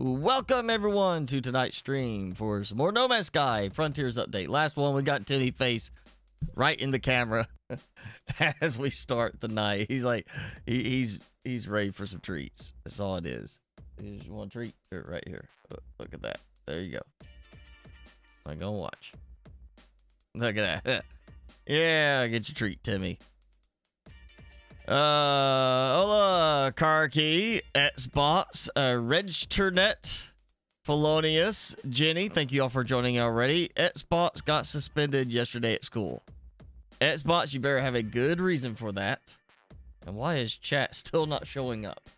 Welcome everyone to tonight's stream for some more No Man's Sky Frontiers update. Last one, we got Timmy face right in the camera as we start the night. He's like, he's ready for some treats. That's all it is. You just want a treat? Here, right here. Look at that. There you go. I'm gonna watch. Look at that. Yeah, get your treat, Timmy. Hola, Karki, Xbox, Regternet, Felonious, Jenny, thank you all for joining already. Xbox got suspended yesterday at school. Xbox, you better have a good reason for that. And why is chat still not showing up?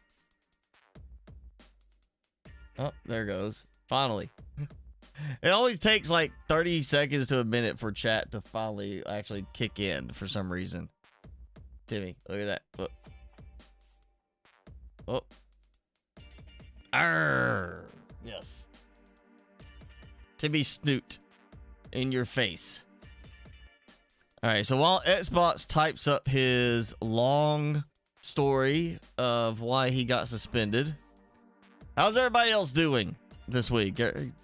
Oh, there goes. Finally. It always takes like 30 seconds to a minute for chat to finally actually kick in for some reason. Timmy, look at that. Look. Oh. Arr. Yes. Timmy Snoot in your face. All right, so while Xbox types up his long story of why he got suspended, how's everybody else doing this week?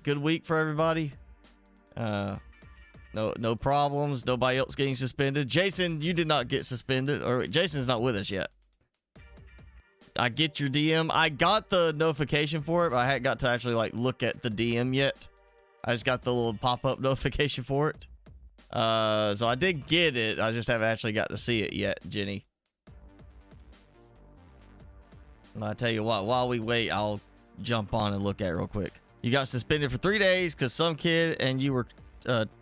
Good week for everybody? No problems. Nobody else getting suspended. Jason, you did not get suspended. Or Jason's not with us yet. I get your DM. I got the notification for it, but I hadn't got to actually like look at the DM yet. I just got the little pop-up notification for it. So I did get it. I just haven't actually got to see it yet, Jenny. I'll tell you what, while we wait, I'll jump on and look at it real quick. You got suspended for 3 days because some kid and you were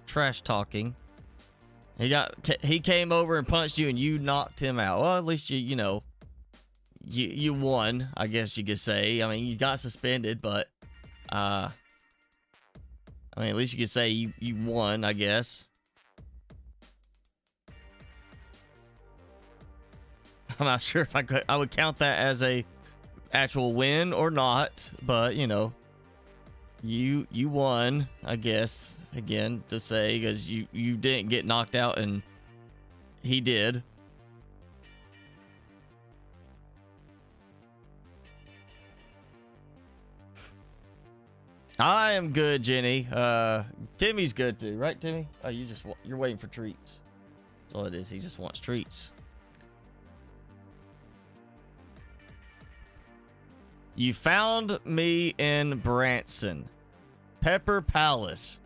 trash talking. He came over and punched you and you knocked him out. Well, at least you know you won, I guess you could say. I mean, you got suspended, but I mean, at least you could say you won, I guess. I'm not sure if I would count that as a actual win or not, but you know, you won, I guess. Again, to say, because you didn't get knocked out and he did. I am good, Jenny. Timmy's good too, right, Timmy? Oh, you're waiting for treats. That's all it is. He just wants treats. You found me in Branson, Pepper Palace.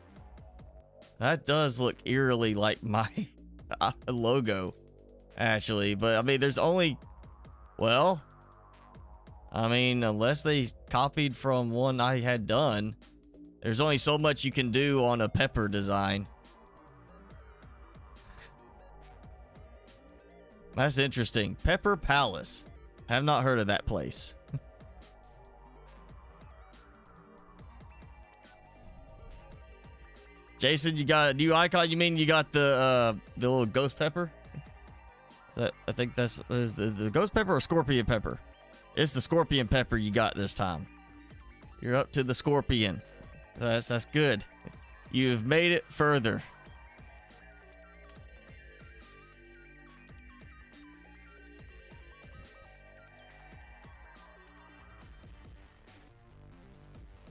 That does look eerily like my logo, actually. But, I mean, there's only... Well, I mean, unless they copied from one I had done, there's only so much you can do on a pepper design. That's interesting. Pepper Palace. Have not heard of that place. Jason, you got a new icon? You mean you got the little ghost pepper? I think is the ghost pepper or scorpion pepper? It's the scorpion pepper you got this time. You're up to the scorpion. That's good. You've made it further.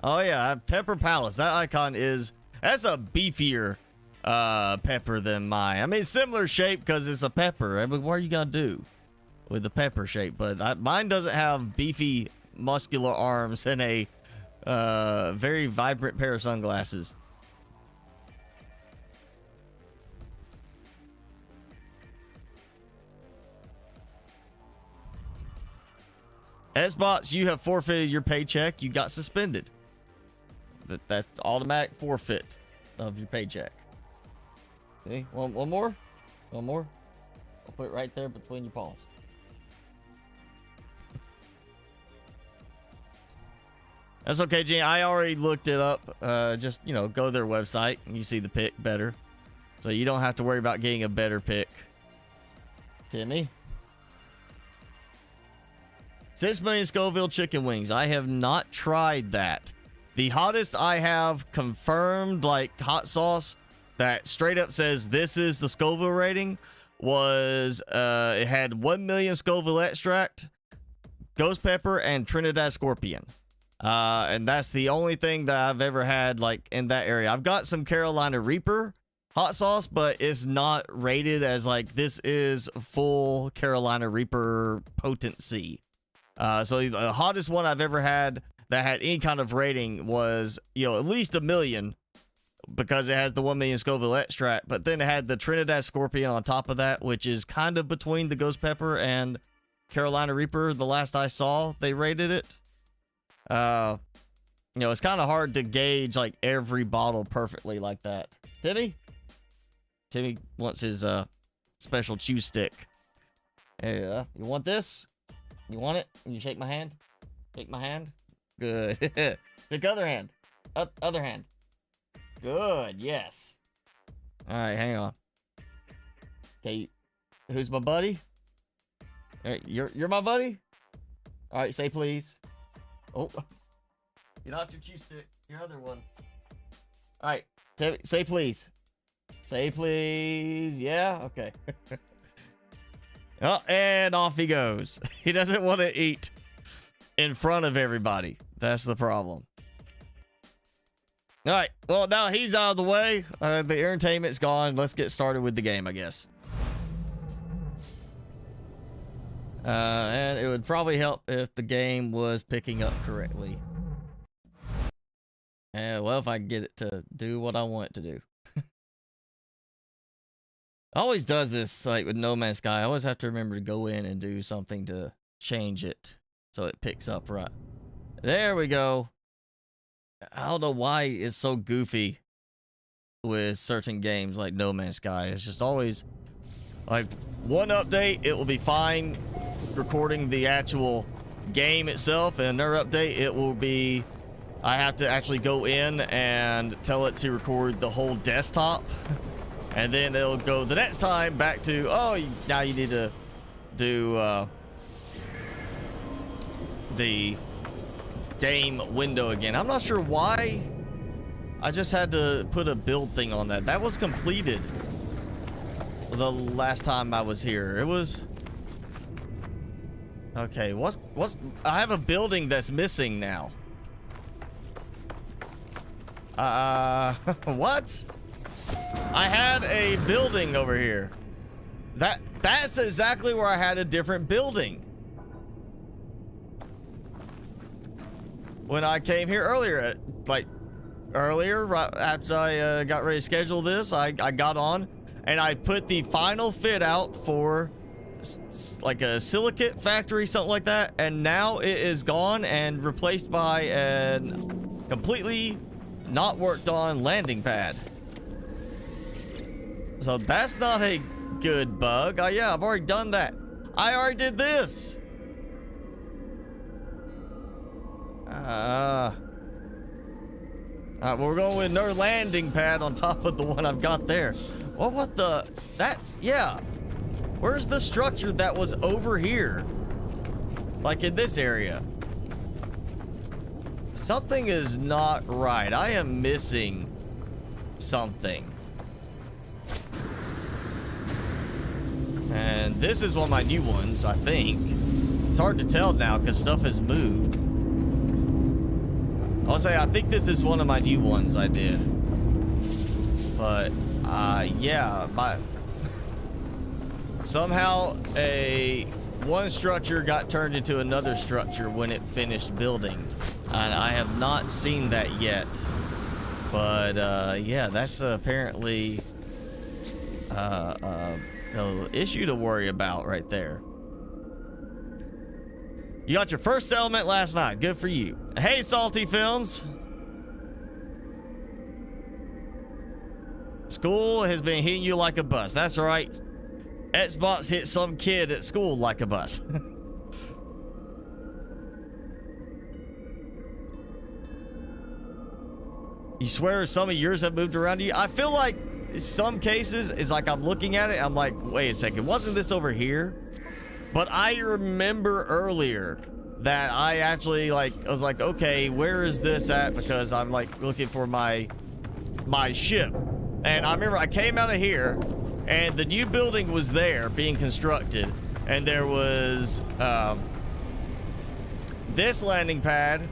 Oh yeah, Pepper Palace. That icon is... That's a beefier pepper than mine. I mean, similar shape because it's a pepper. I mean, what are you gonna do with the pepper shape? But mine doesn't have beefy, muscular arms and a very vibrant pair of sunglasses. Xbox, you have forfeited your paycheck. You got suspended. That's automatic forfeit of your paycheck. See? One more? One more? I'll put it right there between your paws. That's okay, Gene. I already looked it up. Just, you know, go to their website and you see the pick better. So you don't have to worry about getting a better pick. Timmy? 6 million Scoville chicken wings. I have not tried that. The hottest I have confirmed, like hot sauce, that straight up says this is the Scoville rating, was it had 1 million Scoville extract, ghost pepper, and Trinidad scorpion. And that's the only thing that I've ever had like in that area. I've got some Carolina Reaper hot sauce, but it's not rated as like this is full Carolina Reaper potency. So the hottest one I've ever had that had any kind of rating was, you know, at least 1 million, because it has the 1 million Scoville extract. But then it had the Trinidad Scorpion on top of that, which is kind of between the Ghost Pepper and Carolina Reaper. The last I saw, they rated it. You know, it's kind of hard to gauge like every bottle perfectly like that. Timmy wants his special chew stick. Yeah, you want this? You want it? Can you shake my hand? Shake my hand. Good. Shake other hand. Other hand. Good. Yes. All right, hang on. Okay, who's my buddy? All right, you're my buddy. All right, say please. Oh, you don't have to chew stick. Your other one. All right, say please. Say please. Yeah. Okay. Oh, and off he goes. He doesn't want to eat in front of everybody. That's the problem. All right. Well, now he's out of the way. The entertainment's gone. Let's get started with the game, I guess. And it would probably help if the game was picking up correctly. Well, if I can get it to do what I want it to do. Always does this, like with No Man's Sky. I always have to remember to go in and do something to change it so it picks up right. There we go. I don't know why it's so goofy with certain games like No Man's Sky. It's just always like one update, it will be fine recording the actual game itself, and another update, it will be I have to actually go in and tell it to record the whole desktop. And then it'll go the next time back to, oh, now you need to do the game window again. I'm not sure why. I just had to put a build thing on that. That was completed the last time I was here. It was... Okay, I have a building that's missing now. What? I had a building over here. That's exactly where I had a different building. When I came here earlier, right after I got ready to schedule this, I got on and I put the final fit out for like a silicate factory, something like that, and now it is gone and replaced by a completely not worked on landing pad. So that's not a good bug. Oh yeah, I've already done that. I already did this. Alright, well, we're going with another landing pad on top of the one I've got there. Well, what the? That's, yeah. Where's the structure that was over here? Like in this area. Something is not right. I am missing something. And this is one of my new ones, I think. It's hard to tell now because stuff has moved. I'll say I think this is one of my new ones I did. But, yeah, somehow one structure got turned into another structure when it finished building. And I have not seen that yet. But, yeah, that's apparently no issue to worry about right there. You got your first settlement last night. Good for you. Hey, Salty Films. School has been hitting you like a bus. That's right. Xbox hit some kid at school like a bus. You swear some of yours have moved around you? I feel like some cases is like I'm looking at it, I'm like, wait a second, wasn't this over here? But I remember earlier that I actually I was like, okay, where is this at? Because I'm like looking for my ship. And I remember I came out of here and the new building was there being constructed. And there was this landing pad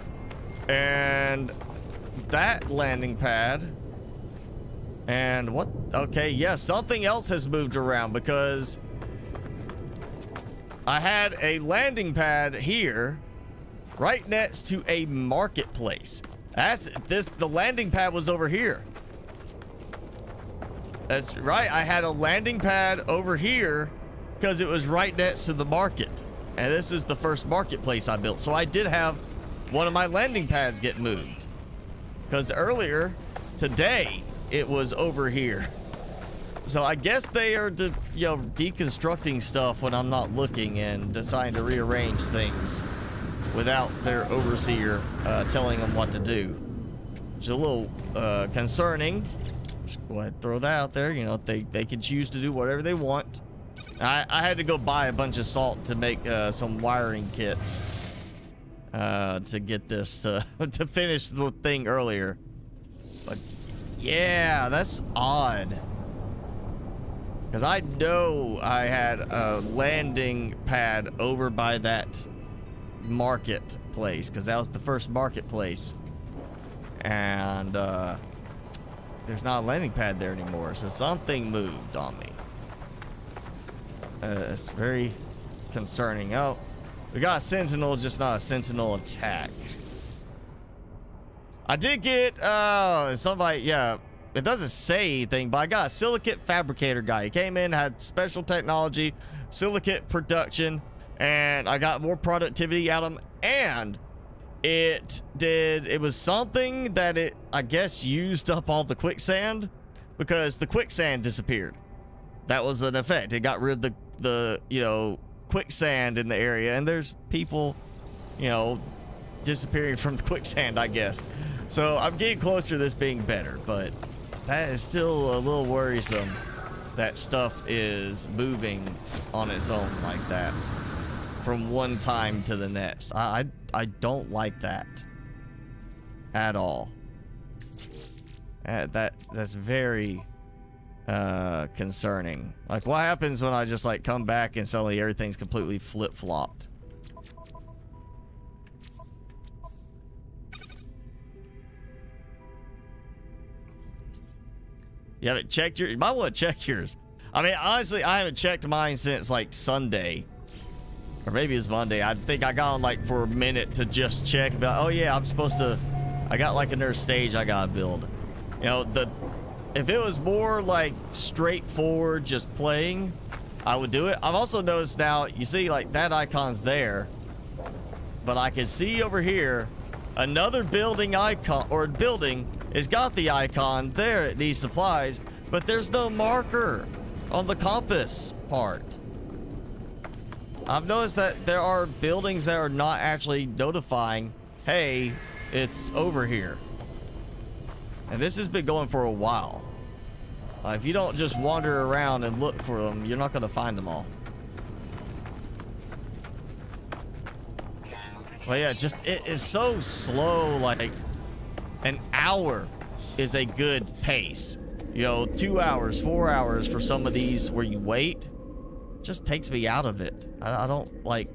And that landing pad. And what? Okay, yeah, something else has moved around because I had a landing pad here right next to a marketplace. The landing pad was over here. That's right. I had a landing pad over here because it was right next to the market. And this is the first marketplace I built. So I did have one of my landing pads get moved. Because earlier today, it was over here. So I guess they are, deconstructing stuff when I'm not looking and deciding to rearrange things without their overseer telling them what to do. It's a little concerning. Just go ahead and throw that out there. You know, they can choose to do whatever they want. I had to go buy a bunch of salt to make some wiring kits to get this to finish the thing earlier. But yeah, that's odd. Because I know I had a landing pad over by that marketplace, because that was the first marketplace. And there's not a landing pad there anymore, so something moved on me. It's very concerning. Oh, we got a Sentinel, just not a Sentinel attack. I did get, somebody, yeah, it doesn't say anything, but I got a silicate fabricator guy. He came in, had special technology, silicate production, and I got more productivity out of him. And it was something that it, I guess, used up all the quicksand, because the quicksand disappeared. That was an effect. It got rid of the quicksand in the area, and there's people, disappearing from the quicksand, I guess. So I'm getting closer to this being better, but that is still a little worrisome that stuff is moving on its own like that from one time to the next. I don't like that at all. That's very concerning. Like, what happens when I just like come back and suddenly everything's completely flip-flopped? You haven't checked your, you might want to check yours. I mean, honestly, I haven't checked mine since like Sunday, or maybe it's Monday. I think I got on like for a minute to just check about, oh yeah, I'm supposed to, I got like another stage I gotta build. If it was more like straightforward just playing, I would do it. I've also noticed now, you see like that icon's there, but I can see over here another building icon, or building has got the icon there. It needs supplies, but there's no marker on the compass part. I've noticed that there are buildings that are not actually notifying, hey, it's over here. And this has been going for a while. If you don't just wander around and look for them, you're not going to find them all. Well, yeah, it is so slow. Like, an hour is a good pace. 2 hours, 4 hours for some of these where you wait just takes me out of it. I don't like,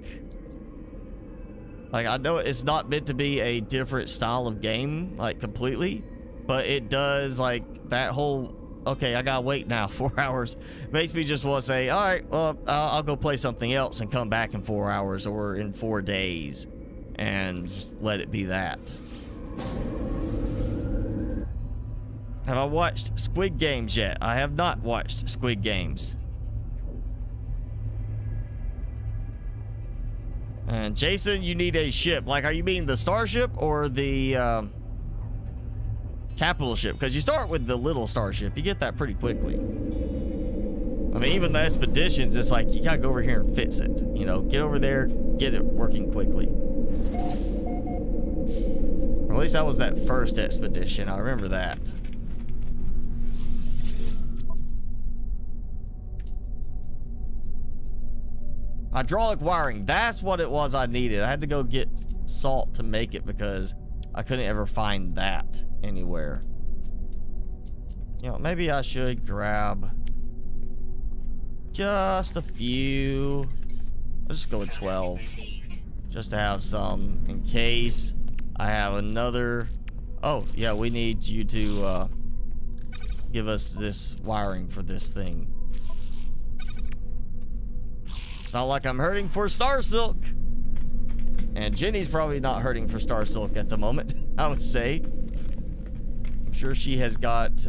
I know it's not meant to be a different style of game, like, completely, but it does, like, that whole, okay, I gotta wait now 4 hours, makes me just want to say, all right, well, I'll go play something else and come back in 4 hours or in 4 days and just let it be that. Have I watched Squid Games yet? I have not watched Squid Games. And Jason, you need a ship. Like, are you meaning the Starship or the capital ship? Because you start with the little Starship. You get that pretty quickly. I mean, even the expeditions, it's like, you gotta go over here and fix it. Get over there, get it working quickly. Or at least that was that first expedition. I remember that. Hydraulic wiring, that's what it was I needed. I had to go get salt to make it because I couldn't ever find that anywhere. Maybe I should grab just a few. Let's just go with 12. Just to have some in case I have another. Oh, yeah, we need you to give us this wiring for this thing. It's not like I'm hurting for Star Silk. And Jenny's probably not hurting for Star Silk at the moment, I would say. I'm sure she has got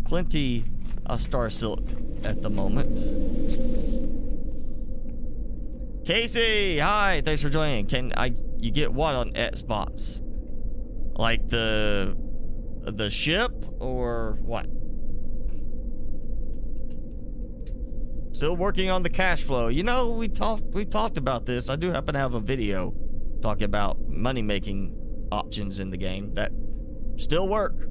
plenty of Star Silk at the moment. Casey, hi, thanks for joining. You get what on Xbox? Like the ship or what? Still working on the cash flow. You know, we talked about this. I do happen to have a video talking about money making options in the game that still work.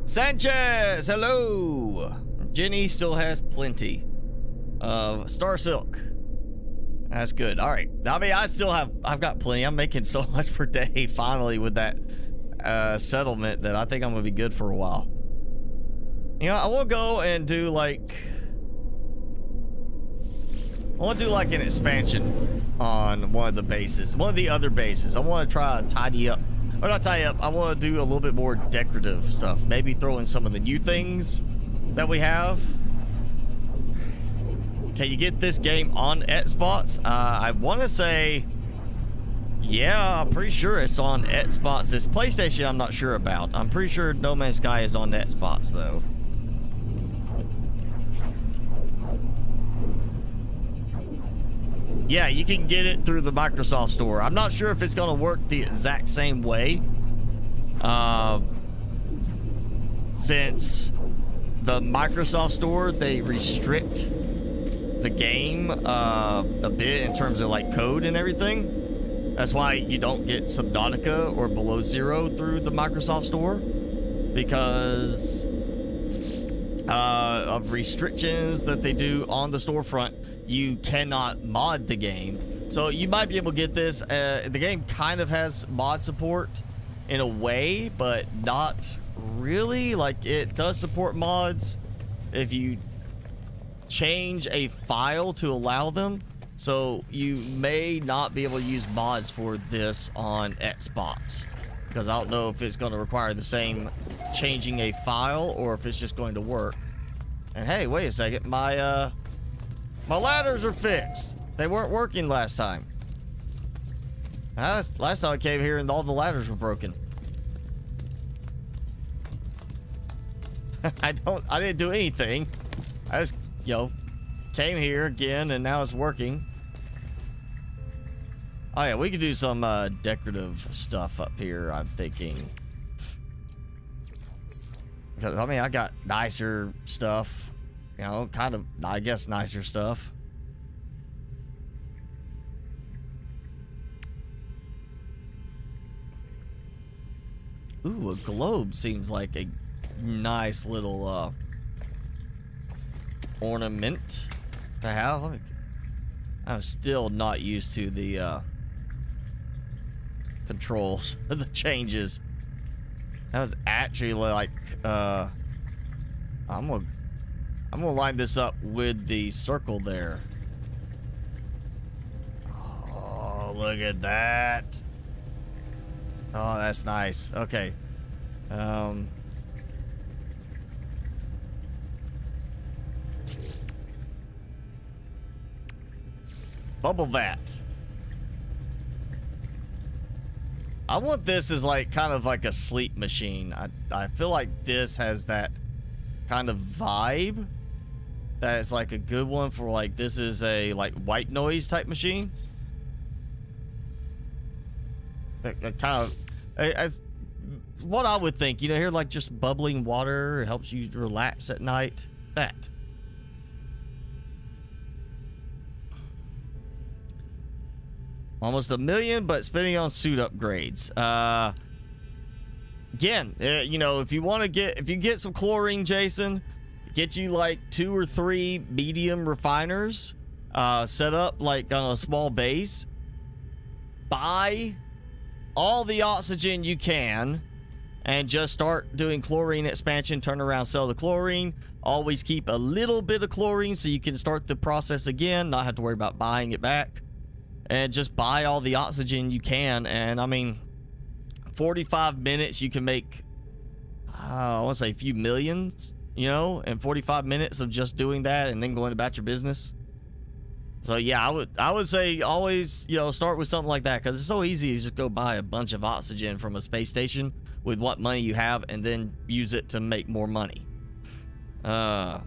Sanchez, hello. Jenny still has plenty of Star Silk. That's good. All right. I mean, I've got plenty. I'm making so much per day finally with that settlement that I think I'm gonna be good for a while. You know, I want to go and do like an expansion on one of the bases, one of the other bases. I want to try to tidy up, or not tidy up. I want to do a little bit more decorative stuff. Maybe throw in some of the new things that we have. Can you get this game on Xbox? I want to say, yeah, I'm pretty sure it's on Xbox. This PlayStation, I'm not sure about. I'm pretty sure No Man's Sky is on Xbox, though. Yeah, you can get it through the Microsoft Store. I'm not sure if it's going to work the exact same way. Since the Microsoft Store, they restrict the game a bit in terms of like code and everything. That's why you don't get Subnautica or Below Zero through the Microsoft Store, because of restrictions that they do on the storefront. You cannot mod the game, so you might be able to get this. The game kind of has mod support in a way, but not really. Like, it does support mods if you change a file to allow them, so you may not be able to use mods for this on Xbox, because I don't know if it's going to require the same changing a file or if it's just going to work. And hey, wait a second, my ladders are fixed. They weren't working last time. Last time I came here and all the ladders were broken. I didn't do anything. I just, came here again and now it's working. Oh yeah, we could do some decorative stuff up here, I'm thinking. Because, I mean, I got nicer stuff. Kind of, I guess, nicer stuff. Ooh, a globe seems like a nice little ornament to have. I'm still not used to the controls, the changes. That was actually like I'm gonna line this up with the circle there. Oh, look at that. Oh, that's nice. Okay. Bubble vat. I want this as like kind of like a sleep machine. I feel like this has that kind of vibe. That is like a good one for like, this is a like white noise type machine. That kind of, as what I would think, hear like just bubbling water, it helps you relax at night. That. Almost 1 million, but spending on suit upgrades. Again, if you get some chlorine, Jason, get you like 2 or 3 medium refiners set up like on a small base. Buy all the oxygen you can and just start doing chlorine expansion. Turn around, sell the chlorine. Always keep a little bit of chlorine so you can start the process again, not have to worry about buying it back. And just buy all the oxygen you can. And I mean, 45 minutes you can make, I want to say a few millions, you know, in 45 minutes of just doing that and then going about your business. So yeah, I would say always, you know, start with something like that, because it's so easy to just go buy a bunch of oxygen from a space station with what money you have and then use it to make more money. My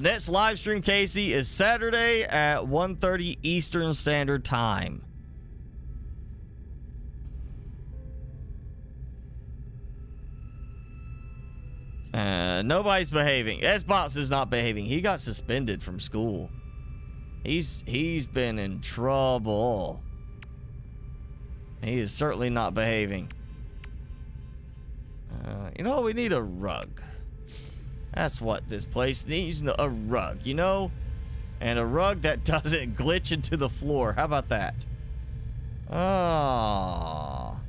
next live stream, Casey, is Saturday at 1:30 Eastern Standard Time. Nobody's behaving. S-Box is not behaving. He got suspended from school. He's been in trouble. He is certainly not behaving. You know, we need a rug. That's what this place needs, a rug, you know? And a rug that doesn't glitch into the floor. How about that? Oh.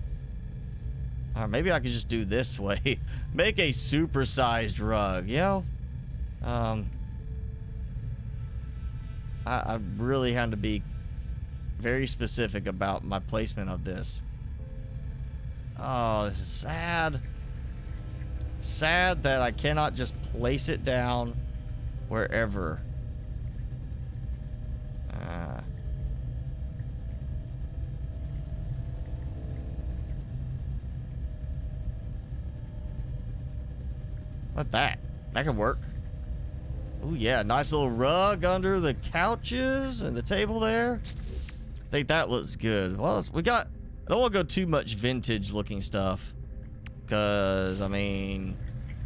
Or maybe I could just do this way. Make a supersized rug, you know? I really had to be very specific about my placement of this. Oh, this is sad. Sad that I cannot just place it down wherever. What that? That can work. Oh yeah, nice little rug under the couches and the table there. I think that looks good. Well, we got, I don't want to go too much vintage looking stuff, because I mean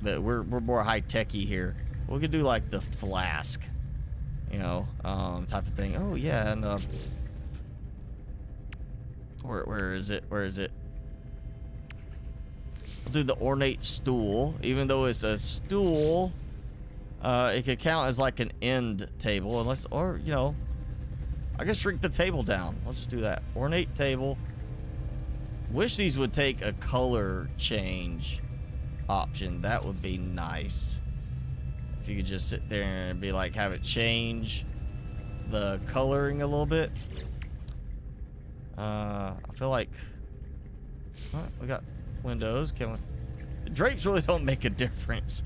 that we're more high-techy here. We could do like the flask, you know, type of thing. Oh yeah, and where is it? Where is it? I'll do the ornate stool. Even though it's a stool, it could count as like an end table, unless, or you know, I can shrink the table down. Let's just do that. Ornate table. Wish these would take a color change option. That would be nice. If you could just sit there and be like, have it change the coloring a little bit. I feel like we got windows. Can we, the drapes really don't make a difference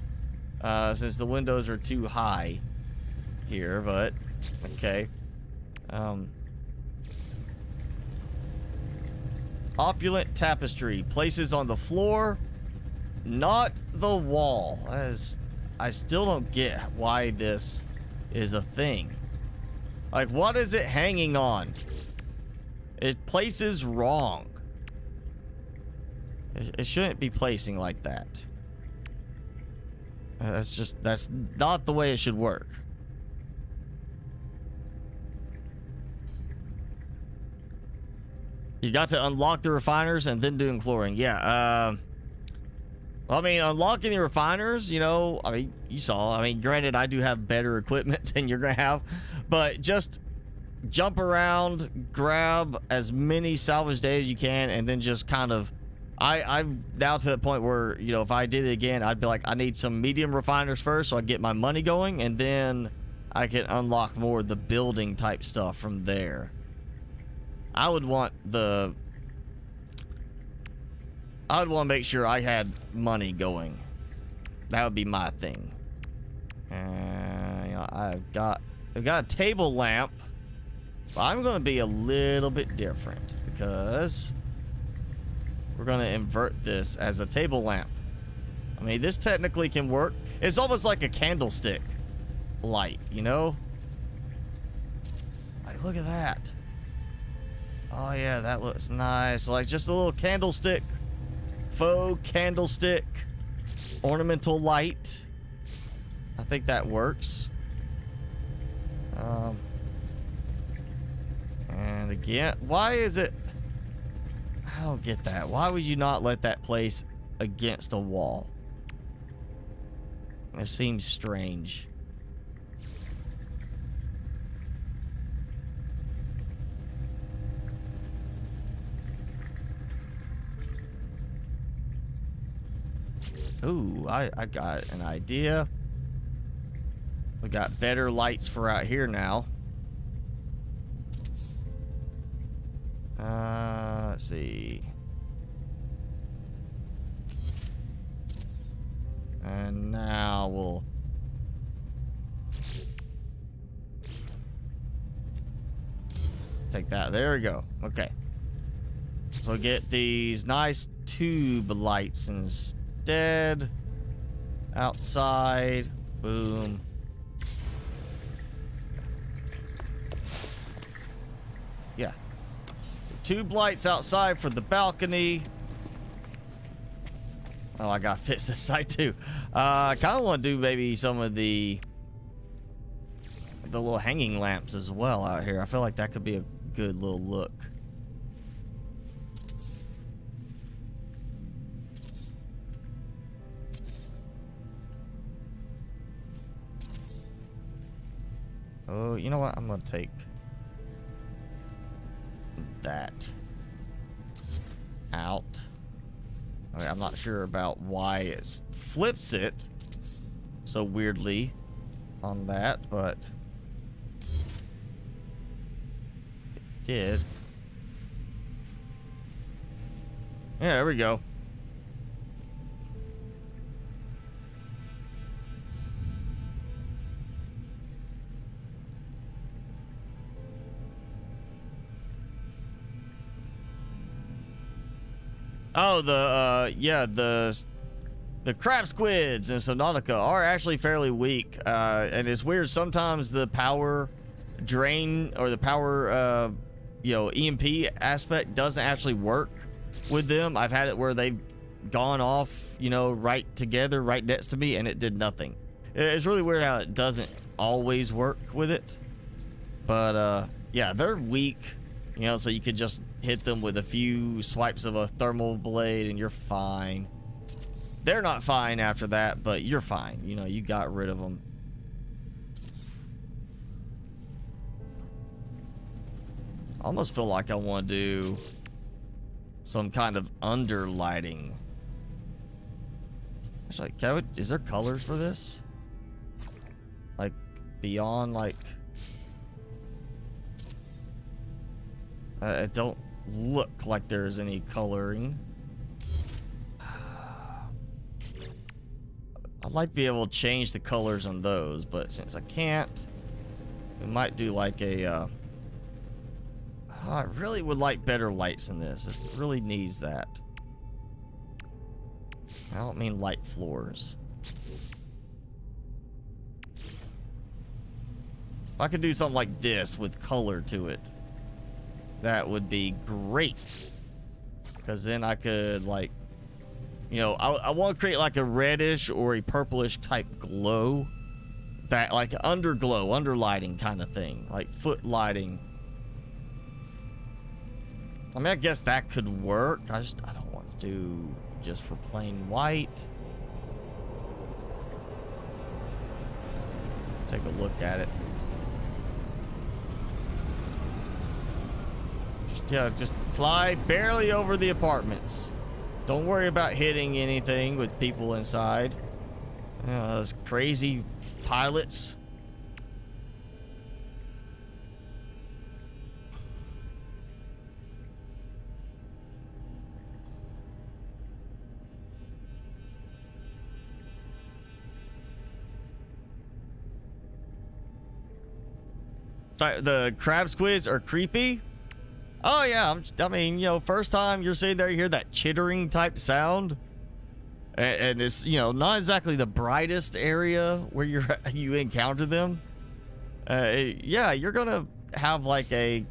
since the windows are too high here, but okay. Opulent tapestry, places on the floor, not the wall. As I still don't get why this is a thing. Like, what is it hanging on? It places wrong. It shouldn't be placing like that. That's not the way it should work. You got to unlock the refiners and then doing chlorine. Yeah, I mean, unlocking the refiners, you know, I mean, you saw, I mean, granted, I do have better equipment than you're gonna have, but just jump around, grab as many salvage data as you can, and then just kind of, I'm now to the point where, you know, if I did it again, I'd be like, I need some medium refiners first so I get my money going, and then I can unlock more of the building type stuff from there. I would want to make sure I had money going. That would be my thing. You know, I've got a table lamp. But I'm going to be a little bit different because we're going to invert this as a table lamp. I mean, this technically can work. It's almost like a candlestick light, you know? Like, look at that. Oh yeah, that looks nice. Like just a little candlestick, faux candlestick, ornamental light. I think that works. And again, why is it? I don't get that. Why would you not let that place against a wall? It seems strange. Ooh, I got an idea. We got better lights for out here now. Let's see. And now we'll take that. There we go. Okay. So get these nice tube lights instead. Outside. Boom. Yeah. So tube lights outside for the balcony. Oh, I gotta fix this side too. I kind of want to do maybe some of the little hanging lamps as well out here. I feel like that could be a good little look. Oh, you know what? I'm gonna take that out. I mean, I'm not sure about why it flips it so weirdly on that, but it did. Yeah, there we go. Oh, the crab squids in Subnautica are actually fairly weak, and it's weird. Sometimes the power drain or the power, EMP aspect doesn't actually work with them. I've had it where they've gone off, right together, right next to me, and it did nothing. It's really weird how it doesn't always work with it, but yeah, they're weak. So you could just hit them with a few swipes of a thermal blade and you're fine. They're not fine after that, but you're fine. You got rid of them. I almost feel like I want to do some kind of underlighting. Actually, is there colors for this? Like, beyond, like... it don't look like there's any coloring. I'd like to be able to change the colors on those, but since I can't, we might do like a... I really would like better lights than this. This really needs that. I don't mean light floors. If I could do something like this with color to it, that would be great, because then I could, like, I want to create like a reddish or a purplish type glow, that like underglow, underlighting kind of thing, like foot lighting. I mean, I guess that could work. I don't want to do just for plain white. Take a look at it. Yeah, just fly barely over the apartments. Don't worry about hitting anything with people inside. Those crazy pilots. The crab squids are creepy. Oh yeah, I mean, first time you're sitting there, you hear that chittering type sound, and it's not exactly the brightest area where you encounter them. Yeah, you're gonna have like a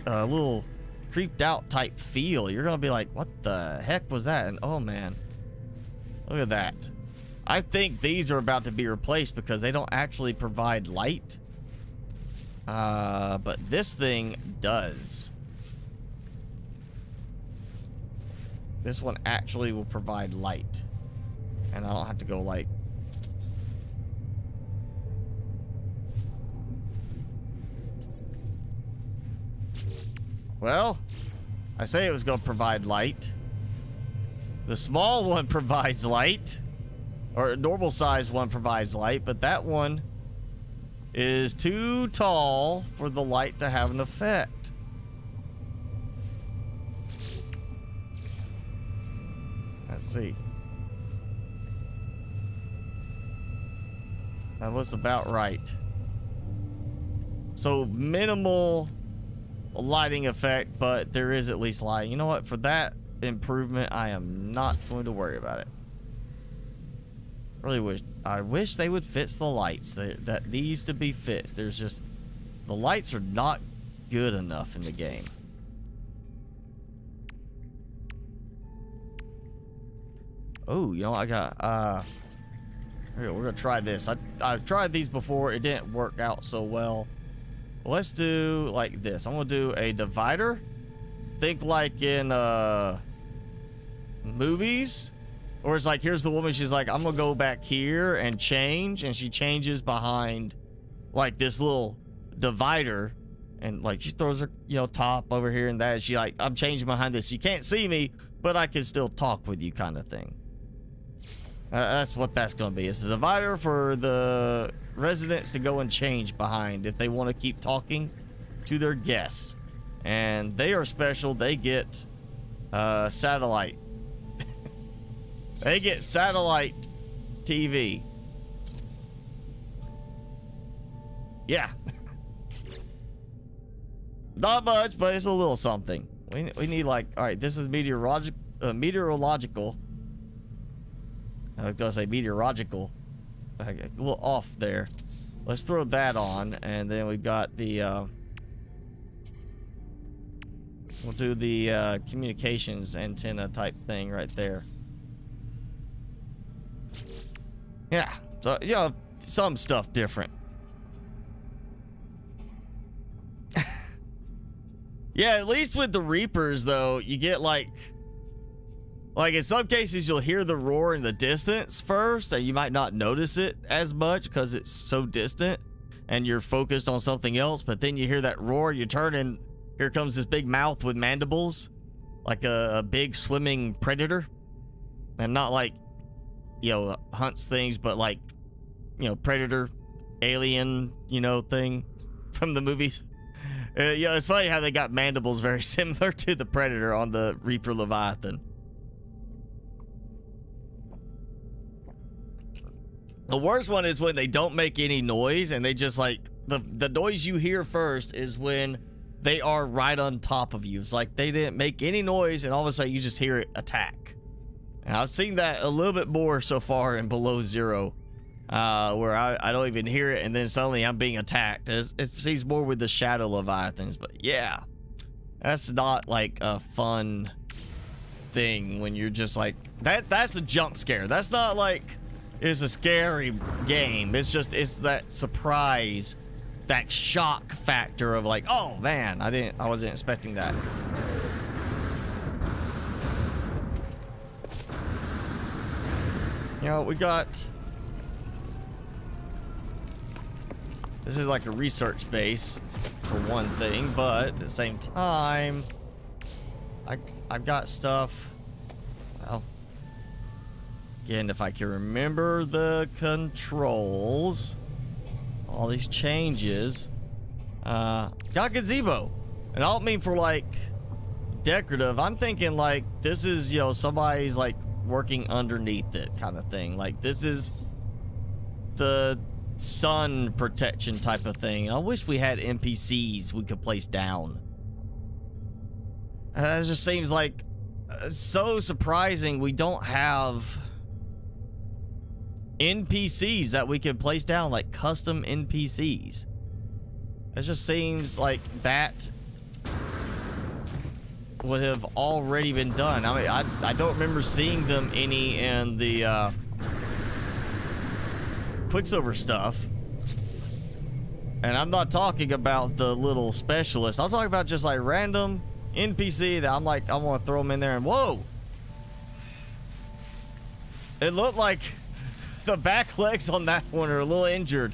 little creeped out type feel. You're gonna be like, what the heck was that? And oh man, look at that. I think these are about to be replaced because they don't actually provide light. But this thing does. This one actually will provide light. And I don't have to go like... Well, I say it was going to provide light. The small one provides light, or a normal size one provides light, but that one is too tall for the light to have an effect. Let's see. That was about right. So minimal lighting effect, but there is at least light. You know what? For that improvement, I am not going to worry about it. Really I wish they would fix the lights. That needs to be fixed. There's just, the lights are not good enough in the game. Oh, you know, I got here, we're gonna try this. I've tried these before. It didn't work out so well. Let's do like this. I'm gonna do a divider. Think like in movies, or it's like, here's the woman, she's like, I'm gonna go back here and change, and she changes behind like this little divider, and like she throws her, you know, top over here and that. She like, I'm changing behind this. You can't see me, but I can still talk with you, kind of thing. That's what that's gonna be. It's a divider for the residents to go and change behind if they want to keep talking to their guests. And they are special. They get satellite. They get satellite TV. Yeah. Not much, but it's a little something. We need like, all right, this is meteorological. I was gonna say meteorological. A little off there. Let's throw that on, and then we've got the we'll do the communications antenna type thing right there. Yeah, so you know, some stuff different. Yeah, at least with the Reapers though, you get like in some cases you'll hear the roar in the distance first, and you might not notice it as much because it's so distant and you're focused on something else, but then you hear that roar, you turn, and here comes this big mouth with mandibles, like a big swimming predator. And not like, you know, hunts things, but like, you know, predator, alien, you know, thing from the movies. Yeah, it's funny how they got mandibles very similar to the predator on the Reaper Leviathan. The worst one is when they don't make any noise, and they just like, the noise you hear first is when they are right on top of you. It's like they didn't make any noise, and all of a sudden you just hear it attack. And I've seen that a little bit more so far in Below Zero, where I don't even hear it, and then suddenly I'm being attacked. It seems more with the Shadow Leviathans, but yeah, that's not like a fun thing when you're just like, that's a jump scare. That's not like, it's a scary game. It's just, it's that surprise, that shock factor of like, oh man, I wasn't expecting that. You know, we got, this is like a research base for one thing, but at the same time, I've got stuff. Well, again, if I can remember the controls, all these changes, got gazebo, and I don't mean for like decorative. I'm thinking like this is, you know, somebody's like working underneath it kind of thing. Like this is the sun protection type of thing. I wish we had NPCs we could place down. It just seems like so surprising we don't have NPCs that we could place down, like custom NPCs. It just seems like that would have already been done. I mean, I don't remember seeing them any in the Quicksilver stuff. And I'm not talking about the little specialists. I'm talking about just like random NPC that I'm like, I want to throw them in there, and whoa! It looked like the back legs on that one are a little injured.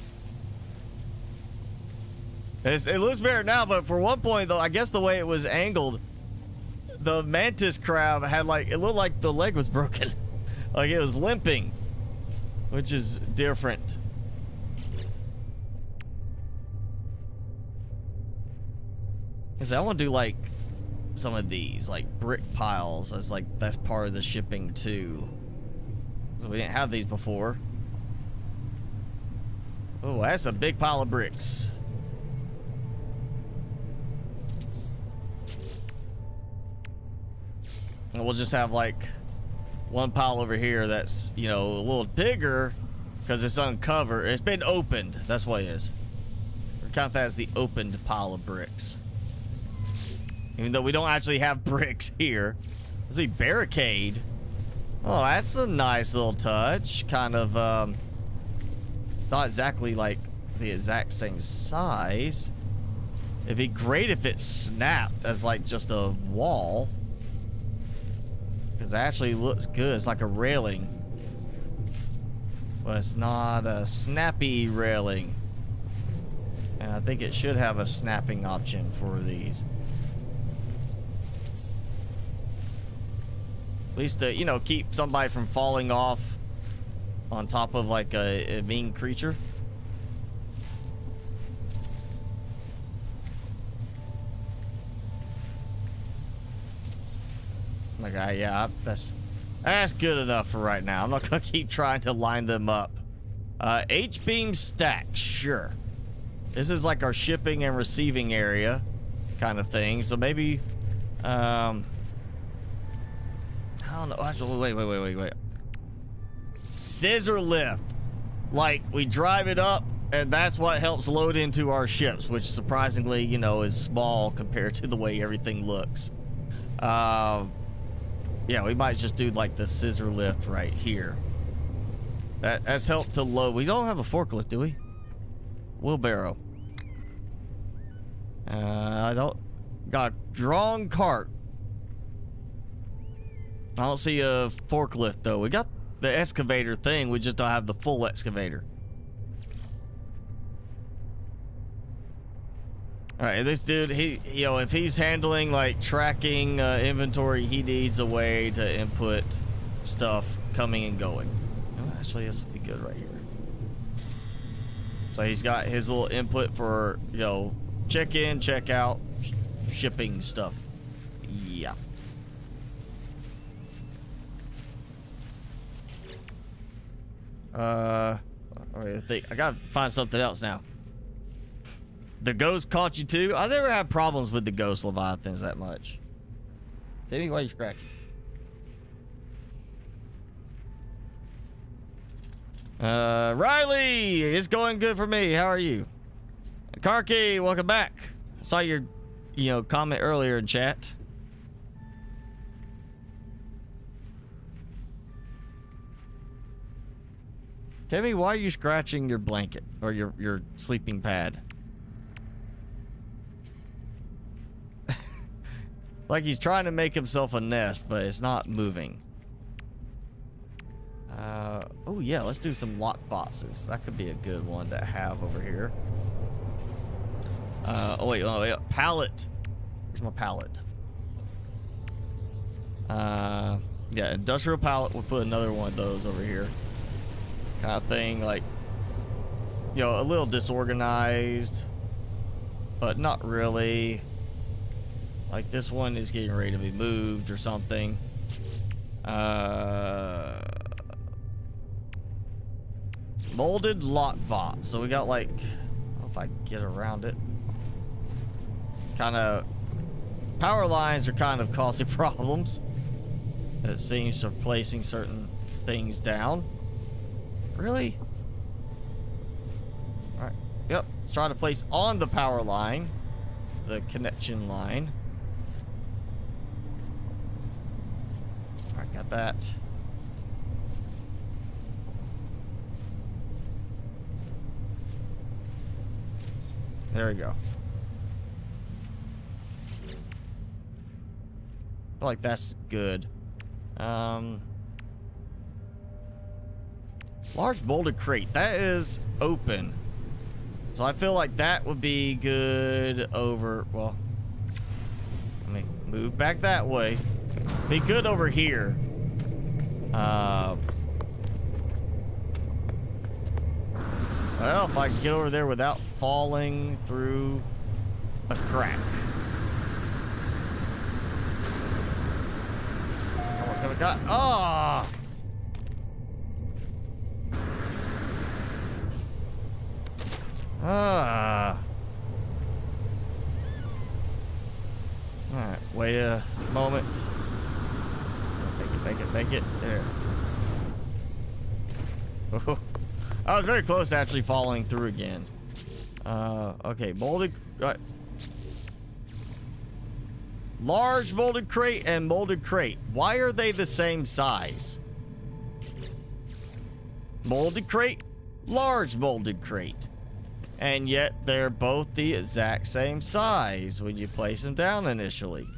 It looks better now, but for one point though, I guess the way it was angled, the mantis crab had like, it looked like the leg was broken. Like it was limping, which is different. Cause I want to do like some of these, like brick piles, as like that's part of the shipping too. So we didn't have these before. Oh, that's a big pile of bricks. And we'll just have like one pile over here that's, you know, a little bigger because it's uncovered. It's been opened. That's what it is. We count that as the opened pile of bricks. Even though we don't actually have bricks here. There's a barricade. Oh, that's a nice little touch. Kind of, it's not exactly like the exact same size. It'd be great if it snapped as like just a wall. Because it actually looks good. It's like a railing. But it's not a snappy railing. And I think it should have a snapping option for these. At least to, you know, keep somebody from falling off on top of like a mean creature. Like, yeah, that's good enough for right now. I'm not gonna keep trying to line them up. H-beam stack, sure. This is like our shipping and receiving area kind of thing. So maybe, I don't know. Actually, wait. Scissor lift. Like, we drive it up, and that's what helps load into our ships, which surprisingly, you know, is small compared to the way everything looks. Yeah, we might just do like the scissor lift right here. That's helped to load. We don't have a forklift, do we? Wheelbarrow. I don't. Got drawn cart. I don't see a forklift though. We got the excavator thing. We just don't have the full excavator. All right, this dude, you know, if he's handling like tracking inventory, he needs a way to input stuff coming and going. Oh, actually, this would be good right here. So he's got his little input for, you know, check in, check out, shipping stuff. Yeah. I think I gotta find something else now. The ghost caught you too? I never had problems with the ghost leviathans that much. Timmy, why are you scratching? Riley, it's going good for me. How are you? Karki, welcome back. I saw your, you know, comment earlier in chat. Timmy, why are you scratching your blanket or your sleeping pad? Like he's trying to make himself a nest, but it's not moving. Oh yeah, let's do some lock boxes. That could be a good one to have over here. Oh wait, pallet. Where's my pallet? Yeah, industrial pallet. We'll put another one of those over here. Kind of thing, like, you know, a little disorganized, but not really. Like this one is getting ready to be moved or something. Molded lock box. So we got like, I don't know if I can get around it. Kind of, power lines are kind of causing problems. It seems to placing certain things down. Really? All right. Yep. Let's try to place on the power line, the connection line. All right, got that. There we go. I feel like that's good. Large molded crate. That is open. So I feel like that would be good over... Well, let me Move back that way. Be good over here. Well, if I can get over there without falling through a crack. Come on, come on. Oh! Alright, wait a moment. Make it. There. Oh, I was very close to actually falling through again. Okay, molded... large molded crate and molded crate. Why are they the same size? Molded crate, large molded crate. And yet they're both the exact same size when you place them down initially.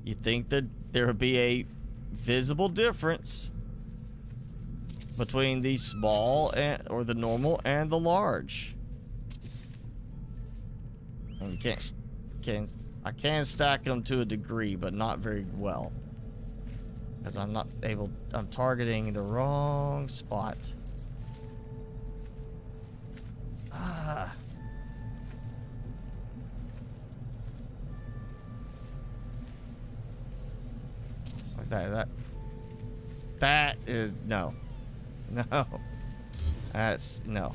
You'd think that there would be a visible difference between the small or the normal and the large. And you I can stack them to a degree, but not very well. Because I'm targeting the wrong spot. Like that is no. That's no.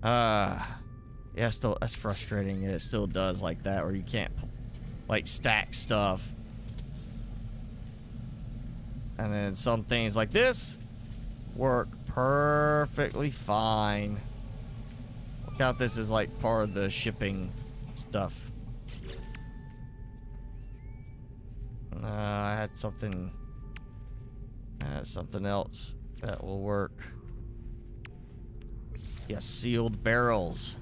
Yeah, still that's frustrating. It still does like that, where you can't like stack stuff. And then some things like this work perfectly fine. Count this as like part of the shipping stuff. I had something else that will work. Yes, sealed barrels.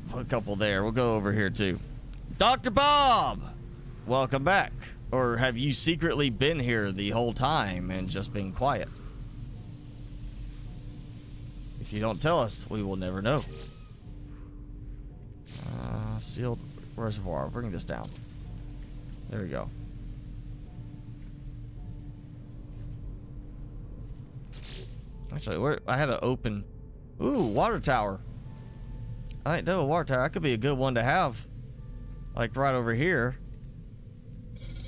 Put a couple there. We'll go over here too. Dr. Bob, welcome back. Or have you secretly been here the whole time and just been quiet? If you don't tell us, we will never know. Sealed reservoir. I'll bring this down. There we go. Actually, I had an open... Ooh, water tower. I didn't know a water tower. That could be a good one to have. Like right over here.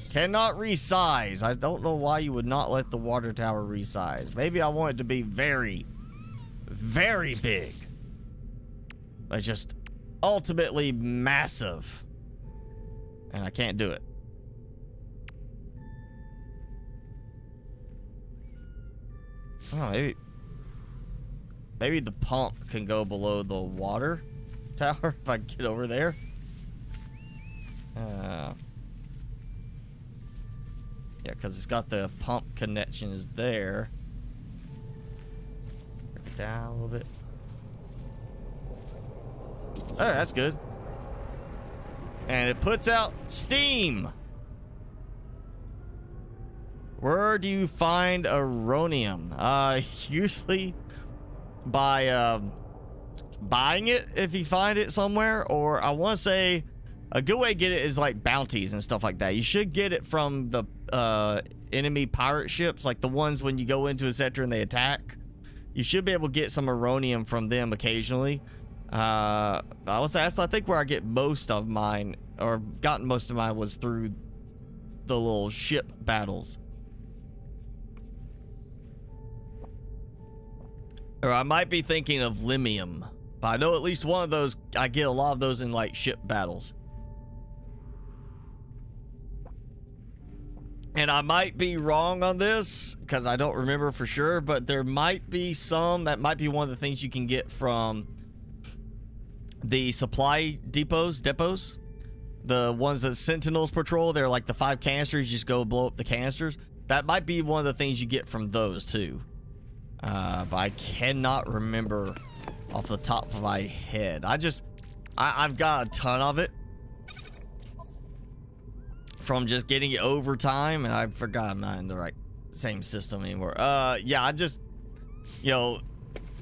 Cannot resize. I don't know why you would not let the water tower resize. Maybe I want it to be very, very big. Like just ultimately massive. And I can't do it. Oh, maybe the pump can go below the water tower if I get over there. Yeah, because it's got the pump connections there. Bring it down a little bit. Oh, that's good. And it puts out steam. Where do you find Aronium? Usually by buying it if you find it somewhere, or I want to say a good way to get it is like bounties and stuff like that. You should get it from the enemy pirate ships, like the ones when you go into a sector and they attack. You should be able to get some Aronium from them occasionally. I think where I get most of mine, or gotten most of mine, was through the little ship battles. Or I might be thinking of Limium, but I know at least one of those, I get a lot of those in like ship battles. And I might be wrong on this because I don't remember for sure, but there might be some, that might be one of the things you can get from the supply depots, the ones that Sentinels patrol. They're like the 5 canisters, you just go blow up the canisters. That might be one of the things you get from those too. But I cannot remember off the top of my head. I've got a ton of it from just getting it over time, and I forgot I'm not in the same system anymore. Yeah, I just, you know,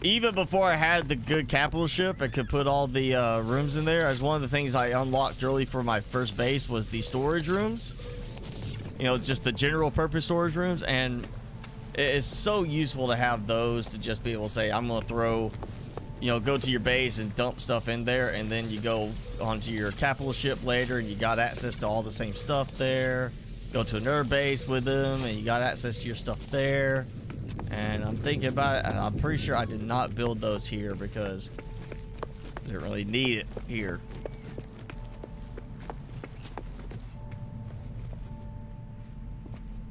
even before I had the good capital ship, I could put all the rooms in there. As one of the things I unlocked early for my first base was the storage rooms. You know, just the general purpose storage rooms. And it's so useful to have those to just be able to say, I'm going to throw, you know, go to your base and dump stuff in there. And then you go onto your capital ship later and you got access to all the same stuff there. Go to another base with them and you got access to your stuff there. And I'm thinking about it, and I'm pretty sure I did not build those here because I didn't really need it here.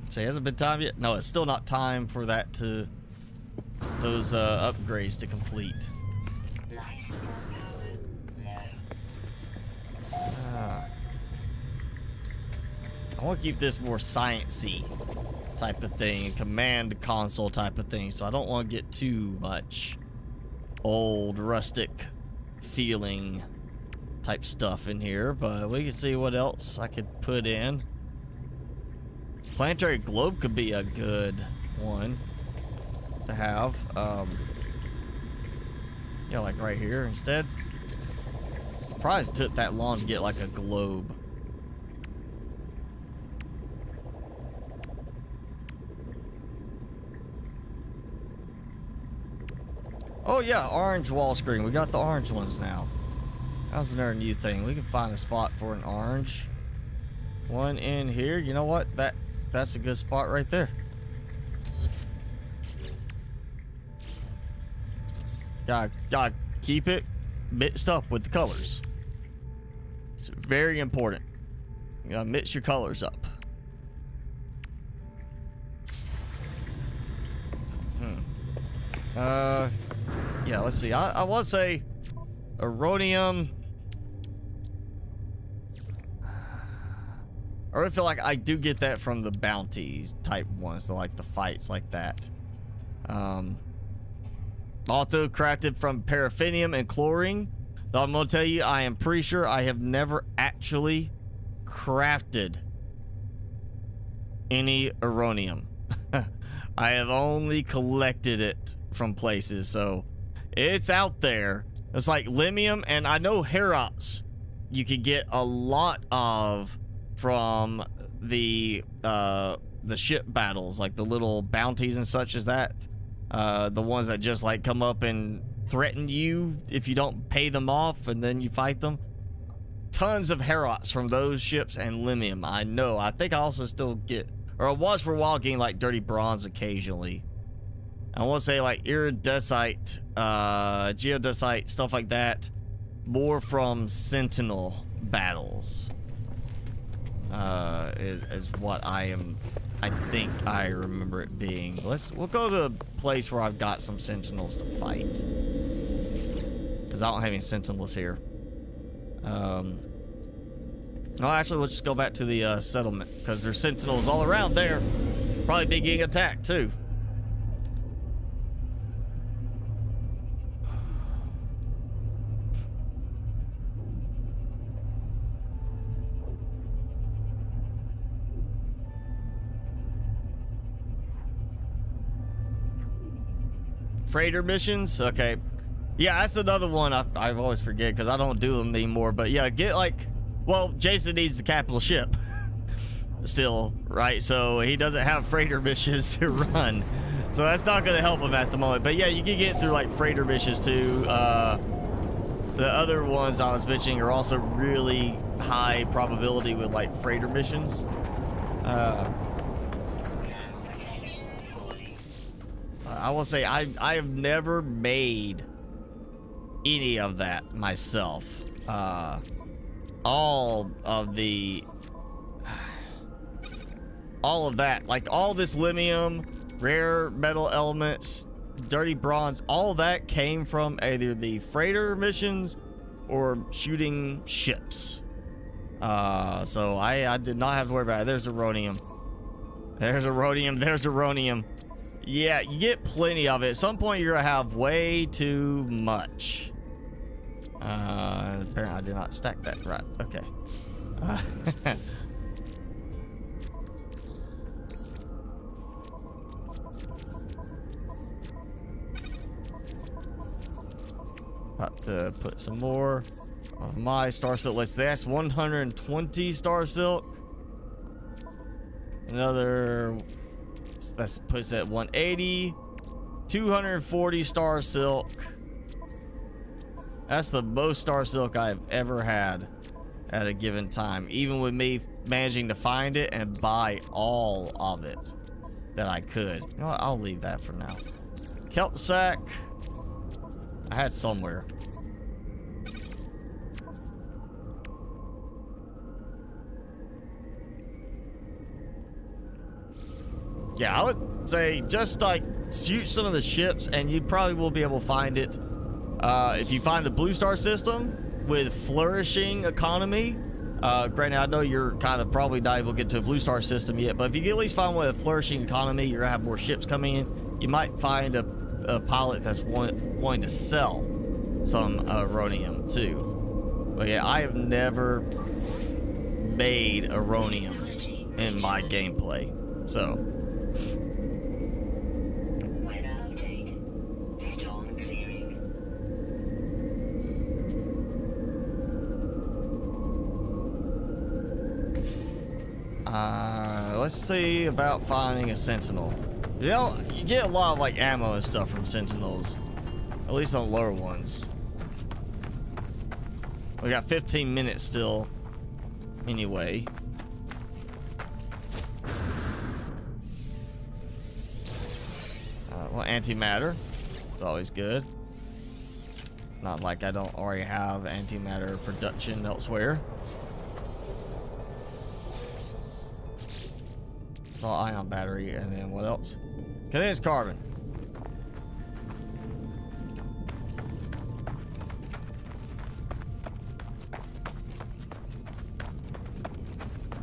So it hasn't been time yet? No, it's still not time for that to, those upgrades to complete. I want to keep this more science-y type of thing, command console type of thing, so I don't want to get too much old rustic feeling type stuff in here, but we can see what else I could put in. Planetary globe could be a good one to have. Yeah, like right here instead. Surprised it took that long to get like a globe. Oh yeah, orange wall screen. We got the orange ones now. That was another new thing. We can find a spot for an orange one in here. You know what? That's a good spot right there. Gotta keep it mixed up with the colors. It's very important. You gotta mix your colors up. Yeah, let's see. I want to say Aronium. I really feel like I do get that from the bounties type ones, so like the fights like that. Also crafted from paraffinium and chlorine. Though I'm gonna tell you, I am pretty sure I have never actually crafted any Aronium. I have only collected it from places, so it's out there. It's like Limium, and I know Herots you could get a lot of from the ship battles, like the little bounties and such as that. The ones that just like come up and threaten you if you don't pay them off and then you fight them. Tons of Herots from those ships and Limium. I know. I think I also still get, or I was for a while getting like dirty bronze occasionally. I want to say like iridescite, geodesite, stuff like that. More from Sentinel battles. Is what I think I remember it being. We'll go to a place where I've got some Sentinels to fight. Because I don't have any Sentinels here. No, actually, we'll just go back to the settlement. Because there's Sentinels all around there. Probably be getting attacked too. Freighter missions, okay. Yeah, that's another one I always forget because I don't do them anymore. But yeah, get like, well, Jason needs the capital ship still, right? So he doesn't have freighter missions to run, so that's not going to help him at the moment. But yeah, you can get through like freighter missions too. The other ones I was mentioning are also really high probability with like freighter missions. I will say I have never made any of that myself. All of that, like all this Limium, rare metal elements, dirty bronze, all that came from either the freighter missions or shooting ships. So I did not have to worry about it. There's Aronium. There's Aronium. There's Aronium. Yeah, you get plenty of it. At some point, you're gonna have way too much. Apparently, I did not stack that right. Okay. About to put some more of my star silk. Let's see, that's 120 star silk. Another, that puts at 180. 240 star silk. That's the most star silk I've ever had at a given time, even with me managing to find it and buy all of it that I could. You know what? I'll leave that for now. Kelp Sack I had somewhere. Yeah, I would say just like shoot some of the ships and you probably will be able to find it. If you find a blue star system with flourishing economy, granted I know you're kind of probably not able to get to a blue star system yet, but if you can at least find one with a flourishing economy, you're gonna have more ships coming in. You might find a pilot that's wanting to sell some Aronium too. But yeah, I have never made Aronium in my gameplay, so. Let's see about finding a Sentinel. You know, you get a lot of like ammo and stuff from Sentinels, at least on lower ones. We got 15 minutes still, anyway. Well, antimatter is always good. Not like I don't already have antimatter production elsewhere. It's all ion battery, and then what else? Condensed carbon.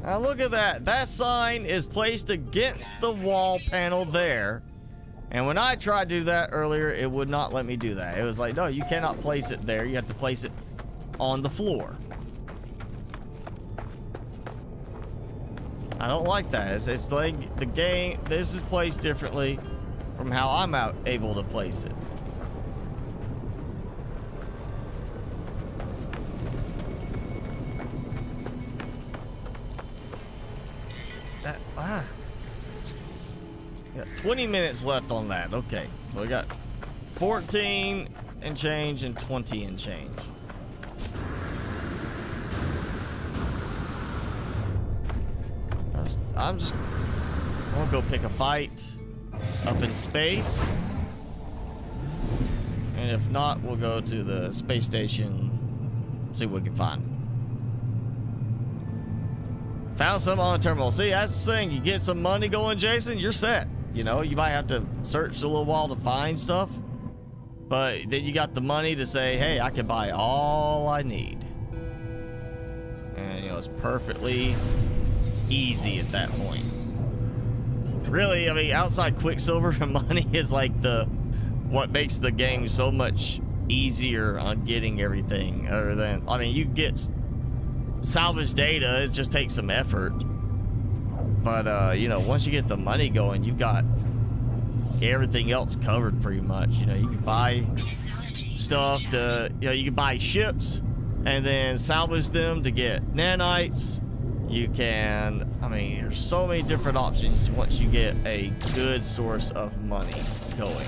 Now look at that. That sign is placed against the wall panel there. And when I tried to do that earlier, it would not let me do that. It was like, no, you cannot place it there. You have to place it on the floor. I don't like that. It's like the game, this is placed differently from how I'm able to place it. Got 20 minutes left on that. Okay, so we got 14 and change and 20 and change. I'm just gonna go pick a fight up in space, and if not, we'll go to the space station, see what we can find. Found some on the terminal. See, that's the thing. You get some money going, Jason, you're set. You know, you might have to search a little while to find stuff, but then you got the money to say, hey, I can buy all I need. And, you know, it's perfectly easy at that point. Really, I mean, outside Quicksilver, money is like what makes the game so much easier on getting everything. Other than, I mean, you get salvage data, it just takes some effort. But you know, once you get the money going, you've got everything else covered pretty much. You know, you can buy stuff to, you know, you can buy ships and then salvage them to get nanites. You can, I mean, there's so many different options once you get a good source of money going.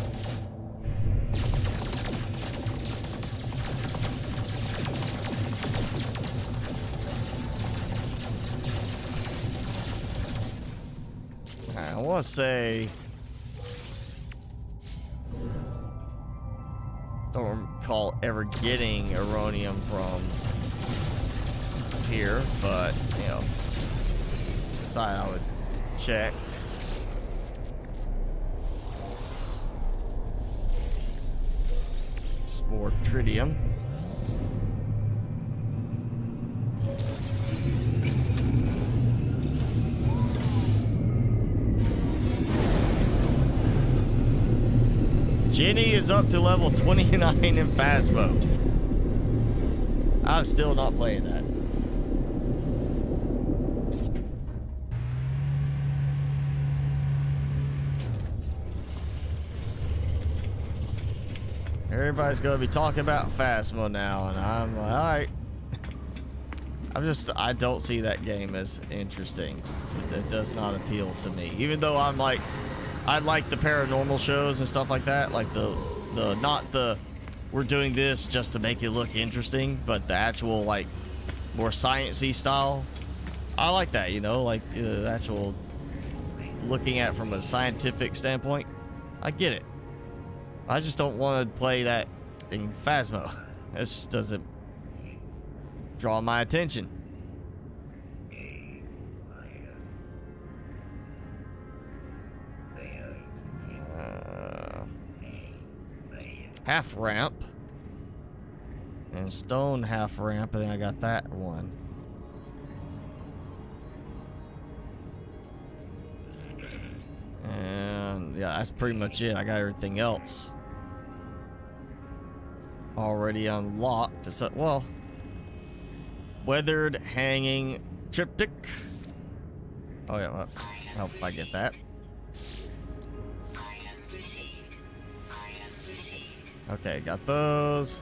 I want to say, don't recall ever getting Aronium from here, but you know, decided I would check. Just more Tritium. Jenny is up to level 29 in Phasmo. I'm still not playing that. Everybody's gonna be talking about Phasma now, and I'm like, all right. I don't see that game as interesting. It does not appeal to me. Even though I like the paranormal shows and stuff like that, like not the we're doing this just to make it look interesting, but the actual like more sciencey style. I like that, you know, like the actual looking at it from a scientific standpoint. I get it. I just don't want to play that in Phasma. This doesn't draw my attention. Half ramp and stone half ramp, and then I got that one. And yeah, that's pretty much it. I got everything else already unlocked. It's well, weathered hanging triptych. Oh yeah, well, help if I get that. Okay, got those.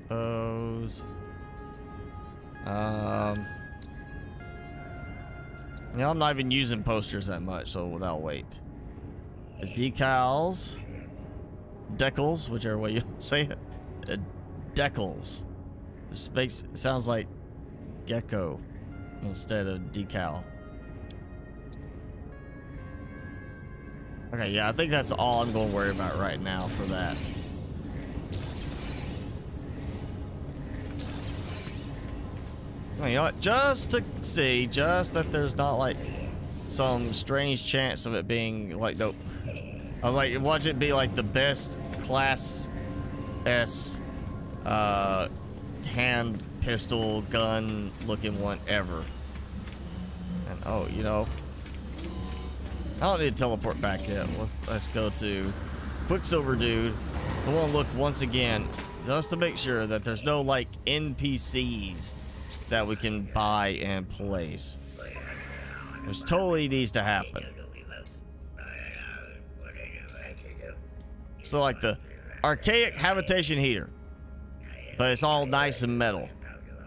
Those. Yeah, I'm not even using posters that much, so without wait. The decals. Decals, whichever way you say it. Decals. This sounds like gecko instead of decal. Okay, yeah, I think that's all I'm going to worry about right now for that. You know what? Just to see, just that there's not like some strange chance of it being like, nope. I was like, watch it be like the best class S hand pistol gun looking one ever. And oh, you know, I don't need to teleport back yet. Let's go to Quicksilver dude. I want to look once again just to make sure that there's no like NPCs that we can buy and place. Which totally needs to happen. So like the archaic habitation heater, but it's all nice and metal.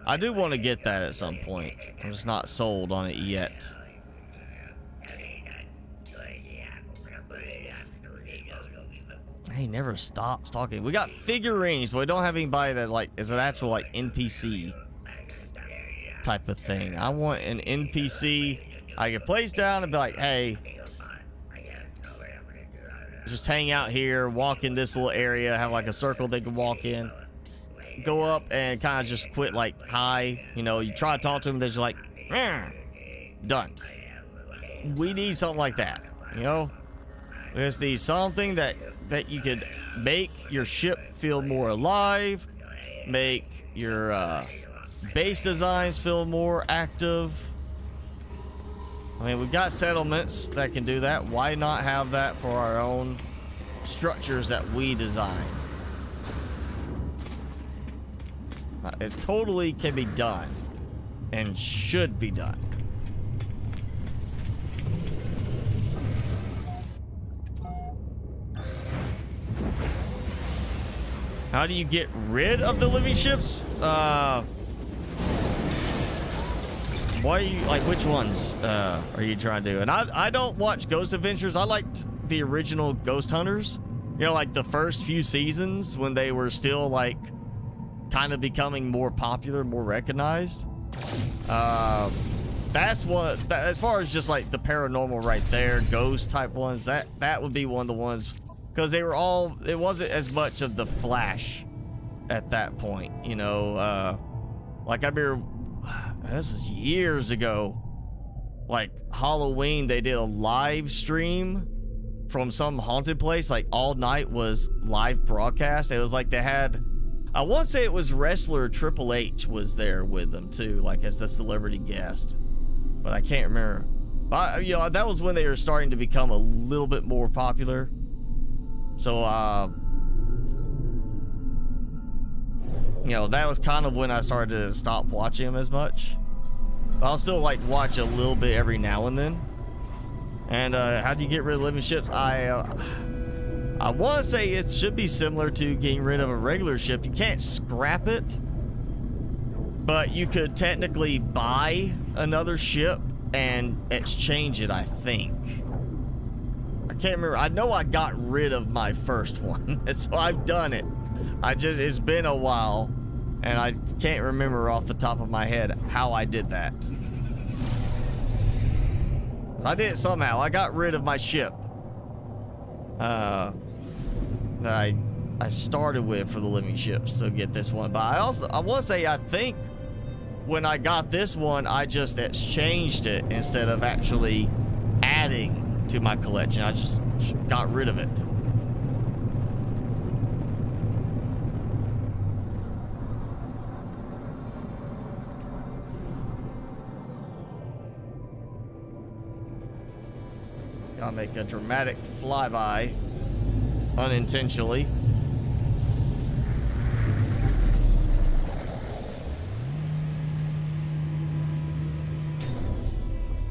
I do want to get that at some point. I'm just not sold on it yet. Hey, never stops talking. We got figurines, but we don't have anybody that like is an actual like NPC type of thing. I want an NPC I can place down and be like, hey, just hang out here, walk in this little area, have like a circle they can walk in, go up and kind of just quit like hi. You know, you try to talk to them, they're just like, done. We need something like that, you know? We just need something that you could make your ship feel more alive, make your base designs feel more active. I mean, we've got settlements that can do that. Why not have that for our own structures that we design? It totally can be done and should be done. How do you get rid of the living ships? What are you like? Which ones are you trying to do? And I don't watch Ghost Adventures. I liked the original Ghost Hunters. You know, like the first few seasons when they were still like kind of becoming more popular, more recognized. That's what. As far as just like the paranormal right there, ghost type ones. That would be one of the ones. Because they were all, it wasn't as much of the Flash at that point, you know. Like I remember, this was years ago, like Halloween, they did a live stream from some haunted place, like all night was live broadcast. It was like they had, I want to say it was wrestler Triple H was there with them too, like as the celebrity guest, but I can't remember. But, you know, that was when they were starting to become a little bit more popular. So, you know, that was kind of when I started to stop watching him as much. But I'll still like watch a little bit every now and then. And how do you get rid of living ships? I want to say it should be similar to getting rid of a regular ship. You can't scrap it, but you could technically buy another ship and exchange it, I think. I can't remember. I know I got rid of my first one, so I've done it. It's been a while, and I can't remember off the top of my head how I did that. I did it somehow. I got rid of my ship that I started with for the living ships to get this one. But I want to say, I think when I got this one, I just exchanged it instead of actually adding to my collection. I just got rid of it. Gotta make a dramatic flyby unintentionally.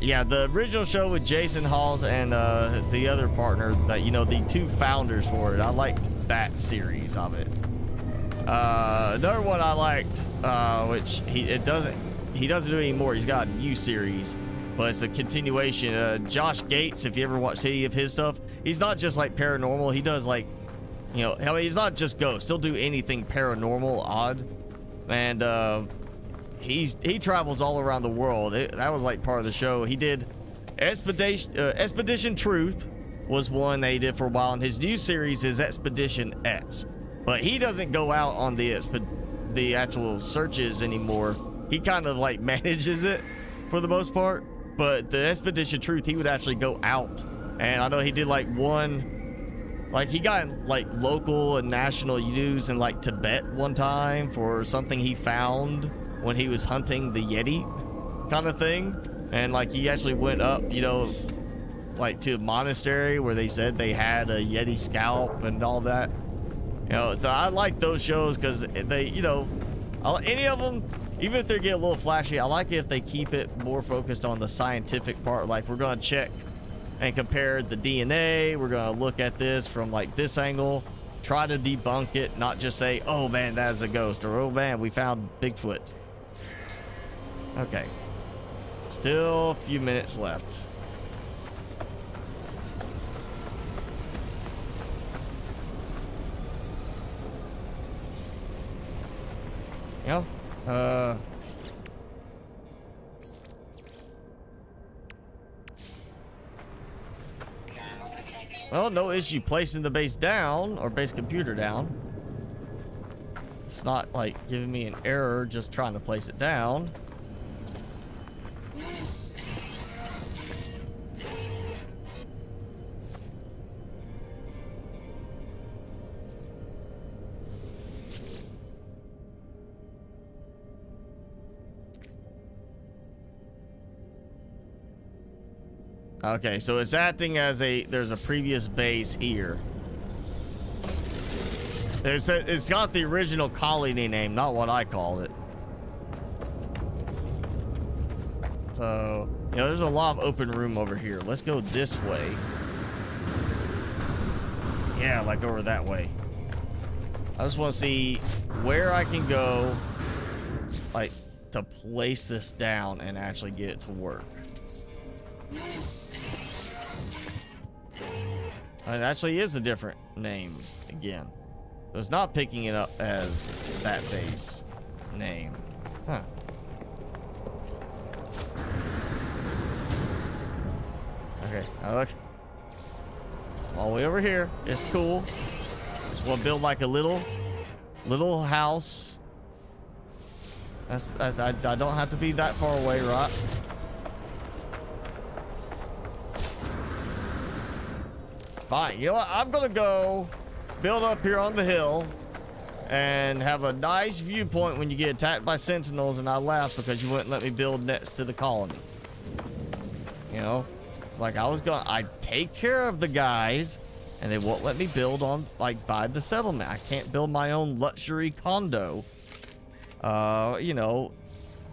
Yeah, the original show with Jason Hawes and the other partner, that, you know, the two founders for it, I liked that series of it. Another one I liked, which he doesn't do anymore. He's got a new series, but it's a continuation. Josh Gates, if you ever watched any of his stuff, he's not just like paranormal. He does like, you know, I mean, he's not just ghosts. He'll do anything paranormal, odd, and he travels all around the world. That was like part of the show. He did Expedition Truth was one that he did for a while, and his new series is Expedition X. But he doesn't go out on the actual searches anymore. He kind of like manages it for the most part. But the Expedition Truth, he would actually go out, and I know he did like one, like he got like local and national news in like Tibet one time for something he found when he was hunting the Yeti kind of thing. And like he actually went up, you know, like to a monastery where they said they had a Yeti scalp and all that, you know. So I like those shows because they, you know, any of them, even if they get a little flashy, I like it if they keep it more focused on the scientific part. Like, we're going to check and compare the DNA. We're going to look at this from like this angle, try to debunk it, not just say, oh man, that is a ghost, or oh man, we found Bigfoot. Okay, still a few minutes left. You know, well, no issue placing the base down, or base computer down. It's not like giving me an error just trying to place it down. Okay, so it's acting as there's a previous base here. It's got the original colony name, not what I called it. So, you know, there's a lot of open room over here. Let's go this way. Yeah, like over that way. I just want to see where I can go, like, to place this down and actually get it to work. It actually is a different name again. So it's not picking it up as that base name. Huh. Okay, now look. All the way over here. It's cool. Just want to build like a little house. I don't have to be that far away, right? Fine. You know what? I'm gonna go build up here on the hill and have a nice viewpoint when you get attacked by sentinels, and I laugh because you wouldn't let me build next to the colony. You know, it's like I take care of the guys and they won't let me build on, like, by the settlement. I can't build my own luxury condo, you know,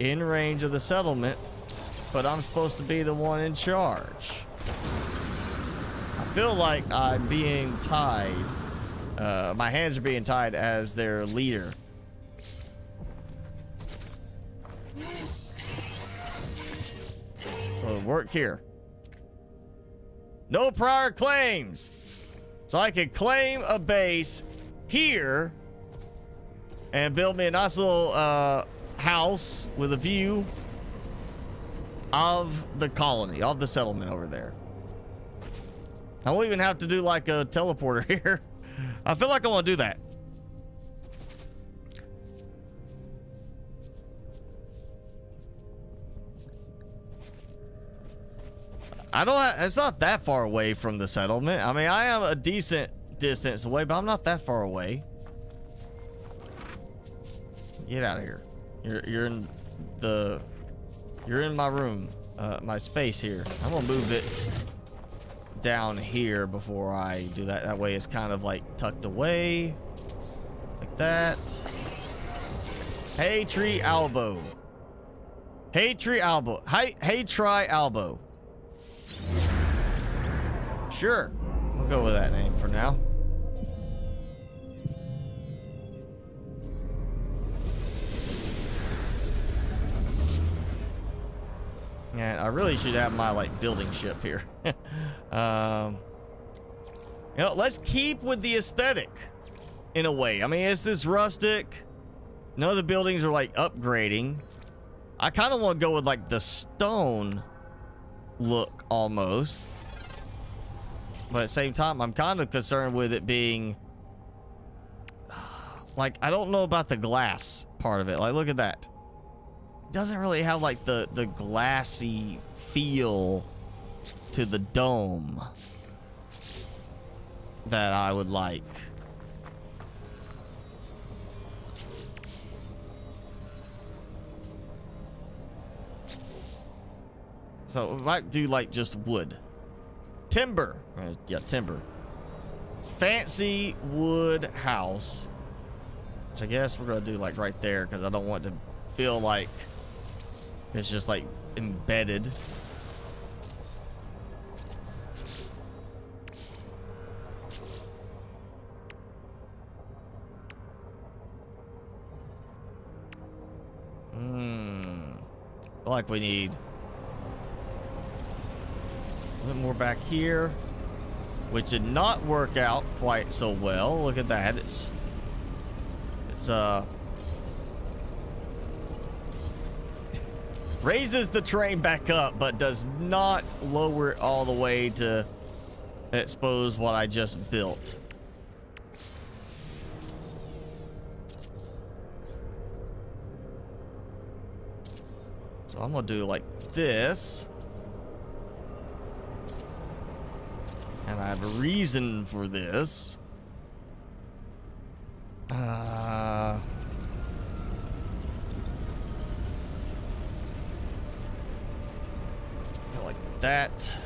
in range of the settlement, but I'm supposed to be the one in charge. feel like I'm being tied. My hands are being tied as their leader. So work here. No prior claims. So I can claim a base here and build me a nice little house with a view of the colony, of the settlement over there. I won't even have to do like a teleporter here. I feel like I want to do that. It's not that far away from the settlement. I mean, I am a decent distance away, but I'm not that far away. Get out of here. You're in my room, my space here. I'm gonna move it down here before I do that. That way it's kind of like tucked away like that. Hey, tree elbow. Hey, tree elbow. Hey, try elbow. Sure, we'll go with that name for now. And I really should have my like building ship here. You know, let's keep with the aesthetic in a way. I mean, it's this rustic. None of the buildings are like upgrading. I kind of want to go with like the stone look almost. But at the same time, I'm kind of concerned with it being like, I don't know about the glass part of it. Like, look at that. It doesn't really have like the glassy feel to the dome that I would like. So we might do like just wood. Timber. Yeah, timber. Fancy wood house. Which I guess we're going to do like right there because I don't want to feel like it's just like embedded. I feel like we need a bit more back here, which did not work out quite so well. Look at that. It's raises the terrain back up, but does not lower it all the way to expose what I just built. So I'm gonna do like this. And I have a reason for this. Like that.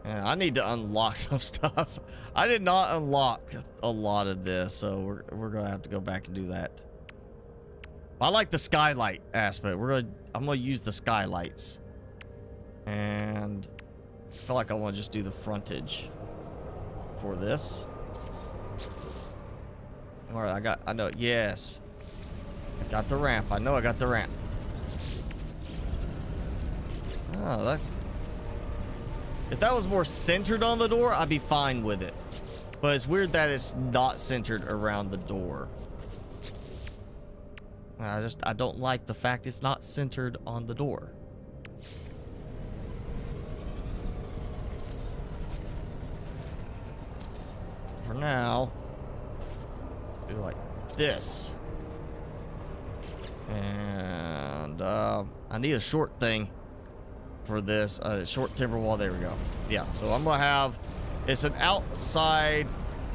Yeah, I need to unlock some stuff. I did not unlock a lot of this, so we're gonna have to go back and do that. I like the skylight aspect. I'm gonna use the skylights. And I feel like I want to just do the frontage for this. All right, I know, yes. I got the ramp. I know I got the ramp. Oh, that's... If that was more centered on the door, I'd be fine with it. But it's weird that it's not centered around the door. I don't like the fact it's not centered on the door. For now, do like this. And I need a short thing for this, short timber wall. There we go. Yeah, so I'm gonna have, it's an outside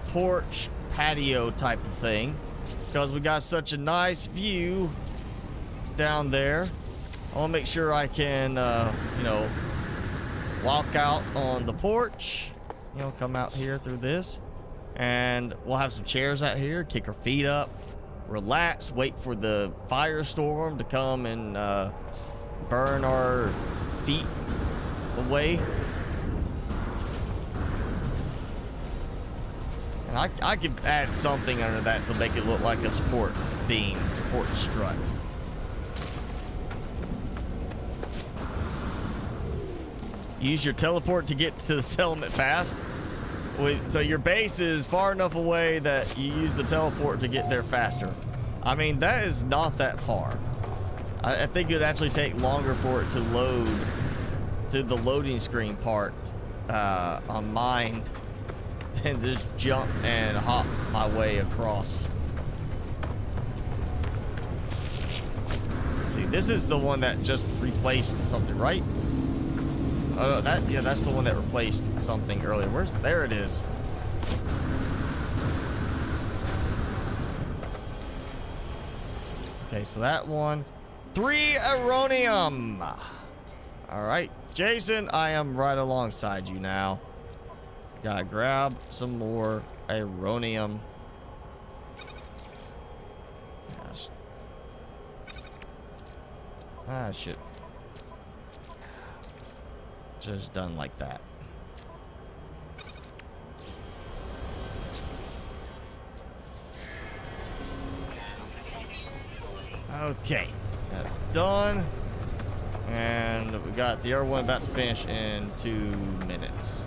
porch patio type of thing because we got such a nice view down there. I want to make sure I can, you know, walk out on the porch, you know, come out here through this. And we'll have some chairs out here, kick our feet up, relax, wait for the firestorm to come and burn our feet away. I could add something under that to make it look like a support beam, support strut. Use your teleport to get to the settlement fast. So your base is far enough away that you use the teleport to get there faster. I mean, that is not that far. I think it would actually take longer for it to load to the loading screen part on mine than just jump and hop my way across. See, this is the one that just replaced something, right? Oh, no, yeah, that's the one that replaced something earlier. There it is. Okay, so that one. 3 Aronium. All right, Jason, I am right alongside you now. Gotta grab some more Aronium. Gosh. Ah, shit. Just done like that. Okay, that's done. And we got the other one about to finish in 2 minutes.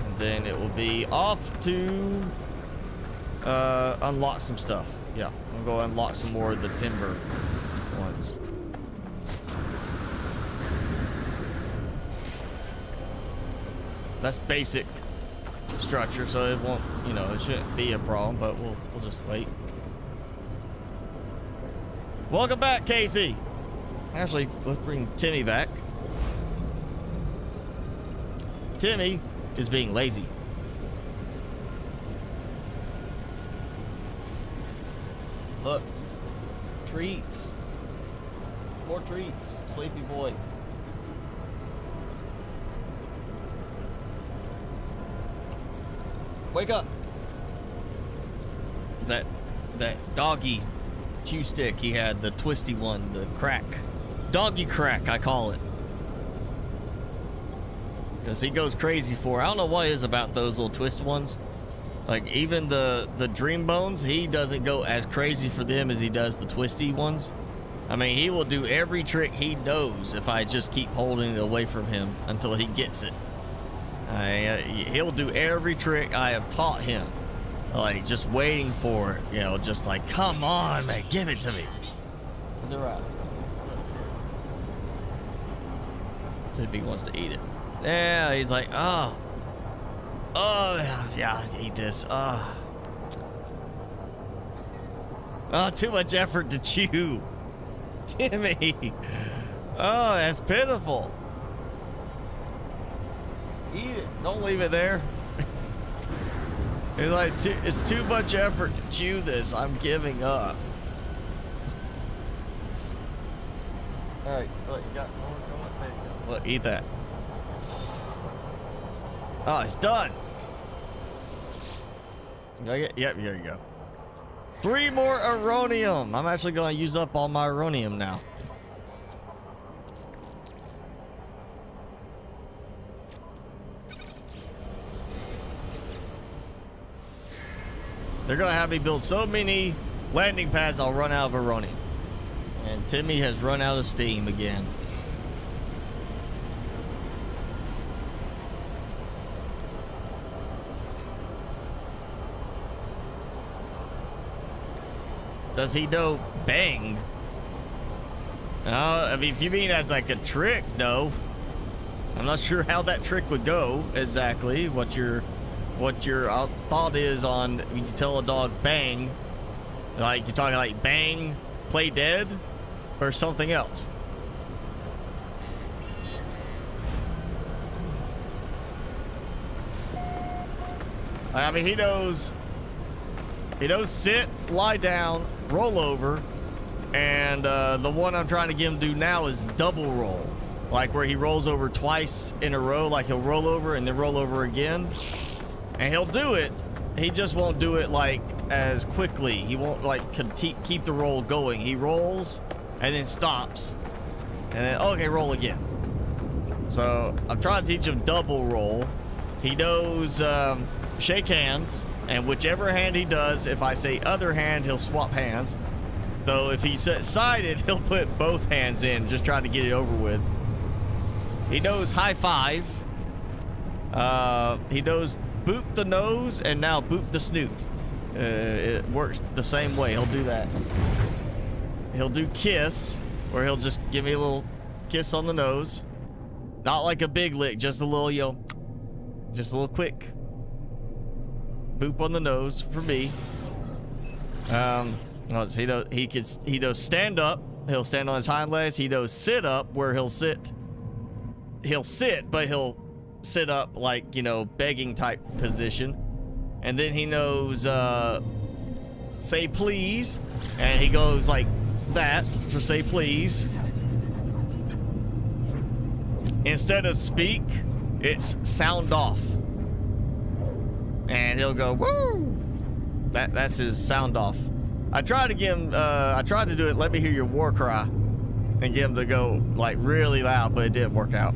And then it will be off to unlock some stuff. Yeah, I'm gonna go unlock some more of the timber ones. That's basic structure, so it won't, you know, it shouldn't be a problem, but we'll just wait. Welcome back, Casey. Actually, let's bring Timmy back. Timmy is being lazy. Look, treats. More treats, sleepy boy. Wake up. That doggy chew stick he had, the twisty one, the crack. Doggy crack, I call it. Because he goes crazy for, I don't know what it is about those little twist ones. Like even the dream bones, he doesn't go as crazy for them as he does the twisty ones. I mean, he will do every trick he knows if I just keep holding it away from him until he gets it. He'll do every trick I have taught him, like just waiting for it, you know, just like, come on, man, give it to me. They're right. See if he wants to eat it. Yeah, he's like, oh, yeah, eat this. Oh, too much effort to chew, Timmy. Oh, that's pitiful. Eat it. Don't leave it there. It's like it's too much effort to chew this. I'm giving up. All right, look, you got some more. Come on, there you go. Look, eat that. Oh, it's done. Yep, here you go. 3 more Aronium. I'm actually going to use up all my Aronium now. They're going to have me build so many landing pads, I'll run out of Aronium. And Timmy has run out of steam again. Does he know bang? I mean, if you mean as like a trick, no. I'm not sure how that trick would go exactly. What your thought is on when you tell a dog bang, like you're talking like bang, play dead, or something else. I mean, he knows sit, lie down, roll over, and the one I'm trying to get him to do now is double roll, like where he rolls over twice in a row, like he'll roll over and then roll over again. And he'll do it. He just won't do it like as quickly. He won't like keep the roll going. He rolls and then stops. And then, okay, roll again. So I'm trying to teach him double roll. He knows shake hands, and whichever hand he does, if I say other hand, he'll swap hands. Though if he's sided, he'll put both hands in, just trying to get it over with. He knows high five. He knows boop the nose and now boop the snoot. It works the same way. He'll do that. He'll do kiss, where he'll just give me a little kiss on the nose. Not like a big lick, just a little, just a little quick boop on the nose for me. He does stand up. He'll stand on his hind legs. He does sit up, where he'll sit. He'll sit, but he'll sit up like, begging type position. And then he knows say please, and he goes like that for say please. Instead of speak, it's sound off. And he'll go woo. That's his sound off. I tried to get him I tried to do it, let me hear your war cry, and get him to go like really loud, but it didn't work out.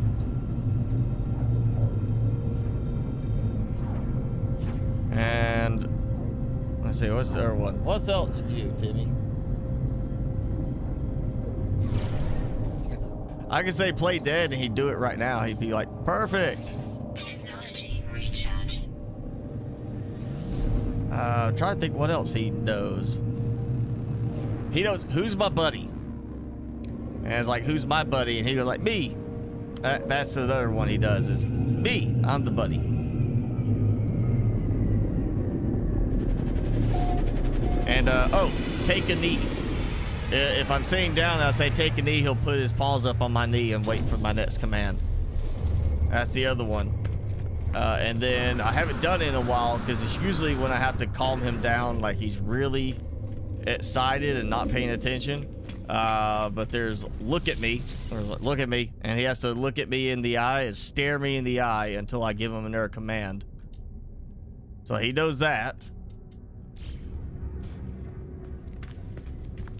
And let's see, what's the other one? What's else did you, Timmy? I could say play dead and he'd do it right now. He'd be like, perfect. Technology recharge. Try to think what else he knows. He knows who's my buddy. And it's like, who's my buddy? And he goes like, me. That's the other one he does is, me, I'm the buddy. And, oh, take a knee. If I'm sitting down and I say take a knee, he'll put his paws up on my knee and wait for my next command. That's the other one. And then I haven't done it in a while because it's usually when I have to calm him down, like he's really excited and not paying attention. But there's look at me, and he has to look at me in the eye and stare me in the eye until I give him another command. So he knows that.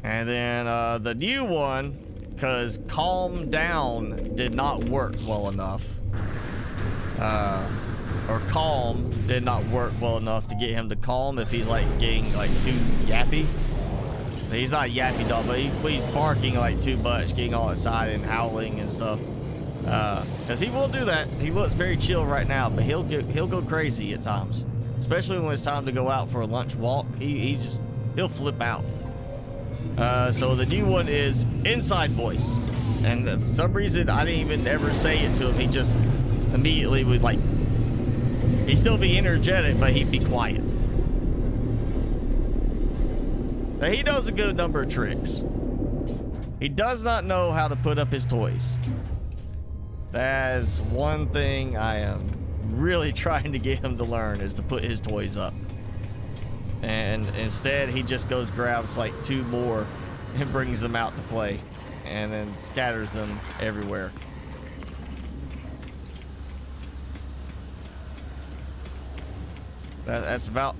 And then the new one, because calm down did not work well enough. Or calm did not work well enough to get him to calm if he's like getting like too yappy. He's not a yappy dog, but he's barking like too much, getting all excited and howling and stuff. Because he will do that. He looks very chill right now, but he'll go crazy at times. Especially when it's time to go out for a lunch walk. He'll flip out. So the new one is inside voice, and for some reason I didn't even ever say it to him. He just immediately would like, he'd still be energetic, but he'd be quiet. Now, he knows a good number of tricks. He does not know how to put up his toys. That's one thing I am really trying to get him to learn, is to put his toys up. And instead he just goes grabs like 2 more and brings them out to play, and then scatters them everywhere. That's about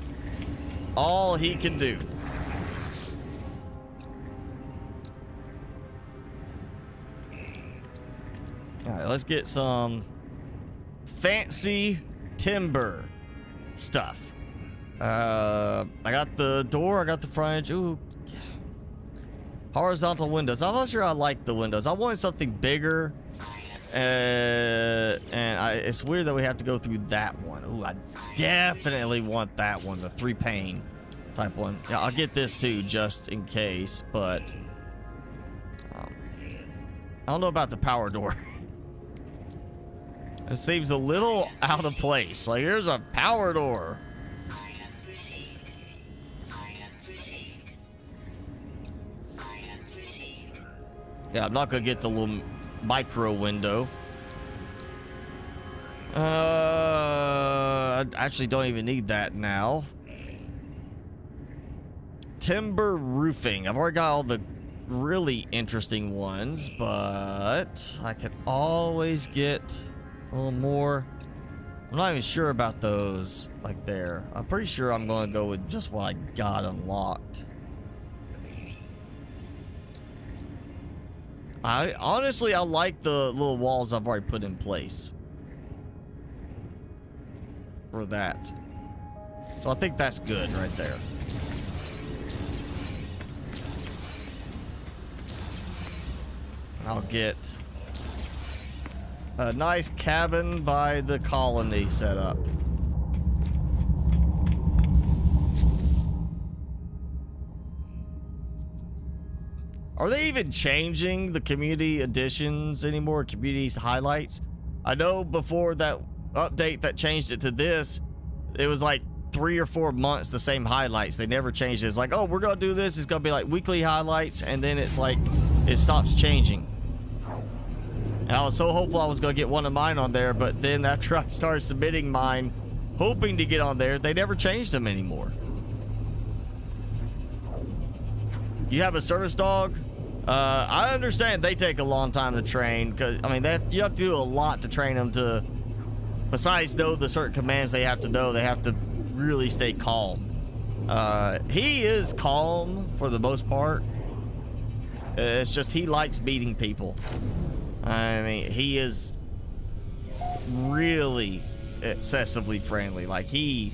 all he can do. All right, let's get some fancy timber stuff. I got the door, I got the front edge. Ooh, horizontal windows. I'm not sure I like the windows. I wanted something bigger, and it's weird that we have to go through that one. Ooh, I definitely want that one, the 3-pane type one. Yeah, I'll get this too, just in case, but I don't know about the power door. It seems a little out of place. Like, here's a power door. Yeah, I'm not gonna get the little micro window. I actually don't even need that now. Timber roofing. I've already got all the really interesting ones, but I could always get a little more. I'm not even sure about those like there. I'm pretty sure I'm gonna go with just what I got unlocked. Honestly, I like the little walls I've already put in place for that. So I think that's good right there. I'll get a nice cabin by the colony set up. Are they even changing the community editions anymore? Community's highlights? I know before that update that changed it to this, it was like 3 or 4 months the same highlights. They never changed it. It's like, oh, we're gonna do this. It's gonna be like weekly highlights, and then it's like it stops changing. And I was so hopeful I was gonna get one of mine on there, but then after I started submitting mine, hoping to get on there, they never changed them anymore. You have a service dog? I understand they take a long time to train, because I mean you have to do a lot to train them to, besides know the certain commands they have to know, they have to really stay calm. He is calm for the most part. It's just he likes beating people. I mean, he is really excessively friendly. Like, he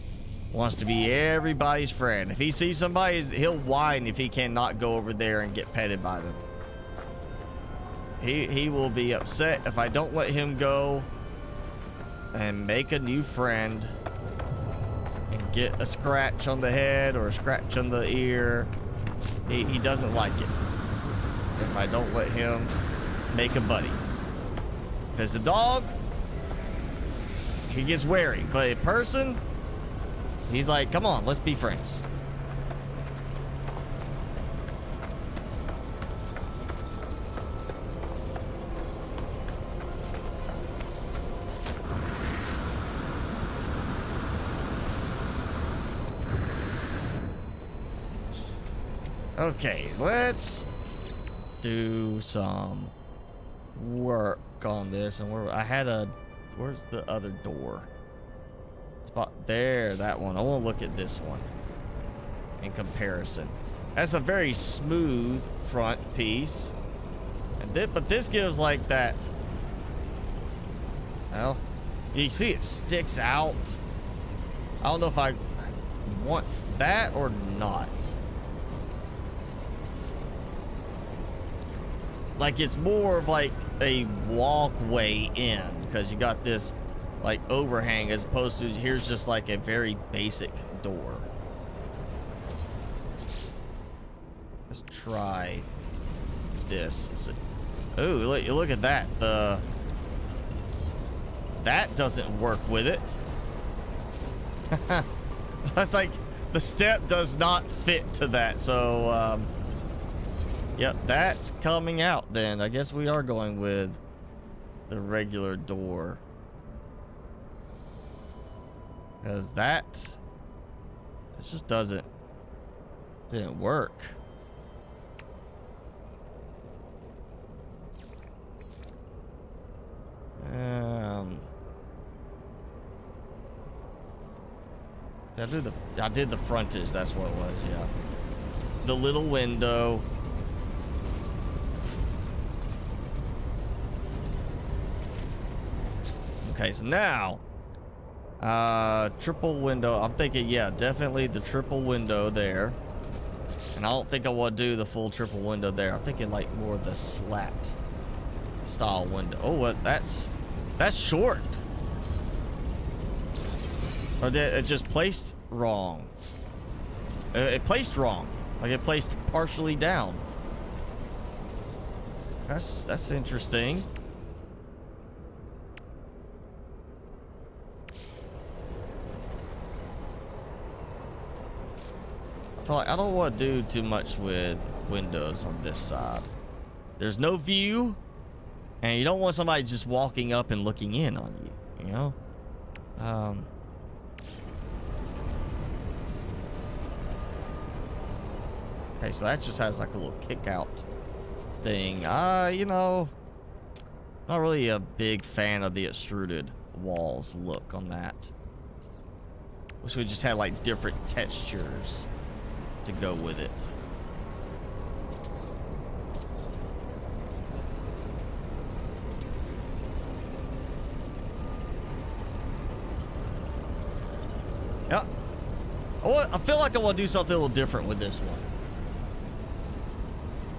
wants to be everybody's friend. If he sees somebody, he'll whine if he cannot go over there and get petted by them. He will be upset if I don't let him go and make a new friend and get a scratch on the head or a scratch on the ear. He doesn't like it if I don't let him make a buddy. If it's a dog, he gets wary, but a person, he's like, come on, let's be friends. Okay, let's do some work on this. And where's the other door? Spot there, that one. I want to look at this one in comparison. That's a very smooth front piece, and but this gives like that. Well, you see it sticks out. I don't know if I want that or not. Like, it's more of like a walkway in, because you got this like overhang, as opposed to here's just like a very basic door. Let's try this. Oh, look at that. That doesn't work with it. That's like the step does not fit to that. So yep, that's coming out then. I guess we are going with the regular door, because it just didn't work. I did the frontage, that's what it was, yeah. The little window. Okay, so now, triple window. I'm thinking, yeah, definitely the triple window there. And I don't think I want to do the full triple window there. I'm thinking like more of the slat style window. Oh, what? That's short. Or it just placed wrong. It placed wrong. Like it placed partially down. That's interesting. I feel like I don't want to do too much with windows on this side. There's no view, and you don't want somebody just walking up and looking in on you, you know? Okay, so that just has like a little kick out thing. You know, not really a big fan of the extruded walls look on that. Wish we just had like different textures to go with it. Yep. I feel like I want to do something a little different with this one.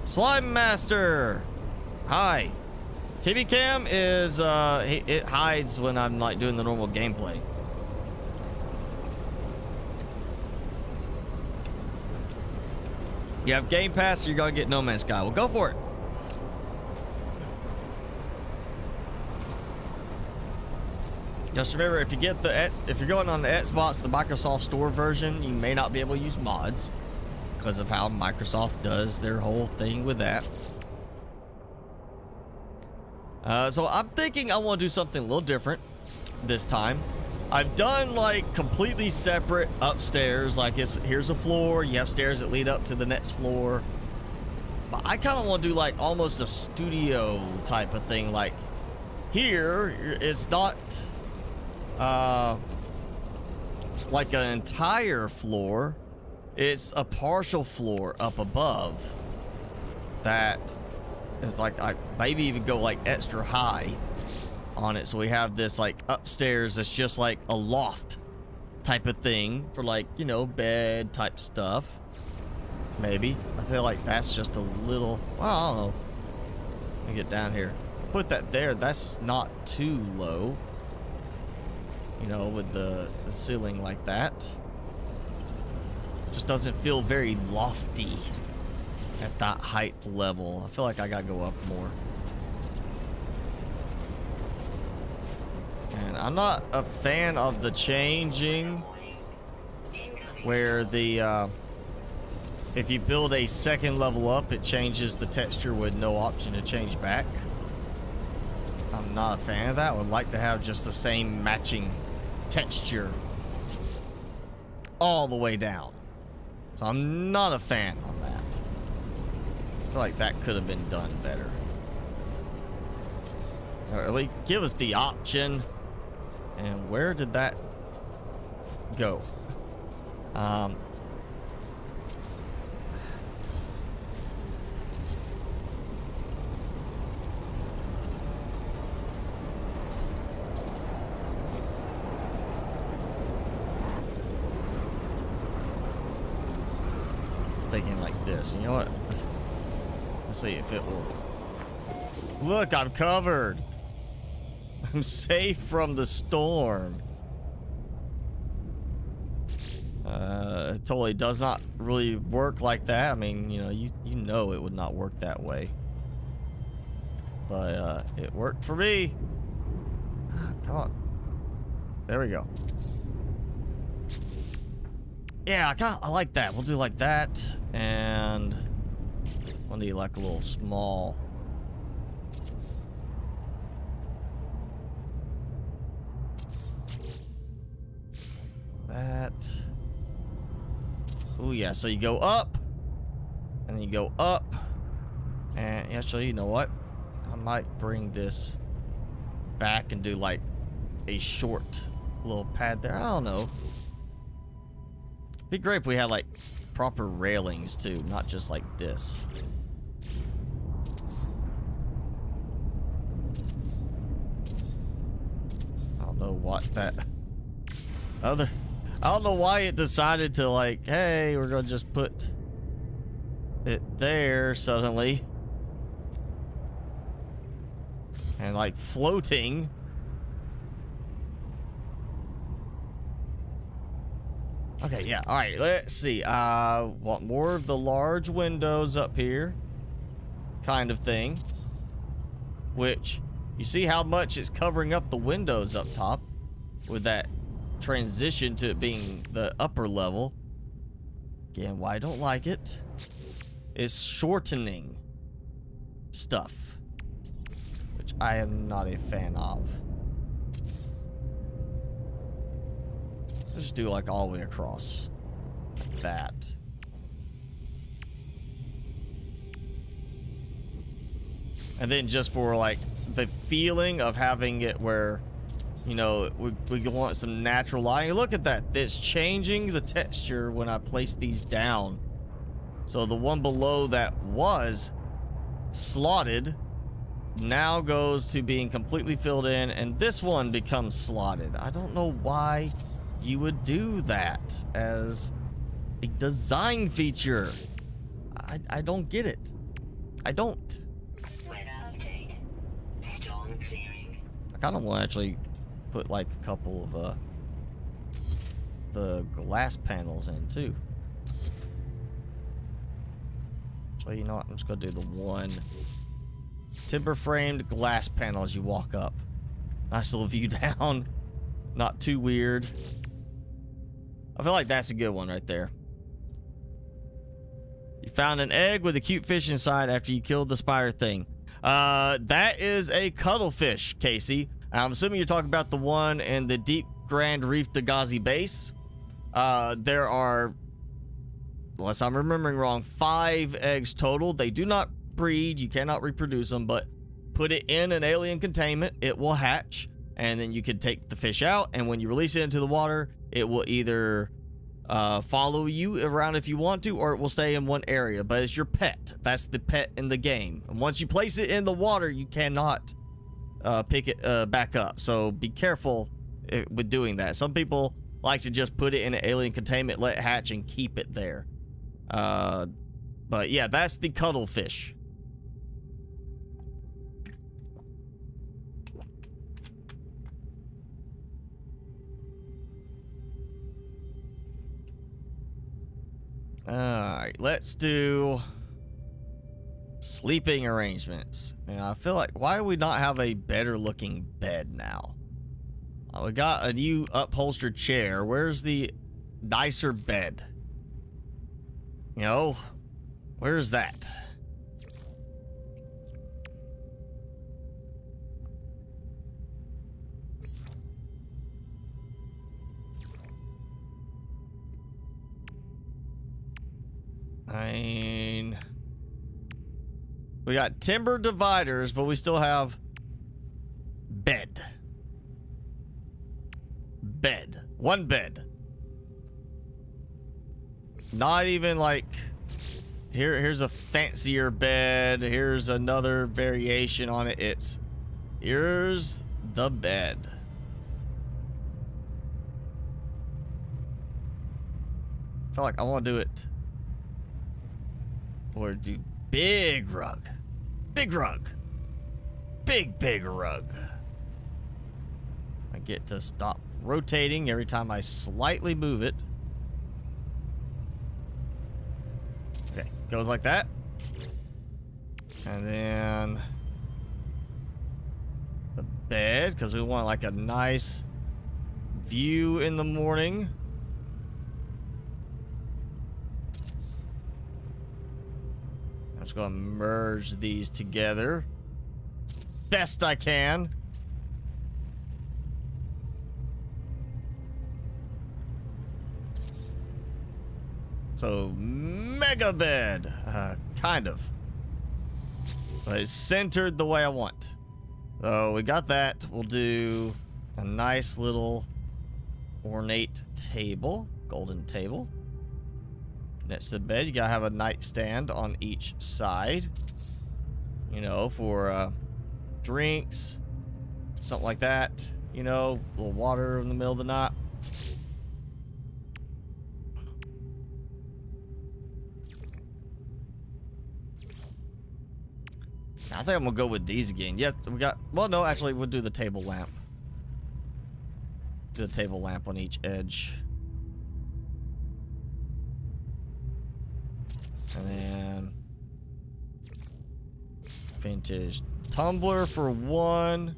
Slime Master. Hi. TV cam is it hides when I'm like doing the normal gameplay. You have Game Pass, or you're gonna get No Man's Sky. Well, go for it. Just remember, if you get if you're going on the Xbox, the Microsoft Store version, you may not be able to use mods because of how Microsoft does their whole thing with that. So I'm thinking I want to do something a little different this time. I've done like completely separate upstairs, like here's a floor, you have stairs that lead up to the next floor. But I kind of want to do like almost a studio type of thing. Like here, it's not like an entire floor. It's a partial floor up above that is like maybe even go like extra high on it. So we have this like upstairs that's just like a loft type of thing for like, you know, bed type stuff. Maybe. I feel like that's just a little, well, I don't know. Let me get down here. Put that there. That's not too low. You know, with the ceiling like that. Just doesn't feel very lofty at that height level. I feel like I gotta go up more. And I'm not a fan of the changing where the if you build a second level up, it changes the texture with no option to change back. I'm not a fan of that. I would like to have just the same matching texture all the way down. So I'm not a fan on that. I feel like that could have been done better. Or at least give us the option. And where did that go? Thinking like this. You know what? Let's see if it will. Look, I'm covered. I'm safe from the storm. It totally does not really work like that. I mean, you know, you know it would not work that way. But it worked for me. Come on. There we go. Yeah, I like that. We'll do like that, and we'll need like a little small. That. Oh yeah, so you go up, and then you go up, and actually, you know what? I might bring this back and do like a short little pad there. I don't know. It'd be great if we had like proper railings too, not just like this. I don't know what that other. I don't know why it decided to like, hey, we're gonna just put it there suddenly. And like floating. Okay, yeah, all right, let's see. Want more of the large windows up here kind of thing. Which, you see how much it's covering up the windows up top with that transition to it being the upper level. Again, why I don't like it is shortening stuff, which I am not a fan of. Let's just do like all the way across like that. And then just for like the feeling of having it where, you know, we want some natural lighting. Look at that. It's changing the texture when I place these down. So the one below that was slotted now goes to being completely filled in, and this one becomes slotted. I don't know why you would do that as a design feature. I don't get it. I don't. Weather update. Storm clearing. I kind of want to actually put like a couple of the glass panels in too. So you know what? I'm just gonna do the one timber framed glass panel as you walk up. Nice little view down. Not too weird. I feel like that's a good one right there. You found an egg with a cute fish inside after you killed the spider thing. That is a cuttlefish, Casey. I'm assuming you're talking about the one in the Deep Grand Reef Dagazi base. There are, unless I'm remembering wrong, 5 eggs total. They do not breed. You cannot reproduce them, but put it in an alien containment. It will hatch, and then you can take the fish out, and when you release it into the water, it will either follow you around if you want to, or it will stay in one area, but it's your pet. That's the pet in the game. And once you place it in the water, you cannot pick it back up. So be careful with doing that. Some people like to just put it in an alien containment, let it hatch, and keep it there. But yeah, that's the cuttlefish. Alright, let's do sleeping arrangements. And I feel like, why do we not have a better looking bed now? We got a new upholstered chair. Where's the nicer bed? You know, where's that? I mean, we got timber dividers, but we still have bed. Bed. One bed. Not even like, here's a fancier bed. Here's another variation on it. It's, here's the bed. I feel like I want to do it. Or do big rug. Big rug. Big rug. I get to stop rotating every time I slightly move it. Okay, goes like that. And then the bed, because we want like a nice view in the morning. I'm just gonna merge these together best I can. So, mega bed, kind of. But it's centered the way I want. So we got that. We'll do a nice little ornate table, golden table. Next to the bed, you gotta have a nightstand on each side. You know, for drinks, something like that. You know, a little water in the middle of the night. I think I'm gonna go with these again. Yes, we got, well, no, actually, we'll do the table lamp. Do the table lamp on each edge. And then vintage tumbler for one.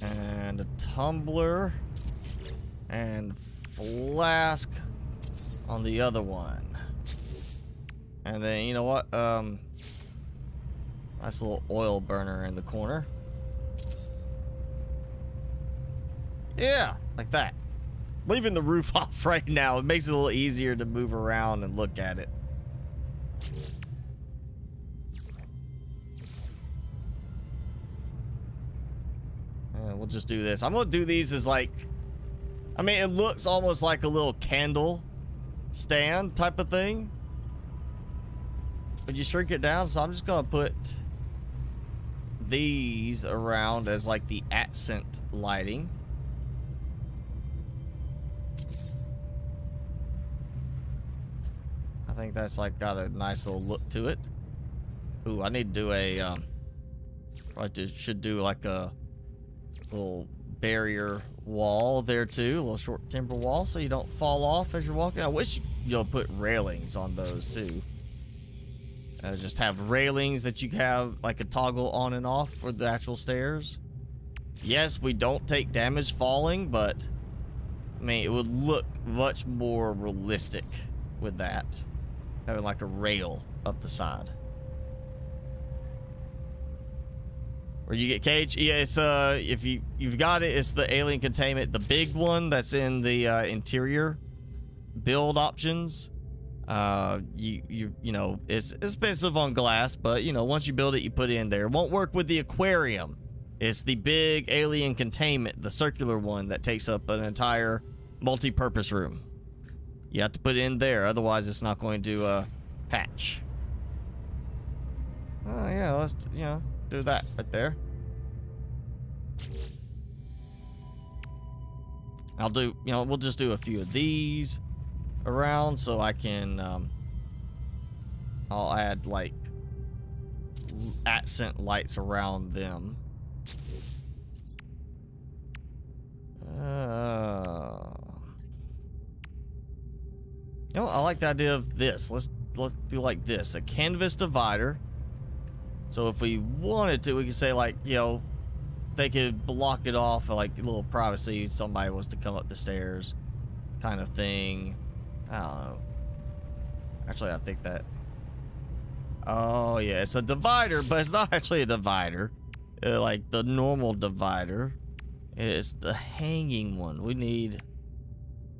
And a tumbler. And flask on the other one. And then, you know what? Nice little oil burner in the corner. Yeah, like that. Leaving the roof off right now, it makes it a little easier to move around and look at it. And we'll just do this. I'm gonna do these as like, I mean, it looks almost like a little candle stand type of thing. But you shrink it down, so I'm just gonna put these around as like the accent lighting. think that's like got a nice little look to it. Ooh, I need to do a should do like a little barrier wall there too, a little short timber wall, so you don't fall off as you're walking. I wish you'll put railings on those too. Just have railings that you have like a toggle on and off for the actual stairs. Yes, we don't take damage falling, but I mean, it would look much more realistic with that, having like a rail up the side. Where you get cage? Yeah, it's if you've got it, it's the alien containment, the big one that's in the interior build options. You know, it's expensive on glass, but you know, once you build it, you put it in there. It won't work with the aquarium. It's the big alien containment, the circular one that takes up an entire multi-purpose room. You have to put it in there, otherwise it's not going to hatch. Oh yeah, let's do that right there. I'll do, we'll just do a few of these around so I can I'll add like accent lights around them. I like the idea of this. Let's do like this, a canvas divider. So if we wanted to, we could say like, they could block it off, like a little privacy. If somebody was to come up the stairs, kind of thing. I don't know. Actually, I think that. Oh yeah, it's a divider, but it's not actually a divider. Like the normal divider. It's the hanging one. We need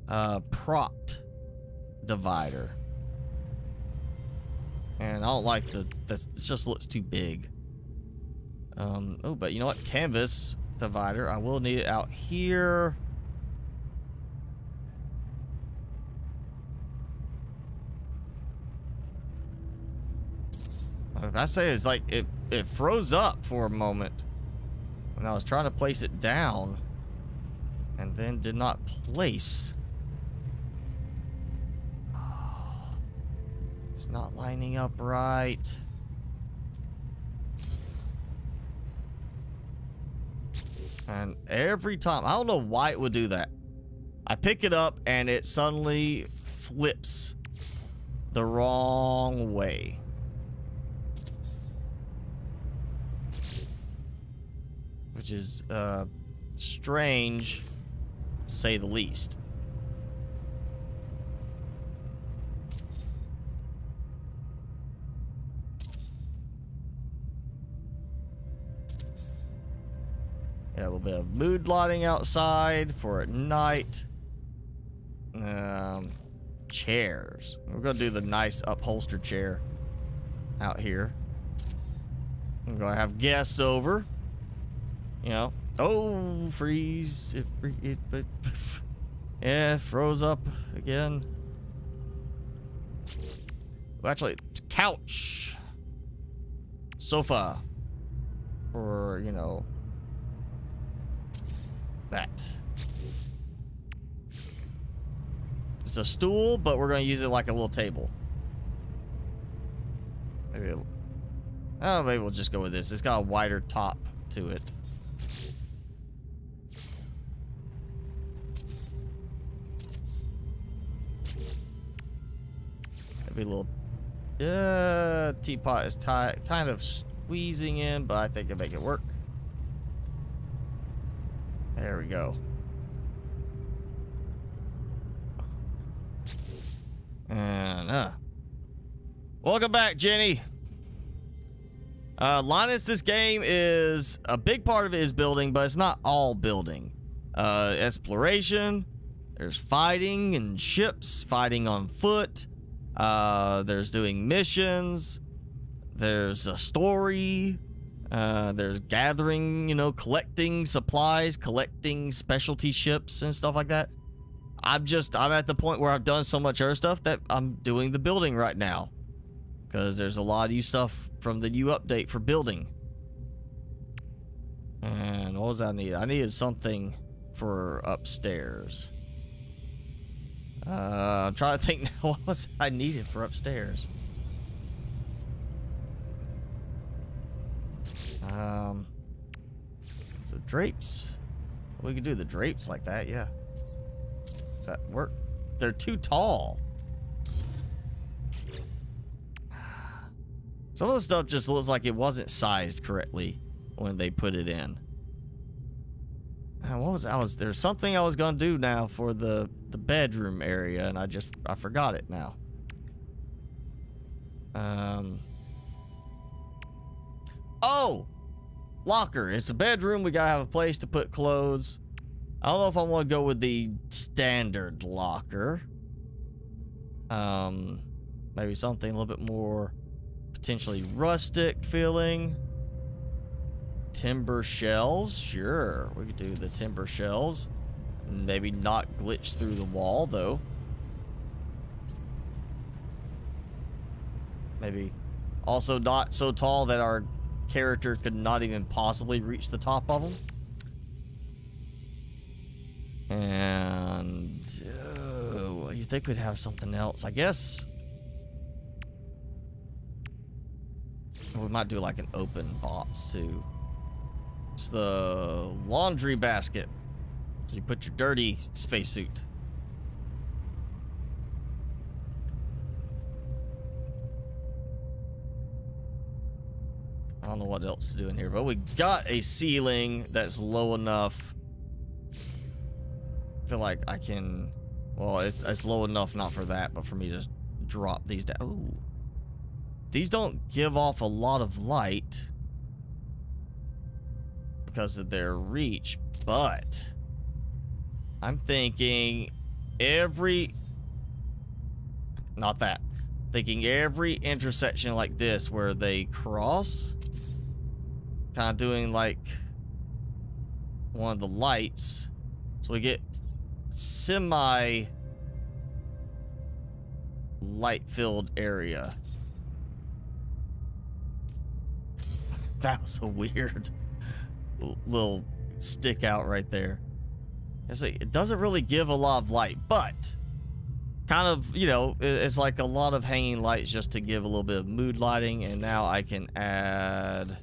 a propped divider. And I don't like this. It just looks too big. Oh, but you know what? Canvas divider. I will need it out here. I say it's like it froze up for a moment when I was trying to place it down, and then did not place. It's not lining up right. And every time, I don't know why it would do that. I pick it up and it suddenly flips the wrong way. Which is strange, to say the least. Yeah, a little bit of mood lighting outside for at night. Chairs. We're gonna do the nice upholstered chair out here. I'm gonna have guests over. Oh, freeze. Yeah, froze up again. Well, actually, couch. Sofa. Or, that. It's a stool, but we're going to use it like a little table. Maybe we'll just go with this. It's got a wider top to it. Maybe a little teapot is tight, kind of squeezing in, but I think it'll make it work. There we go. And welcome back, Jenny. Linus, this game is a big part of it is building, but it's not all building. Exploration, there's fighting and ships, fighting on foot. There's doing missions. There's a story. There's gathering, collecting supplies, collecting specialty ships and stuff like that. I'm at the point where I've done so much other stuff that I'm doing the building right now. Because there's a lot of new stuff from the new update for building. And what was I need? I needed something for upstairs. I'm trying to think now what was I needed for upstairs. So drapes. We could do the drapes like that, yeah. Does that work? They're too tall. Some of the stuff just looks like it wasn't sized correctly when they put it in. What was there's something I was gonna do now for the bedroom area, and I forgot it now. Oh, locker. It's a bedroom. We gotta have a place to put clothes. I don't know if I want to go with the standard locker. Maybe something a little bit more potentially rustic feeling. Timber shelves, sure. We could do the timber shelves. Maybe not glitch through the wall, though. Maybe also not so tall that our character could not even possibly reach the top of them. And you think we'd have something else? I guess we might do like an open box too. It's the laundry basket. You put your dirty spacesuit. I don't know what else to do in here, but we got a ceiling that's low enough. I feel like I can, well, it's low enough not for that, but for me to drop these down. Ooh. These don't give off a lot of light because of their reach, but I'm thinking every intersection like this where they cross, kind of doing like one of the lights, so we get semi light filled area. That was a weird little stick out right there. It doesn't really give a lot of light, but kind of, you know, it's like a lot of hanging lights just to give a little bit of mood lighting. And now I can add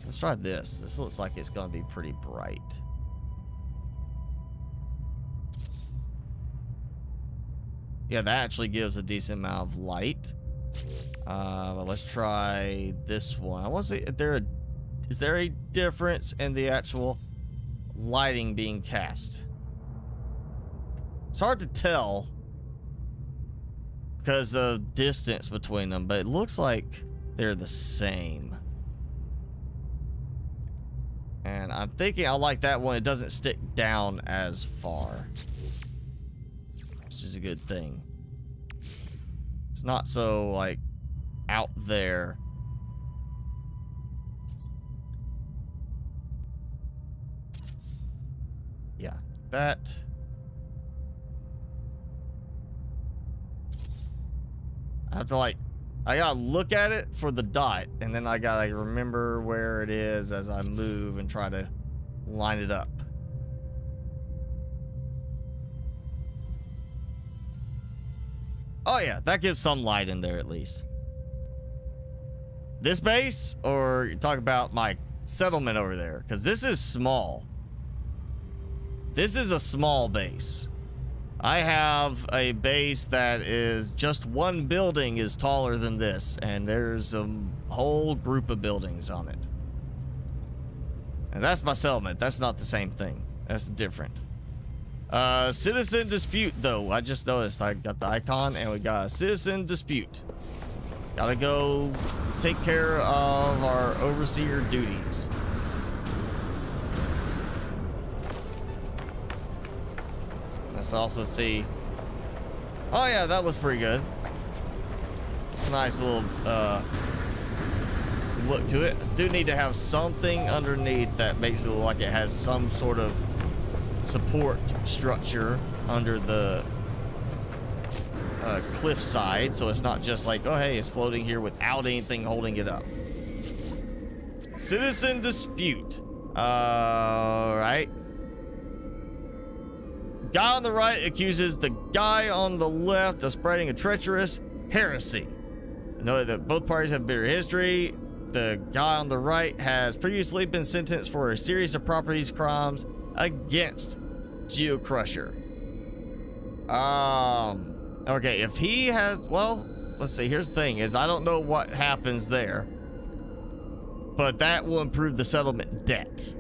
let's try this. This looks like it's gonna be pretty bright. Yeah, that actually gives a decent amount of light. Let's try this one. I want to see if is there a difference in the actual lighting being cast? It's hard to tell because of distance between them, but it looks like they're the same. And I'm thinking I like that one. It doesn't stick down as far, which is a good thing. It's not so like out there. Yeah, that. I have to I gotta look at it for the dot, and then I gotta remember where it is as I move and try to line it up. Oh yeah, that gives some light in there at least. This base, or you talk about my settlement over there? Because this is small. This is a small base. I have a base that is just one building is taller than this, and there's a whole group of buildings on it. And that's my settlement. That's not the same thing. That's different. Citizen dispute, though. I just noticed I got the icon, and we got a citizen dispute. Gotta go take care of our overseer duties. Let's also see. Oh yeah, that looks pretty good. It's a nice little look to it. Do need to have something underneath that makes it look like it has some sort of support structure under the cliff side, so it's not just like, oh hey, it's floating here without anything holding it up. Citizen dispute. Right. guy on the right accuses the guy on the left of spreading a treacherous heresy. Know that both parties have bitter history. The guy on the right has previously been sentenced for a series of properties crimes against GeoCrusher. Okay, if he has, well, let's see, here's the thing, is I don't know what happens there, but that will improve the settlement debt,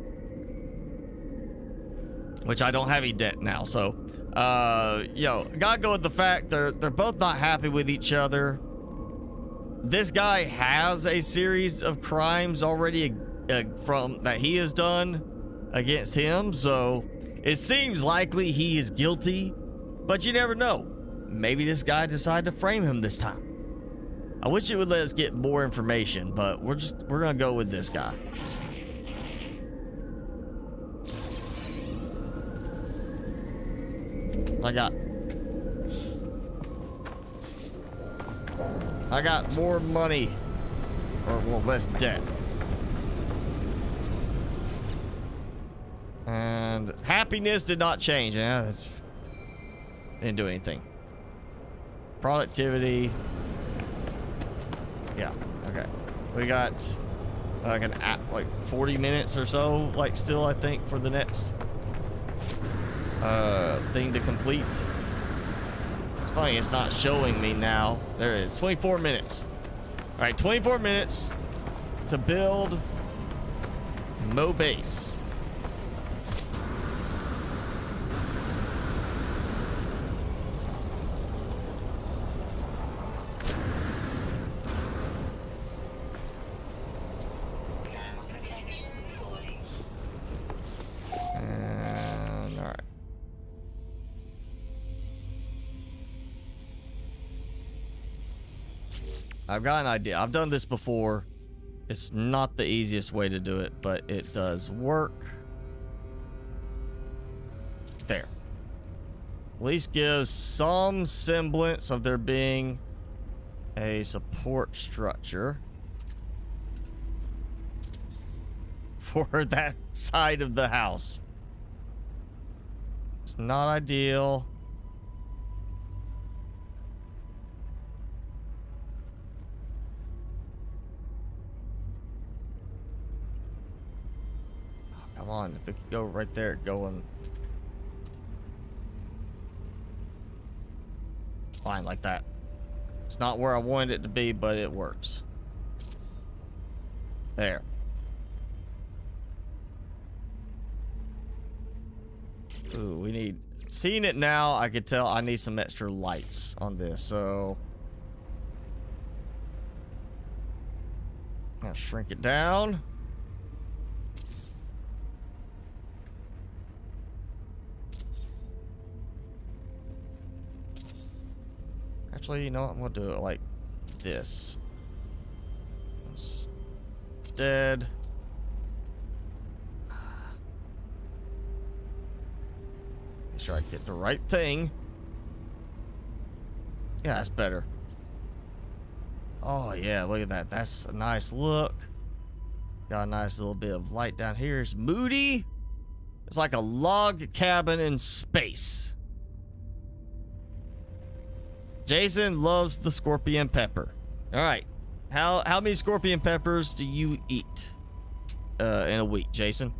which I don't have any debt now, so, gotta go with the fact they're both not happy with each other. This guy has a series of crimes already from that he has done against him, so it seems likely he is guilty, but you never know. Maybe this guy decided to frame him this time. I wish it would let us get more information, but we're gonna go with this guy. I got more money, or well, less debt. And happiness did not change. Yeah, didn't do anything. Productivity. Yeah, okay. We got like 40 minutes or so, like still, I think, for the next thing to complete. It's funny, it's not showing me now. There it is, 24 minutes. All right, 24 minutes to build Mo Base. I've got an idea. I've done this before. It's not the easiest way to do it, but it does work. There. At least gives some semblance of there being a support structure for that side of the house. It's not ideal. Come on, if it could go right there, going fine like that. It's not where I wanted it to be, but it works. There. Ooh, we need, seeing it now, I could tell I need some extra lights on this, so I'll shrink it down. Actually, you know what? I'm gonna do it like this. Instead, make sure I get the right thing. Yeah, that's better. Oh yeah, look at that. That's a nice look. Got a nice little bit of light down here. It's moody. It's like a log cabin in space. Jason loves the scorpion pepper. All right, how many scorpion peppers do you eat in a week, Jason?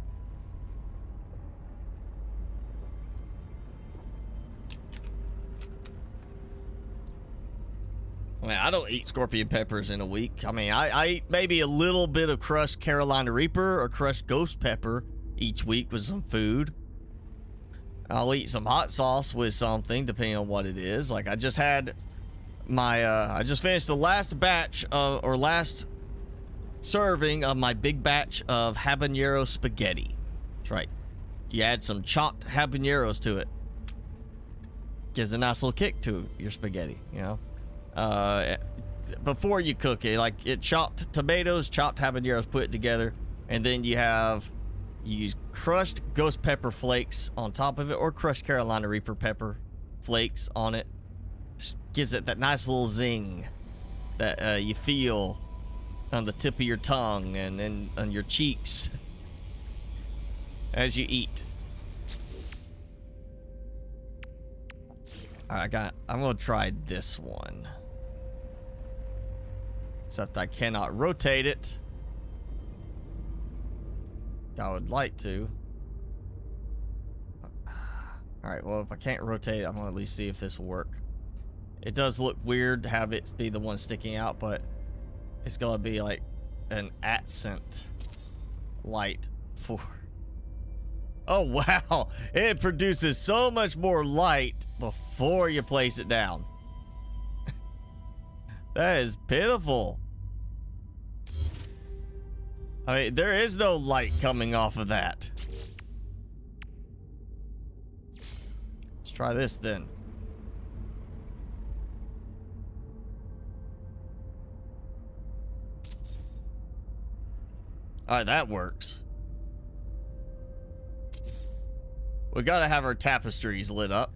I mean, I don't eat scorpion peppers in a week. I mean, I eat maybe a little bit of crushed Carolina Reaper or crushed ghost pepper each week with some food. I'll eat some hot sauce with something, depending on what it is. Like I just had my, I just finished the last batch of, or last serving of my big batch of habanero spaghetti. That's right. You add some chopped habaneros to it. Gives a nice little kick to your spaghetti, you know. Before you cook it, like it chopped tomatoes, chopped habaneros, put it together, and then you use crushed ghost pepper flakes on top of it, or crushed Carolina Reaper pepper flakes on it. Gives it that nice little zing that you feel on the tip of your tongue and on your cheeks as you eat. I'm gonna try this one. Except I cannot rotate it. I would like to. Alright, well, if I can't rotate it, I'm gonna at least see if this will work. It does look weird to have it be the one sticking out, but it's gonna be like an accent light for... Oh, wow. It produces so much more light before you place it down. That is pitiful. I mean, there is no light coming off of that. Let's try this then. All right, that works. We gotta have our tapestries lit up.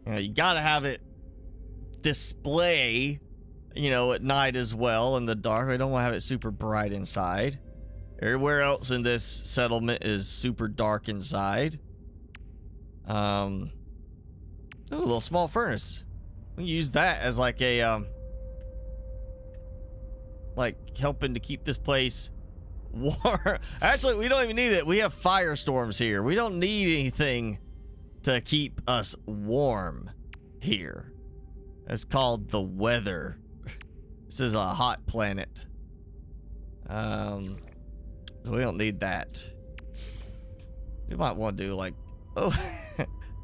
You gotta have it display, you know, at night as well in the dark. I don't want to have it super bright inside. Everywhere else in this settlement is super dark inside. Ooh, a little small furnace. We can use that as like a like helping to keep this place warm. Actually, we don't even need it. We have firestorms here. We don't need anything to keep us warm here. It's called the weather. This is a hot planet. So we don't need that. You might want to do like, oh,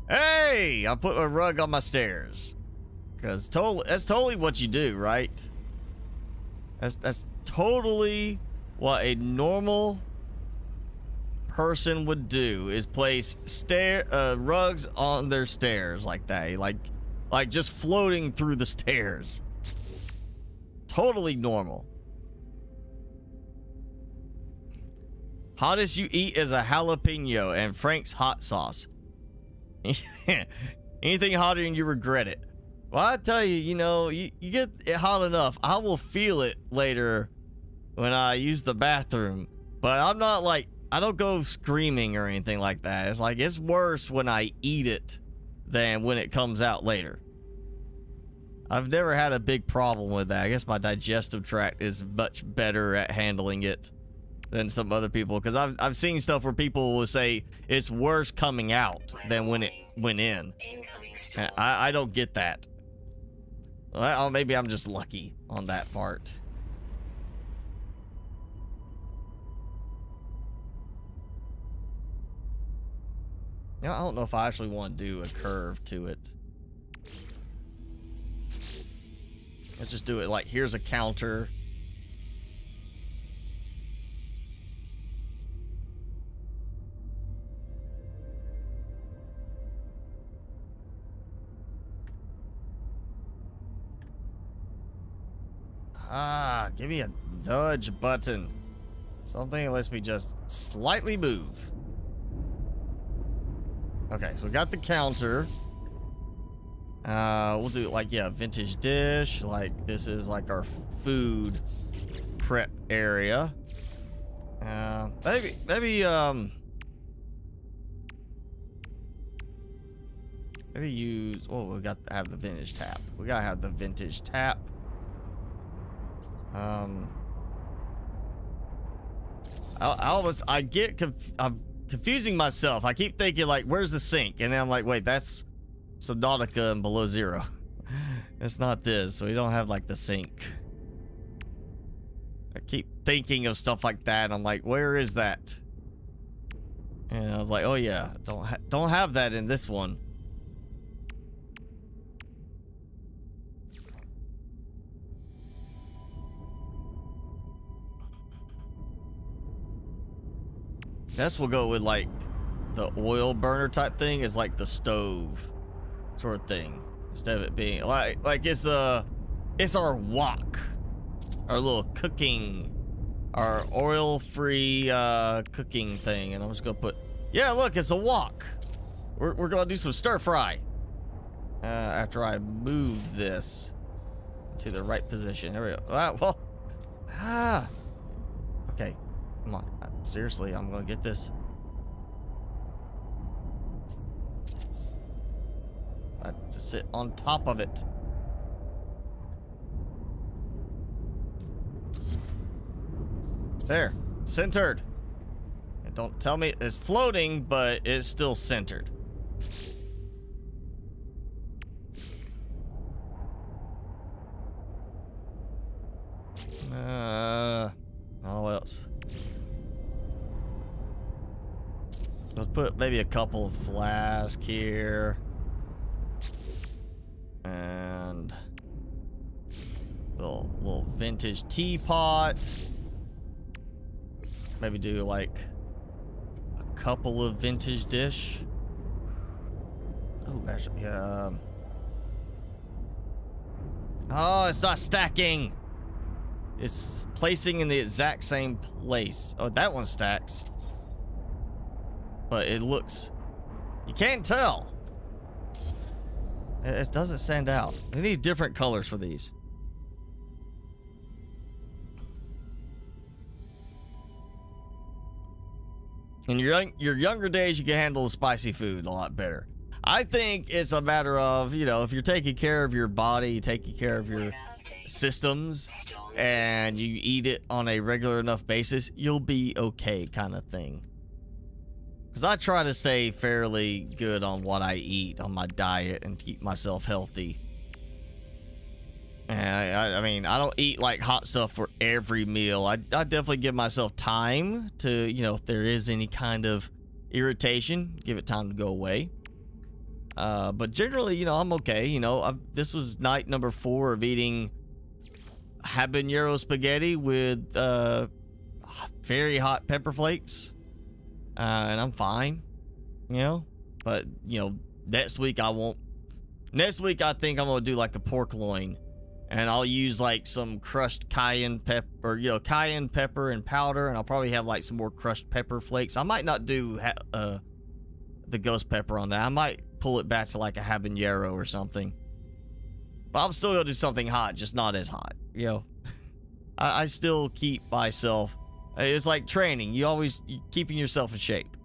hey, I put a rug on my stairs. Because that's totally what you do, right? That's totally what a normal person would do, is place rugs on their stairs like that, like just floating through the stairs. Totally normal. Hottest you eat is a jalapeno and Frank's hot sauce. Anything hotter and you regret it. Well, I tell you, you know, you get it hot enough, I will feel it later when I use the bathroom. But I'm not like, I don't go screaming or anything like that. It's like, it's worse when I eat it than when it comes out later. I've never had a big problem with that. I guess my digestive tract is much better at handling it than some other people, because I've seen stuff where people will say it's worse coming out than when it went in. And I don't get that. Well, maybe I'm just lucky on that part. You know, I don't know if I actually want to do a curve to it. Let's just do it like, here's a counter. Ah, give me a nudge button. Something that lets me just slightly move. Okay, so we got the counter. We'll do like, yeah, vintage dish. Like, this is like our food prep area. Maybe use, oh, we got to have the vintage tap. We gotta have the vintage tap. I'm confusing myself. I keep thinking like, where's the sink? And then I'm like, wait, that's Subnautica and Below Zero. It's not this, so we don't have like the sink. I keep thinking of stuff like that, and I'm like, where is that? And I was like, oh yeah, don't have that in this one. This will go with like the oil burner type thing, is like the stove sort of thing, instead of it being like it's our wok, our little cooking, our oil-free cooking thing. And I'm just gonna put, yeah, look, it's a wok. We're gonna do some stir fry after I move this to the right position. There we go. Okay, come on. Seriously, I'm gonna get this. sit on top of it. There, centered. And don't tell me it's floating, but it's still centered. I don't know what else. Let's put maybe a couple of flasks here. And little vintage teapot. Maybe do like a couple of vintage dish. Oh, actually, oh, it's not stacking. It's placing in the exact same place. Oh, that one stacks. But it looks... You can't tell. It doesn't stand out. We need different colors for these. In your younger days, you can handle the spicy food a lot better. I think it's a matter of, you know, if you're taking care of your body, taking care of your systems, and you eat it on a regular enough basis, you'll be okay, kind of thing. Because I try to stay fairly good on what I eat on my diet and keep myself healthy. And I mean, I don't eat like hot stuff for every meal. I definitely give myself time to, you know, if there is any kind of irritation, give it time to go away. But generally, you know, I'm okay. You know, this was night number 4 of eating habanero spaghetti with very hot pepper flakes. And I'm fine, you know, but you know, next week I won't. Next week I think I'm gonna do like a pork loin, and I'll use like some crushed cayenne pepper, you know, cayenne pepper and powder, and I'll probably have like some more crushed pepper flakes. I might not do the ghost pepper on that. I might pull it back to like a habanero or something. But I'm still gonna do something hot, just not as hot, you know. I still keep myself. It's like training. You're keeping yourself in shape.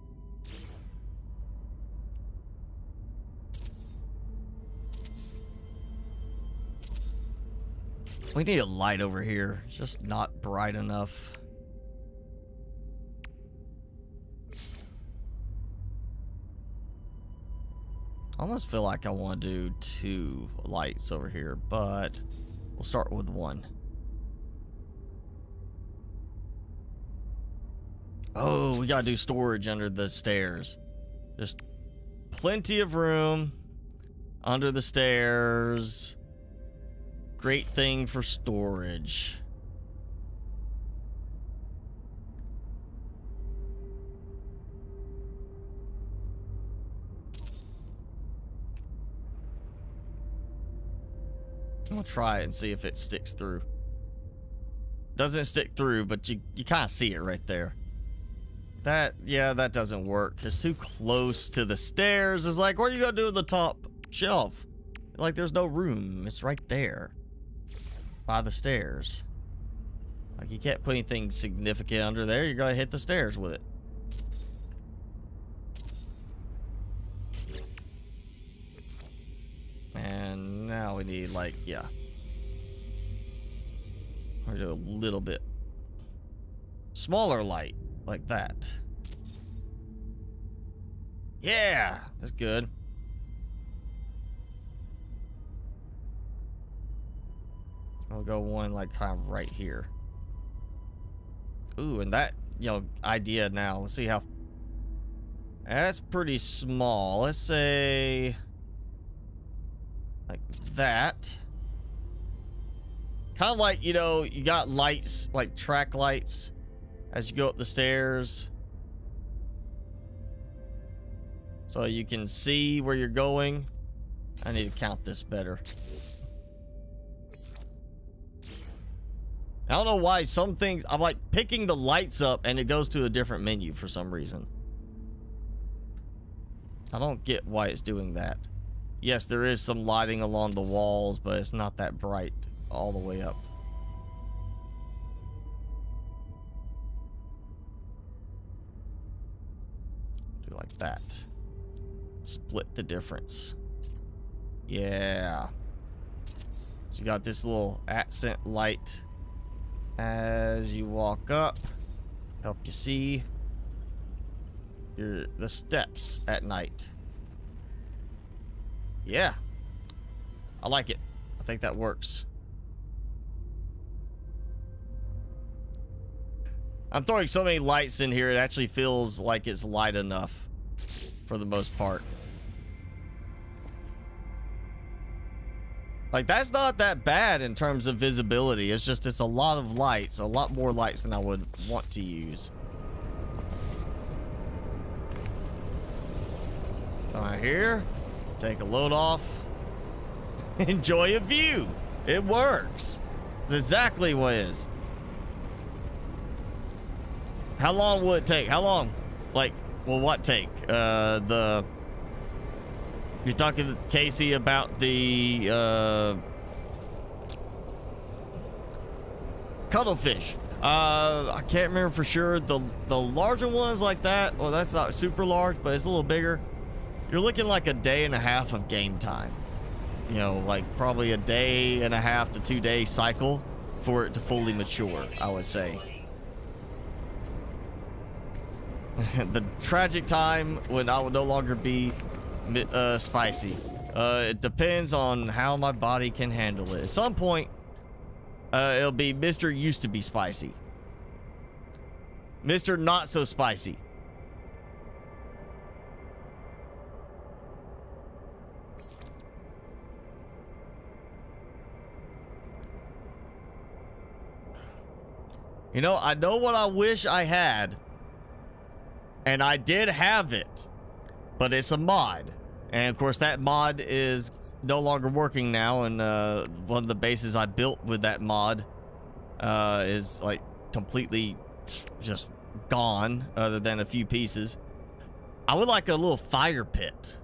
We need a light over here. It's just not bright enough. I almost feel like I want to do 2 lights over here, but we'll start with 1. Oh, we gotta do storage under the stairs. Just plenty of room under the stairs. Great thing for storage. I'm gonna try it and see if it sticks through. Doesn't stick through, but you kind of see it right there. Yeah, that doesn't work. It's too close to the stairs. It's like, what are you gonna do with the top shelf? Like, there's no room. It's right there by the stairs. Like, you can't put anything significant under there. You're gonna hit the stairs with it. And now we need, like, yeah. We're gonna do a little bit smaller light. Like that. Yeah, that's good. I'll go one like kind of right here. Ooh, and that, you know, idea now. Let's see how. That's pretty small. Let's say like that. Kind of like, you know, you got lights, like track lights. As you go up the stairs, so you can see where you're going. I need to count this better. I don't know why some things, I'm like picking the lights up and it goes to a different menu for some reason. I don't get why it's doing that. Yes, there is some lighting along the walls, but it's not that bright all the way up. Like that. Split the difference. Yeah. So you got this little accent light as you walk up. Help you see the steps at night. Yeah. I like it. I think that works. I'm throwing so many lights in here, it actually feels like it's light enough for the most part. Like, that's not that bad in terms of visibility. It's just, it's a lot of lights, a lot more lights than I would want to use. Come out here, take a load off, enjoy a view. It works. It's exactly what it is. How long would it take? How long? Like, will what take? You're talking to Casey about the cuttlefish. I can't remember for sure. The larger ones like that, well, that's not super large, but it's a little bigger. You're looking like a day and a half of game time. You know, like probably a day and a half to 2 day cycle for it to fully mature, I would say. The tragic time when I will no longer be spicy. It depends on how my body can handle it. At some point, it'll be Mr. Used to be spicy. Mr. Not so spicy. You know, I know what I wish I had. And I did have it, but it's a mod. And of course that mod is no longer working now. And one of the bases I built with that mod is like completely just gone, other than a few pieces. I would like a little fire pit.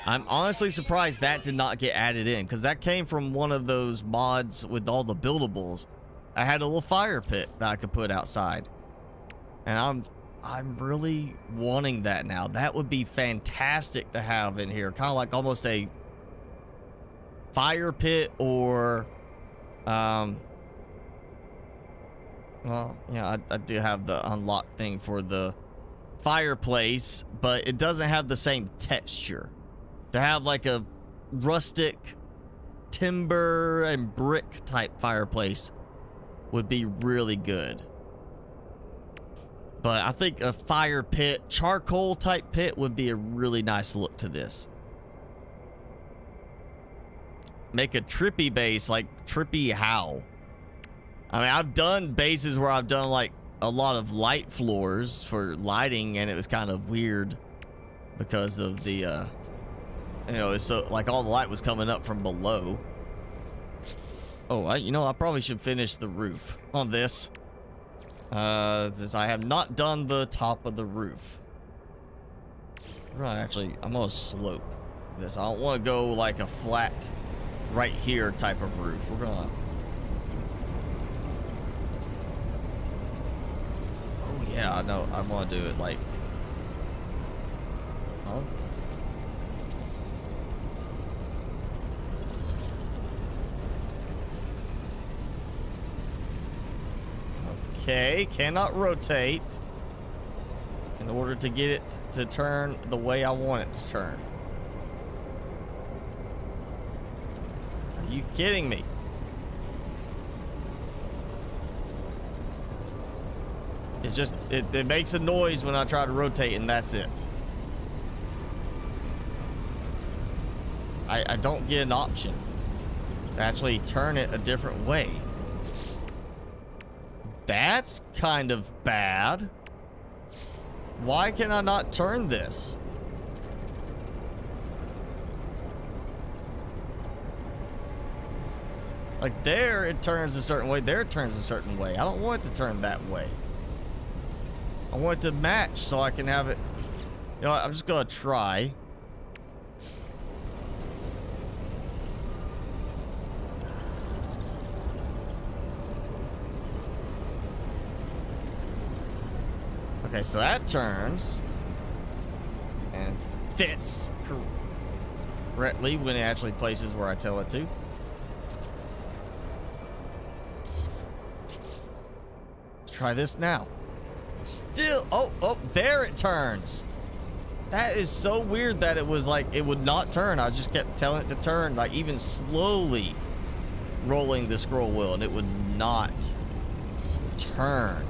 I'm honestly surprised that did not get added in, because that came from one of those mods with all the buildables. I had a little fire pit that I could put outside. And I'm really wanting that now. That would be fantastic to have in here. Kind of like almost a fire pit, or well, yeah, I do have the unlock thing for the fireplace, but it doesn't have the same texture. To have like a rustic timber and brick type fireplace would be really good. But I think a fire pit, charcoal type pit, would be a really nice look to this. Make a trippy base, like trippy how? I mean, I've done bases where I've done like a lot of light floors for lighting, and it was kind of weird because of the, you know, it's so like all the light was coming up from below. Oh, you know, I probably should finish the roof on this. Since I have not done the top of the roof. Right, actually, I'm gonna slope this. I don't want to go like a flat right here type of roof. We're gonna... Oh yeah, I know. I want to do it like... Oh. Okay, cannot rotate in order to get it to turn the way I want it to turn. Are you kidding me? It just, it makes a noise when I try to rotate, and that's it. I don't get an option to actually turn it a different way. That's kind of bad. Why can I not turn this? Like there, it turns a certain way. There, it turns a certain way. I don't want it to turn that way. I want it to match so I can have it. You know what, I'm just gonna try. Okay, so that turns and fits correctly when it actually places where I tell it to. Let's try this now. Still, oh, there it turns. That is so weird that it was like, it would not turn. I just kept telling it to turn, like even slowly rolling the scroll wheel, and it would not turn.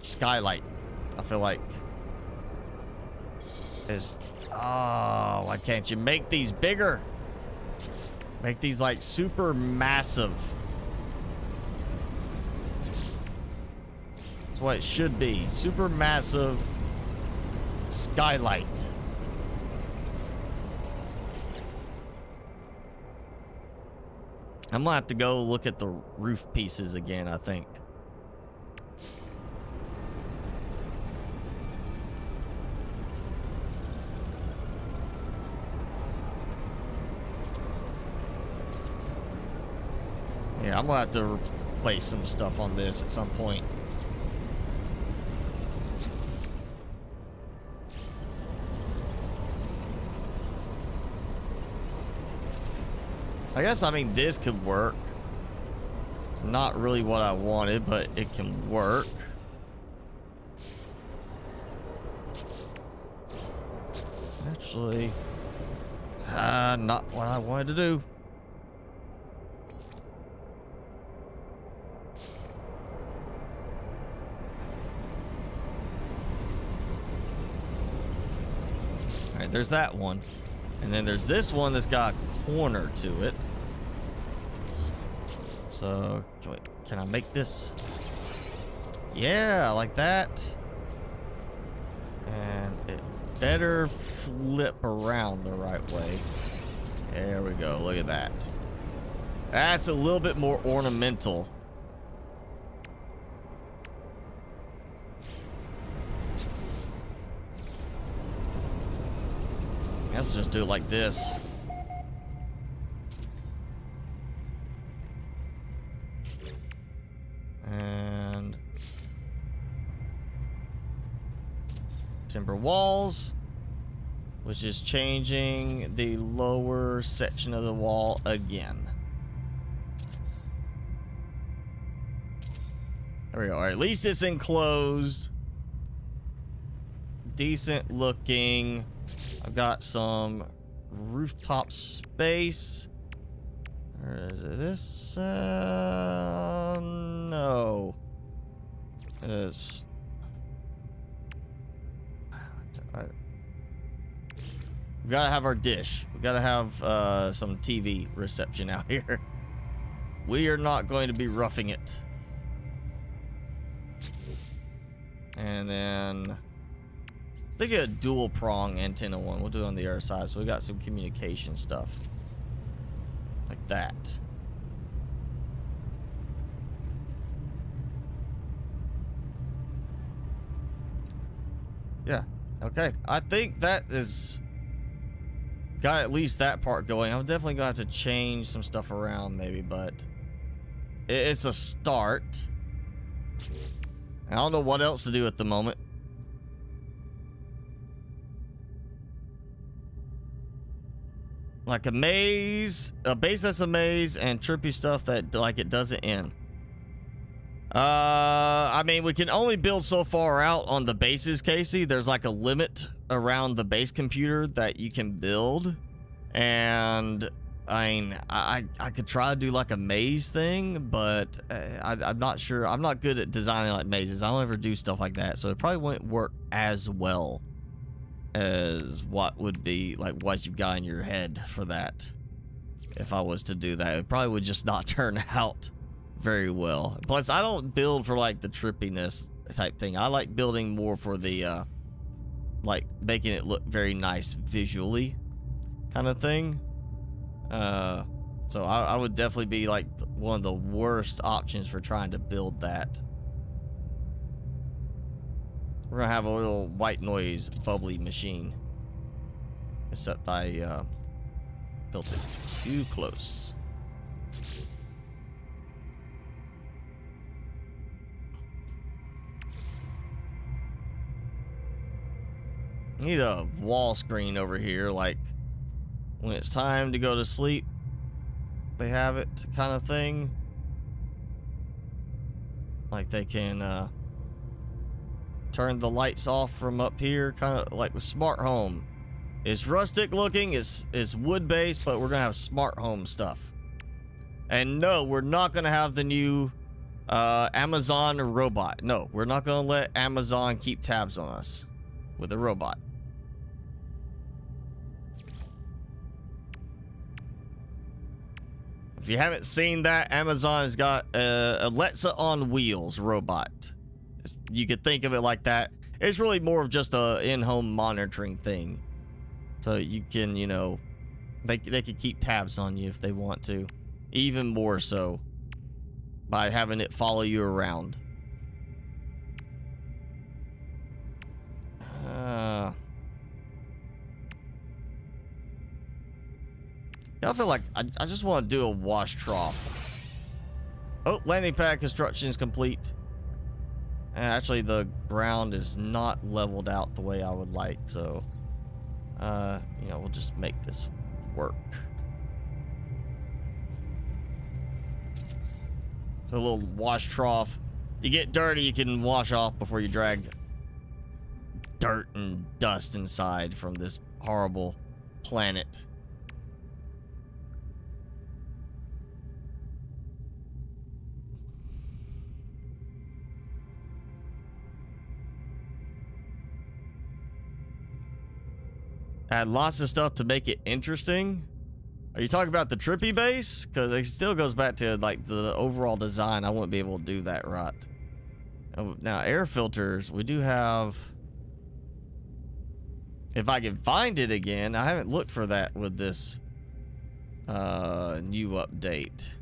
Skylight, I feel like is, oh, why can't you make these bigger? Make these like super massive. That's what it should be. Super massive skylight. I'm gonna have to go look at the roof pieces again, I think. Yeah, I'm gonna have to replace some stuff on this at some point. I guess, I mean, this could work. It's not really what I wanted, but it can work. Actually, not what I wanted to do. All right, there's that one. And then there's this one that's got a corner to it. So, can I make this? Yeah, like that. And it better flip around the right way. There we go, look at that. That's a little bit more ornamental. Let's just do it like this. And timber walls, which is changing the lower section of the wall again. There we go. All right, at least it's enclosed. Decent looking. I've got some rooftop space. Or is it this? No. This. We gotta have our dish. We gotta have some TV reception out here. We are not going to be roughing it. And then I think a dual prong antenna one. We'll do it on the other side. So we got some communication stuff like that. Yeah. Okay. I think that is got at least that part going. I'm definitely gonna have to change some stuff around maybe, but it's a start. I don't know what else to do at the moment. Like a maze, a base that's a maze, and trippy stuff that like it doesn't end. I mean, we can only build so far out on the bases, Casey. There's like a limit around the base computer that you can build. And I mean, I could try to do like a maze thing, but I'm not sure. I'm not good at designing like mazes. I don't ever do stuff like that. So it probably wouldn't work as well as what would be like what you've got in your head for that. If I was to do that, it probably would just not turn out very well. Plus, I don't build for like the trippiness type thing. I like building more for the like making it look very nice visually kind of thing. So I would definitely be like one of the worst options for trying to build that. We're gonna have a little white noise bubbly machine, except I built it too close. Need a wall screen over here, like when it's time to go to sleep, they have it kind of thing. Like they can turn the lights off from up here, kind of like with smart home. It's rustic looking, it's wood based, but we're gonna have smart home stuff. And no, we're not gonna have the new Amazon robot. No, we're not gonna let Amazon keep tabs on us with a robot. If you haven't seen that, Amazon has got a Alexa on wheels robot. You could think of it like that. It's really more of just a in-home monitoring thing. So you can, you know, they could keep tabs on you if they want to. Even more so by having it follow you around. I feel like I just want to do a wash trough. Oh, landing pad construction is complete. And actually, the ground is not leveled out the way I would like, so you know, we'll just make this work. So a little wash trough. You get dirty, you can wash off before you drag dirt and dust inside from this horrible planet. Add lots of stuff to make it interesting. Are you talking about the trippy base? Because it still goes back to like the overall design. I wouldn't be able to do that right. Now air filters, we do have. If I can find it again, I haven't looked for that with this new update.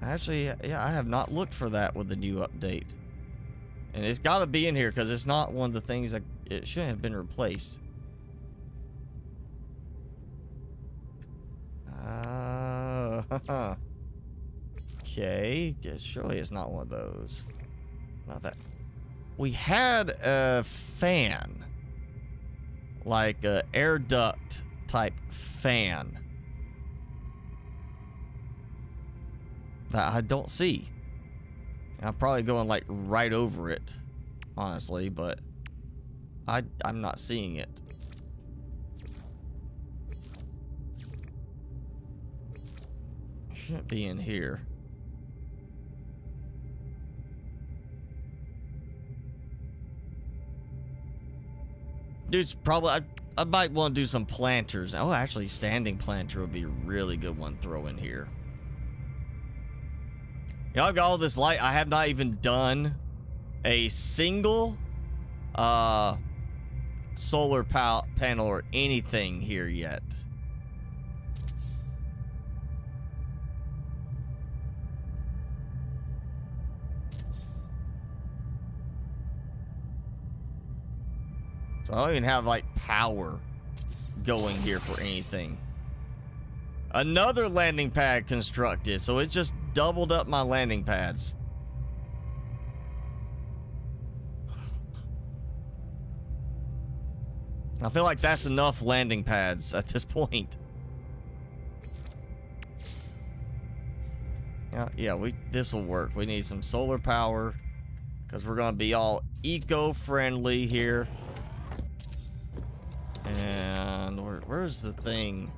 Actually, yeah, I have not looked for that with the new update. And it's got to be in here because it's not one of the things that it shouldn't have been replaced. Okay, surely it's not one of those. Not that. We had a fan, like a air duct type fan that I don't see. I'm probably going like right over it, honestly, but I'm not seeing it. Shouldn't be in here. Dude's probably, I might want to do some planters. Oh, actually, standing planter would be a really good one to throw in here. You know, I've got all this light. I have not even done a single solar panel or anything here yet. So I don't even have like power going here for anything. Another landing pad constructed, so it just doubled up my landing pads. I feel like that's enough landing pads at this point. Yeah, this will work. We need some solar power because we're gonna be all eco-friendly here. And where's the thing?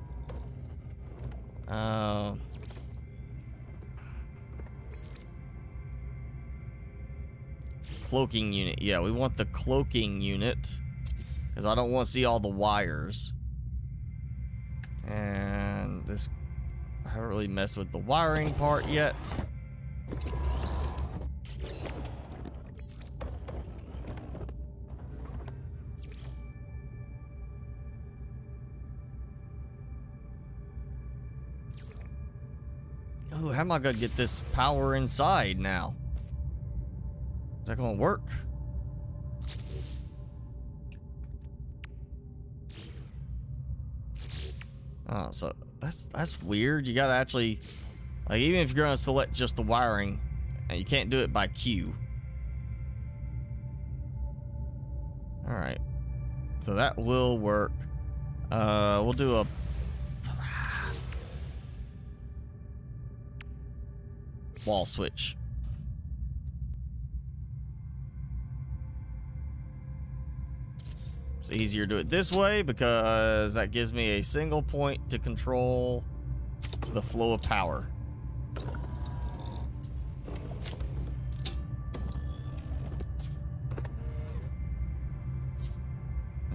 Cloaking unit. Yeah, we want the cloaking unit because I don't want to see all the wires. And this, I haven't really messed with the wiring part yet. Oh, how am I gonna get this power inside now? Is that gonna work? Oh, so that's weird. You gotta actually, like, even if you're gonna select just the wiring, and you can't do it by queue. All right. So that will work. We'll do a wall switch. It's easier to do it this way because that gives me a single point to control the flow of power.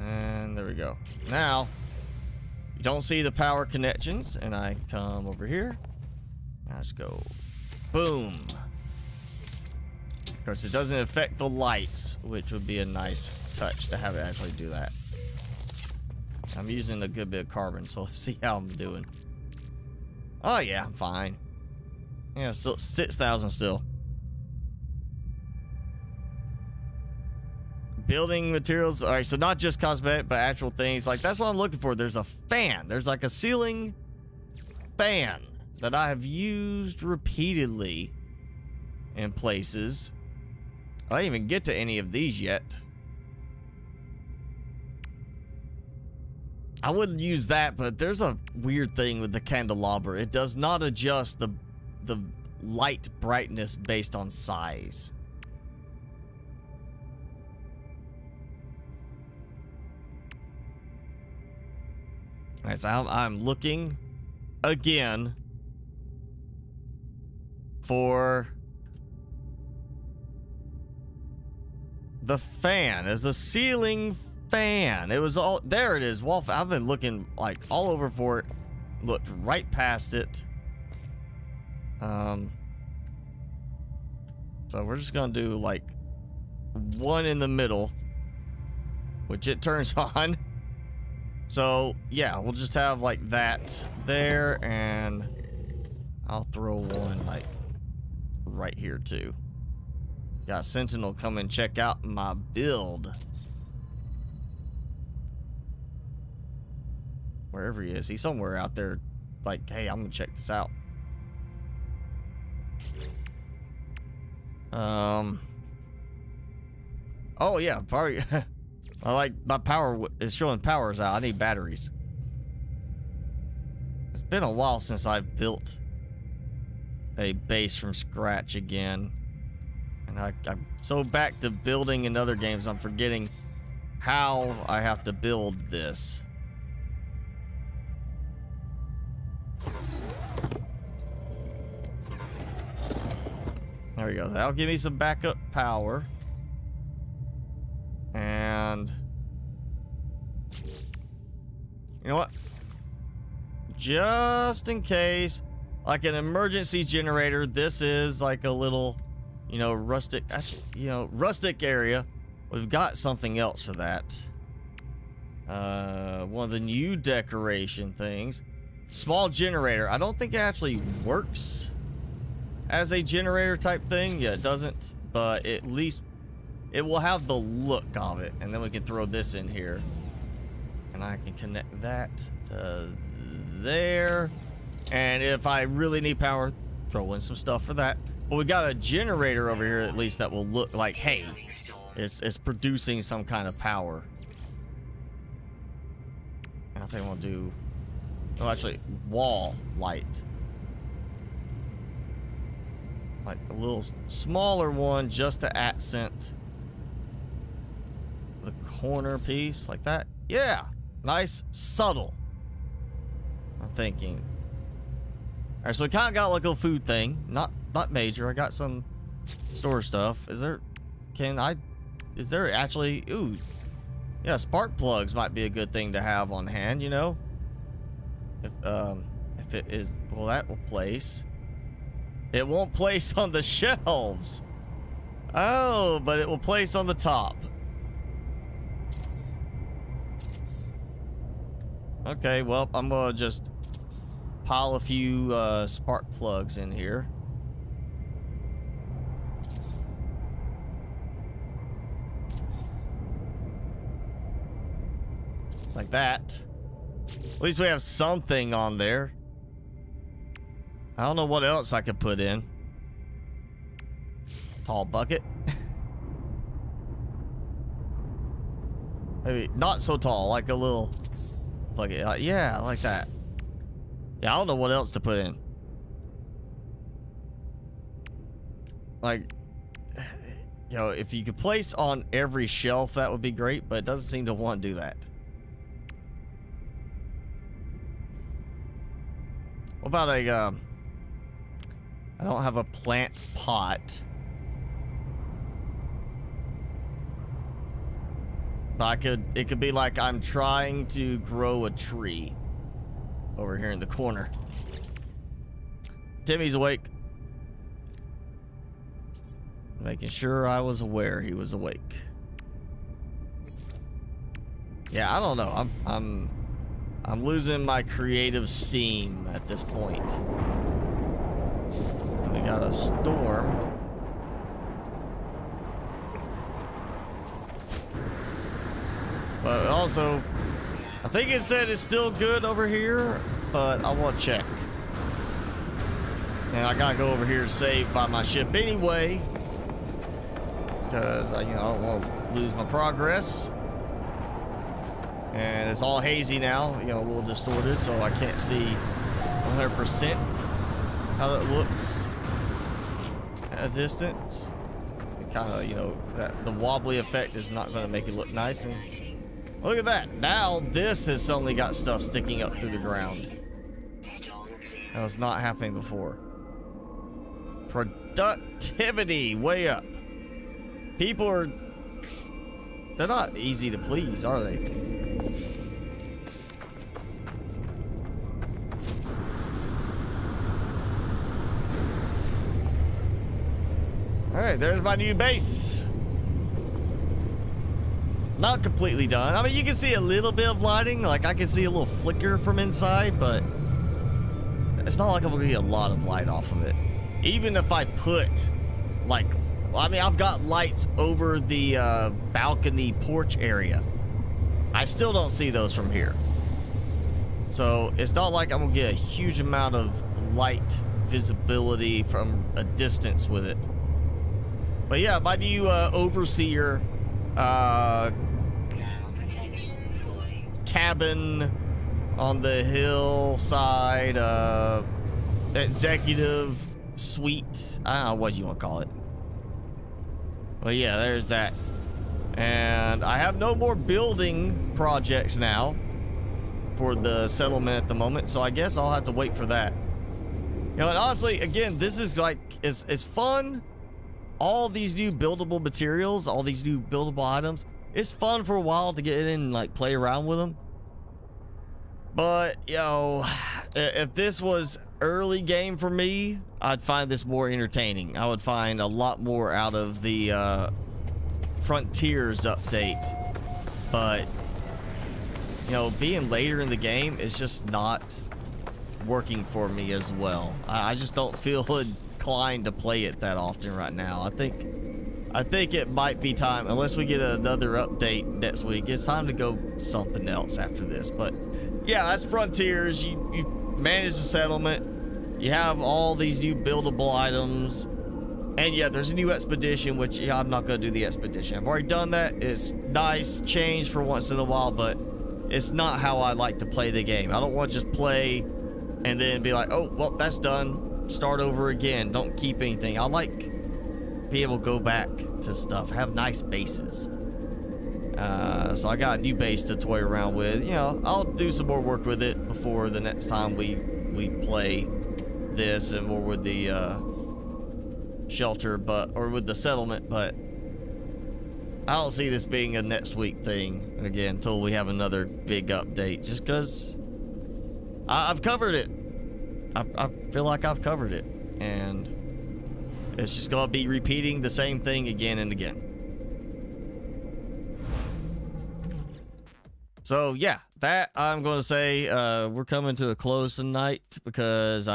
And there we go. Now, you don't see the power connections, and I come over here. Now just go boom. Of course, it doesn't affect the lights, which would be a nice touch to have it actually do that. I'm using a good bit of carbon, so let's see how I'm doing. Oh yeah, I'm fine. Yeah, still 6,000 still. Building materials. All right, so not just cosmetic, but actual things. Like, that's what I'm looking for. There's a fan. There's like a ceiling fan that I have used repeatedly in places. I didn't even get to any of these yet. I wouldn't use that, but there's a weird thing with the candelabra. It does not adjust the light brightness based on size. All right, so I'm looking again for the fan. As a ceiling fan. It was all there. It is. Wolf. I've been looking like all over for it. Looked right past it. So we're just gonna do like one in the middle, which it turns on. So yeah, we'll just have like that there, and I'll throw one like right here too. Got Sentinel come and check out my build. Wherever he is, he's somewhere out there. Like, hey, I'm gonna check this out. Oh yeah, probably. I like my power is showing powers out. I need batteries. It's been a while since I've built a base from scratch again. And I'm so back to building in other games, I'm forgetting how I have to build this. There we go. That'll give me some backup power. And you know what? Just in case, like an emergency generator, this is like a little, you know, rustic, actually, you know, rustic area. We've got something else for that. One of the new decoration things. Small generator. I don't think it actually works as a generator type thing. Yeah, it doesn't, but at least it will have the look of it. And then we can throw this in here. And I can connect that to there. And if I really need power, throw in some stuff for that. But we got a generator over here at least that will look like, hey, it's producing some kind of power. And I think we'll do, oh, actually, wall light. Like a little smaller one just to accent the corner piece like that. Yeah, nice, subtle. I'm thinking. All right, so we kind of got like a food thing, not major. I got some store stuff. Is there actually? Ooh, yeah, spark plugs might be a good thing to have on hand. You know, if it is, well, that will place. It won't place on the shelves. Oh, but it will place on the top. Okay, well, I'm gonna just pile a few spark plugs in here. Like that. At least we have something on there. I don't know what else I could put in. Tall bucket. Maybe not so tall, like a little, like yeah, like that. Yeah, I don't know what else to put in. Like, you know, if you could place on every shelf, that would be great, but it doesn't seem to want to do that. What about a, I don't have a plant pot. But it could be like I'm trying to grow a tree over here in the corner. Timmy's awake. Making sure I was aware he was awake. Yeah, I don't know. I'm losing my creative steam at this point. We got a storm. But also, I think it said it's still good over here, but I want to check. And I gotta go over here to save by my ship anyway, because I don't want to lose my progress. And it's all hazy now, a little distorted, so I can't see 100% how that looks at a distance. It kind of, that the wobbly effect is not going to make it look nice. And look at that. Now this has suddenly got stuff sticking up through the ground. That was not happening before. Productivity way up. People are, they're not easy to please, are they? All right, there's my new base. Not completely done. I mean, you can see a little bit of lighting. Like, I can see a little flicker from inside, but it's not like I'm gonna get a lot of light off of it. Even if I put, like, I mean, I've got lights over the balcony porch area. I still don't see those from here. So it's not like I'm gonna get a huge amount of light visibility from a distance with it. But yeah, my new overseer cabin on the hillside, executive suite, I don't know what you want to call it. But yeah, there's that. And I have no more building projects now for the settlement at the moment, so I guess I'll have to wait for that. And honestly, again, this is like, it's fun. All these new buildable materials, all these new buildable items, it's fun for a while to get in and like play around with them. But if this was early game for me, I'd find this more entertaining. I would find a lot more out of the Frontiers update. But being later in the game is just not working for me as well. I just don't feel inclined to play it that often right now. I think it might be time, unless we get another update next week, it's time to go something else after this. But yeah, that's Frontiers. You manage the settlement, you have all these new buildable items, and yeah, there's a new expedition, which I'm not going to do the expedition. I've already done that. It's nice change for once in a while, but it's not how I like to play the game. I don't want to just play and then be like, oh well, that's done, start over again, don't keep anything. I like be able to go back to stuff, have nice bases. So I got a new base to toy around with. I'll do some more work with it before the next time we play this, and more with the shelter, or with the settlement. But I don't see this being a next week thing again until we have another big update, just because I've covered it. I feel like I've covered it, and it's just gonna be repeating the same thing again and again. So yeah, that I'm gonna say we're coming to a close tonight, because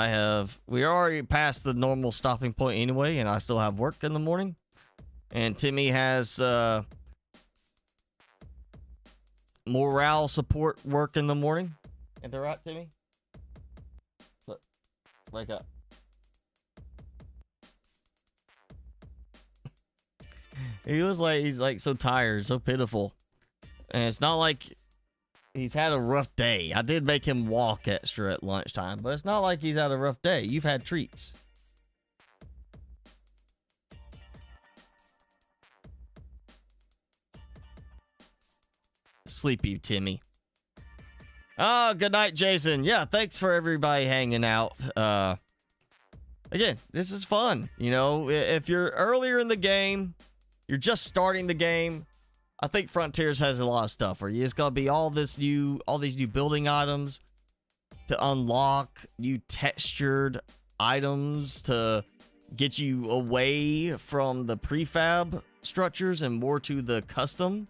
we already passed the normal stopping point anyway, and I still have work in the morning, and Timmy has morale support work in the morning. Ain't that right, Timmy? Look, wake up. He's like so tired, so pitiful. and it's not like he's had a rough day. I did make him walk extra at lunchtime, but it's not like he's had a rough day. You've had treats. Sleepy Timmy. Oh, good night, Jason. Yeah, thanks for everybody hanging out. Again, this is fun. You know, if you're earlier in the game, you're just starting the game, I think Frontiers has a lot of stuff for you. It's gonna be all these new building items to unlock, new textured items to get you away from the prefab structures and more to the custom.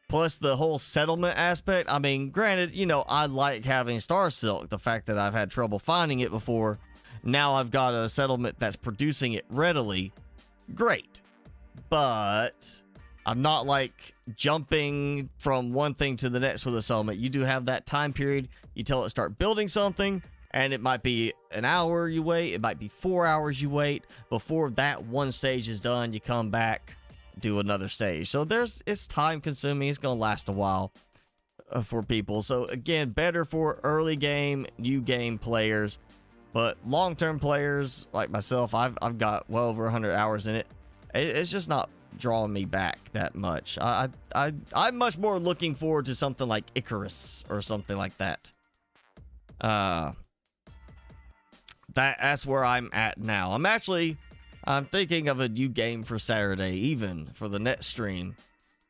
Plus the whole settlement aspect. I mean, granted, you know, I like having Star Silk. The fact that I've had trouble finding it before, now I've got a settlement that's producing it readily. Great. But I'm not like jumping from one thing to the next with a settlement. You do have that time period. You tell it start building something, and it might be an hour you wait. It might be 4 hours you wait. Before that one stage is done, you come back, do another stage. So it's time consuming. It's gonna last a while for people. So again, better for early game, new game players, but long-term players like myself, I've got well over 100 hours in it. It's just not drawing me back that much. I'm much more looking forward to something like Icarus or something like that. That's where I'm at now. I'm thinking of a new game for Saturday, even for the next stream.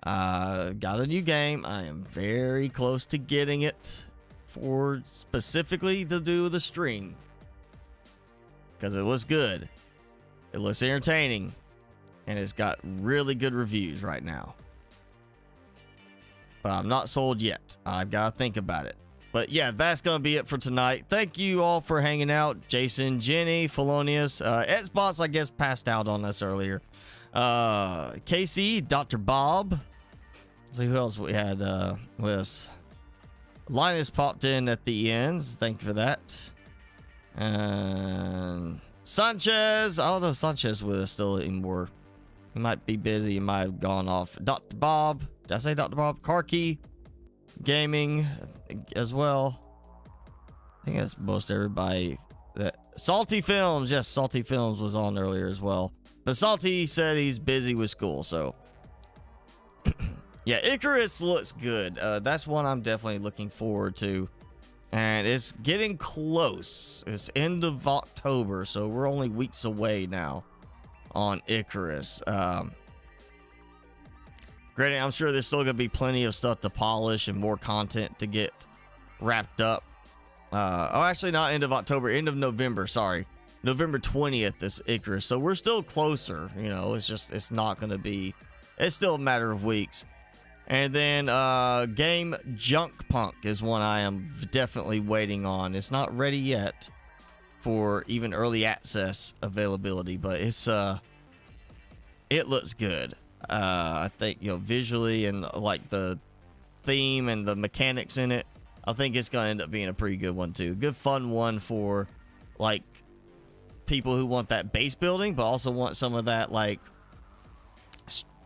Got a new game. I am very close to getting it for specifically to do the stream. Because it looks good. It looks entertaining. And it's got really good reviews right now. But I'm not sold yet. I've got to think about it. But yeah, that's going to be it for tonight. Thank you all for hanging out. Jason, Jenny, Felonius. Xbox, I guess, passed out on us earlier. Casey, Dr. Bob. Let's see who else we had with us. Linus popped in at the end. Thank you for that. And Sanchez. I don't know if Sanchez with us still anymore. He might be busy. He might have gone off. Dr. Bob. Did I say Dr. Bob? Karki Gaming as well. I think that's most everybody. That Salty Films. Yes, Salty Films was on earlier as well. But Salty said he's busy with school, so. Yeah, Icarus looks good. That's one I'm definitely looking forward to. And it's getting close. It's end of October, so we're only weeks away now on Icarus. Granted, I'm sure there's still going to be plenty of stuff to polish and more content to get wrapped up. Actually, not end of October, end of November, sorry. November 20th is Icarus, so we're still closer. You know, it's not going to be, it's still a matter of weeks. And then game Junk Punk is one I am definitely waiting on. It's not ready yet for even early access availability, but it looks good. I think, you know, visually and like the theme and the mechanics in it, I think it's gonna end up being a pretty good one too. Good fun one for like people who want that base building but also want some of that like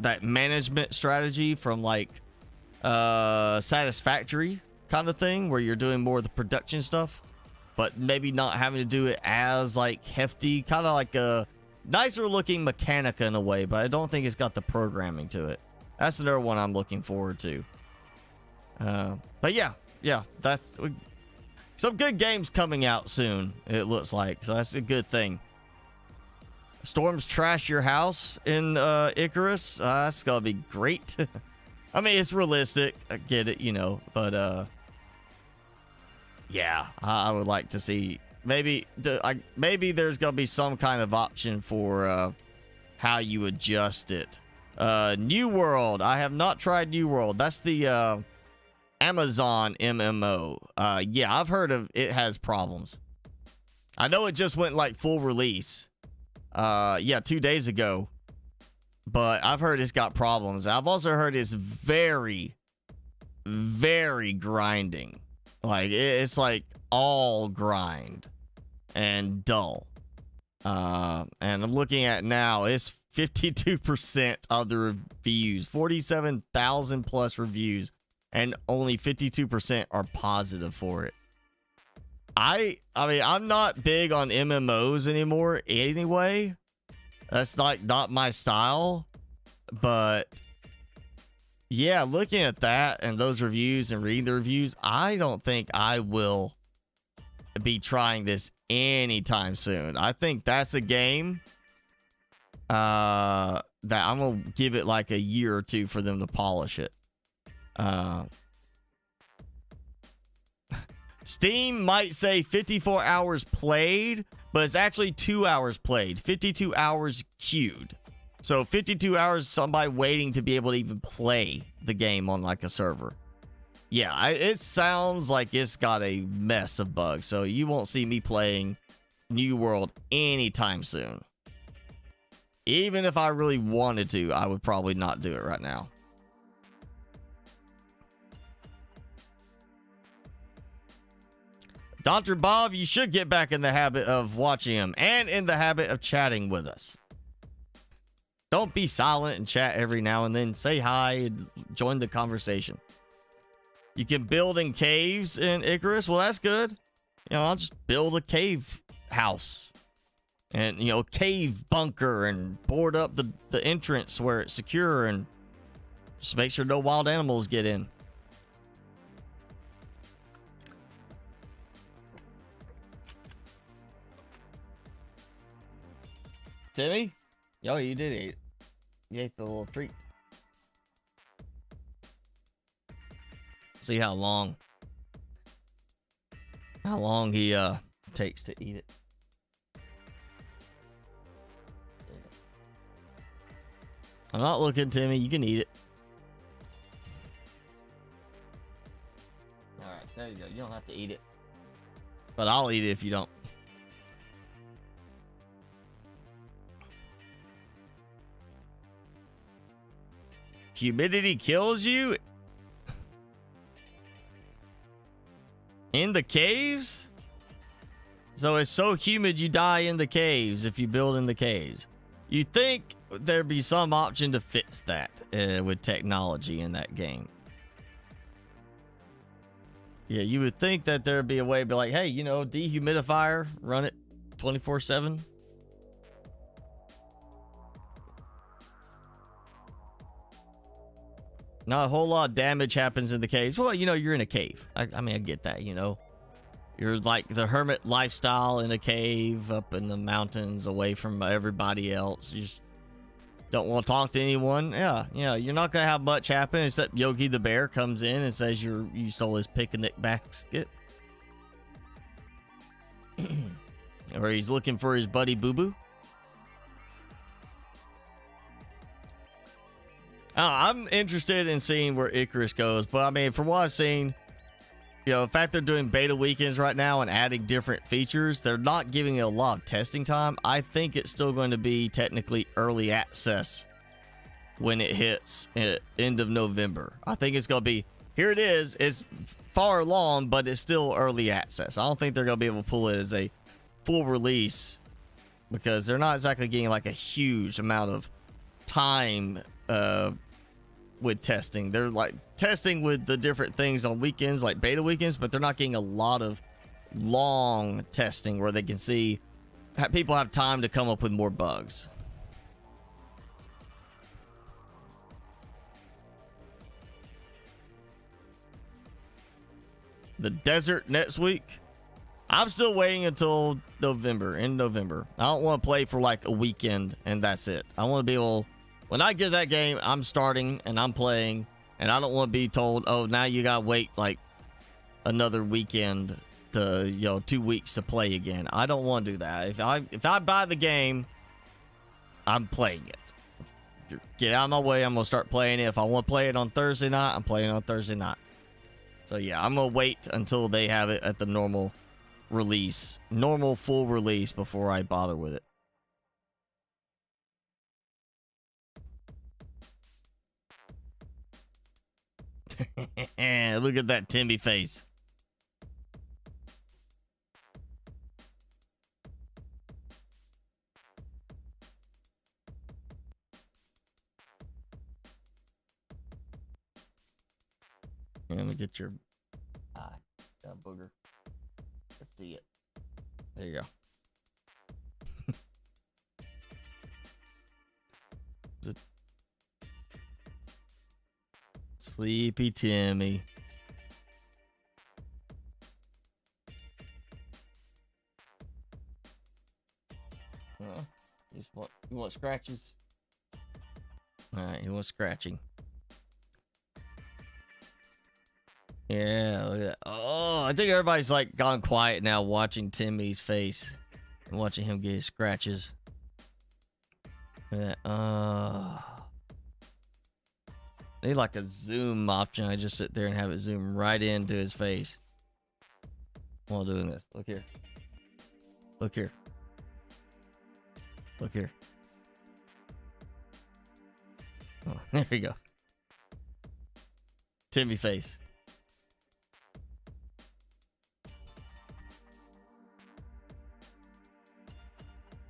that management strategy from like Satisfactory kind of thing, where you're doing more of the production stuff but maybe not having to do it as like hefty, kind of like a nicer looking Mechanica in a way, but I don't think it's got the programming to it. That's another one I'm looking forward to. But yeah, that's some good games coming out soon, it looks like, so that's a good thing. Storms trash your house in Icarus. That's gonna be great. I mean, it's realistic, I get it, you know, but yeah, I would like to see maybe there's gonna be some kind of option for how you adjust it. New World, I have not tried New World. That's the Amazon MMO. Yeah, I've heard of it has problems. I know it just went like full release 2 days ago, but I've heard it's got problems. I've also heard it's very, very grinding. Like it's like all grind and dull. And I'm looking at now, it's 52% of the reviews, 47,000 plus reviews, and only 52% are positive for it. I mean, I'm not big on MMOs anymore anyway. That's like not my style. But yeah, looking at that and those reviews and reading the reviews, I don't think I will be trying this anytime soon. I think that's a game that I'm going to give it like a year or two for them to polish it. Steam might say 54 hours played, but it's actually 2 hours played, 52 hours queued. So 52 hours, somebody waiting to be able to even play the game on like a server. Yeah, it sounds like it's got a mess of bugs. So you won't see me playing New World anytime soon. Even if I really wanted to, I would probably not do it right now. Dr. Bob, you should get back in the habit of watching him and in the habit of chatting with us. Don't be silent and chat every now and then. Say hi and join the conversation. You can build in caves in Icarus. Well, that's good. You know, I'll just build a cave house and, you know, cave bunker and board up the entrance where it's secure and just make sure no wild animals get in. Timmy? Yo, you did eat. You ate the little treat. See how long he takes to eat it. I'm not looking, Timmy. You can eat it. All right, there you go. You don't have to eat it, but I'll eat it if you don't. Humidity kills you in the caves? So it's so humid you die in the caves if you build in the caves. You think there'd be some option to fix that with technology in that game. Yeah, you would think that there'd be a way to be like, hey, you know, dehumidifier, run it 24/7. Not a whole lot of damage happens in the caves. Well, you know, you're in a cave. I mean, I get that, you know. You're like the hermit lifestyle in a cave up in the mountains away from everybody else. You just don't want to talk to anyone. Yeah, you're not going to have much happen except Yogi the Bear comes in and says you stole his picnic basket. Or he's looking for his buddy Boo Boo. I'm interested in seeing where Icarus goes, but I mean, from what I've seen, you know, the fact they're doing beta weekends right now and adding different features, they're not giving it a lot of testing time. I think it's still going to be technically early access when it hits end of November. I think it's going to be, here it is, it's far along, but it's still early access. I don't think they're going to be able to pull it as a full release because they're not exactly getting like a huge amount of time with testing. They're like testing with the different things on weekends, like beta weekends, but they're not getting a lot of long testing where they can see people have time to come up with more bugs. The desert next week. I'm still waiting until November. In November, I don't want to play for like a weekend and that's it. I want to be able, when I get that game, I'm starting and I'm playing, and I don't want to be told, oh, now you gotta wait like another weekend to, you know, 2 weeks to play again. I don't want to do that. If I buy the game, I'm playing it. Get out of my way. I'm gonna start playing it. If I want to play it on Thursday night, I'm playing it on Thursday night. So yeah, I'm gonna wait until they have it at the normal release, normal full release, before I bother with it. Look at that Timmy face. get your eye. That booger. Let's see it. There you go. Is it Sleepy Timmy? You want scratches? Alright, he wants scratching. Yeah, look at that. Oh, I think everybody's like gone quiet now watching Timmy's face and watching him get his scratches. Look at that. I need like a zoom option. I just sit there and have it zoom right into his face while doing this. Look here. Look here. Look here. Oh, there you go. Timmy face.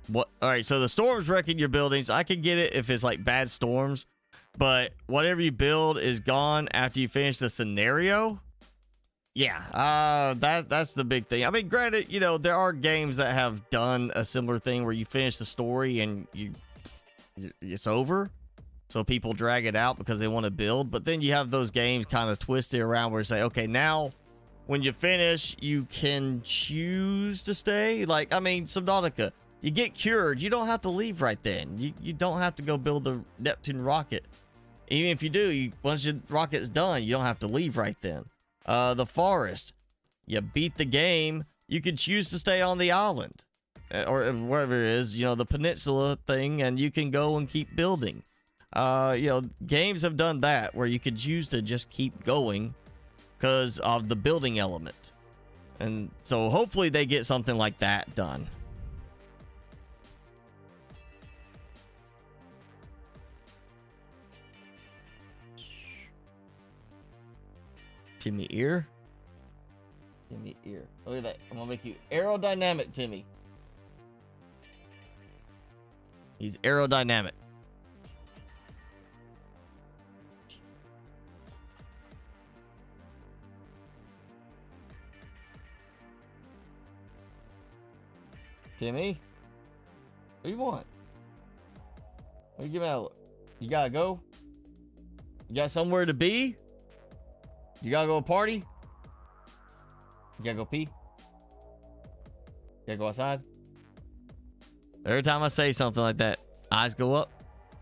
What? All right, so the storms wrecking your buildings. I can get it if it's like bad storms, but whatever you build is gone after you finish the scenario. Yeah, that's the big thing. I mean, granted, you know, there are games that have done a similar thing where you finish the story and it's over. So people drag it out because they want to build. But then you have those games kind of twisted around where you say, okay, now when you finish, you can choose to stay. Like, I mean, Subnautica, you get cured. You don't have to leave right then. You don't have to go build the Neptune rocket. Even if you do, once your rocket's done, you don't have to leave right then. The forest, you beat the game, you can choose to stay on the island or wherever it is, you know, the peninsula thing, and you can go and keep building. You know, games have done that where you could choose to just keep going because of the building element. And so hopefully they get something like that done. Timmy ear. Timmy ear. Look at that. I'm gonna make you aerodynamic, Timmy. He's aerodynamic. Timmy, what do you want? Let me give out a look. You gotta go? You got somewhere to be? You gotta go to a party? You gotta go pee? You gotta go outside? Every time I say something like that, eyes go up,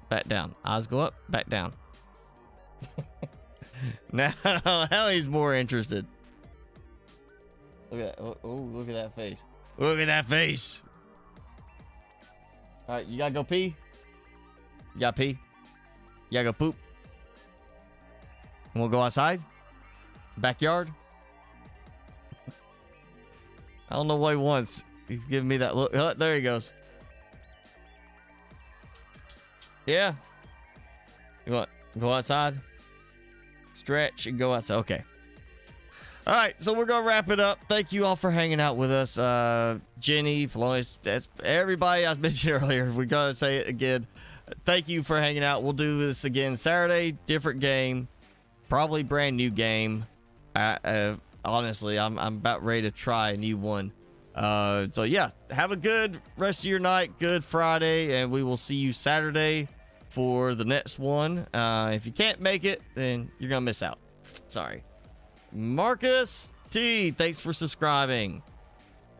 back down. Eyes go up, back down. Now he's more interested. Look at that. Oh, look at that face. Look at that face. All right, you gotta go pee? You gotta pee? You gotta go poop? And we'll go outside? Backyard? I don't know what he wants. He's giving me that look. Oh, there he goes. Yeah. You want to go outside? Stretch and go outside. Okay. All right, so we're gonna wrap it up. Thank you all for hanging out with us. Jenny, Floyd, that's everybody I mentioned earlier. We gotta say it again. Thank you for hanging out. We'll do this again Saturday. Different game, probably brand new game. Honestly, I'm about ready to try a new one. So yeah, have a good rest of your night. Good Friday, and we will see you Saturday for the next one. If you can't make it, then you're gonna miss out. Sorry. Marcus T, thanks for subscribing.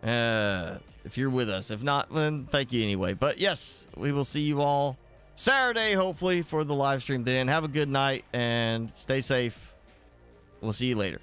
If you're with us, if not, then thank you anyway. But yes, we will see you all Saturday, hopefully, for the live stream then. Have a good night and stay safe. We'll see you later.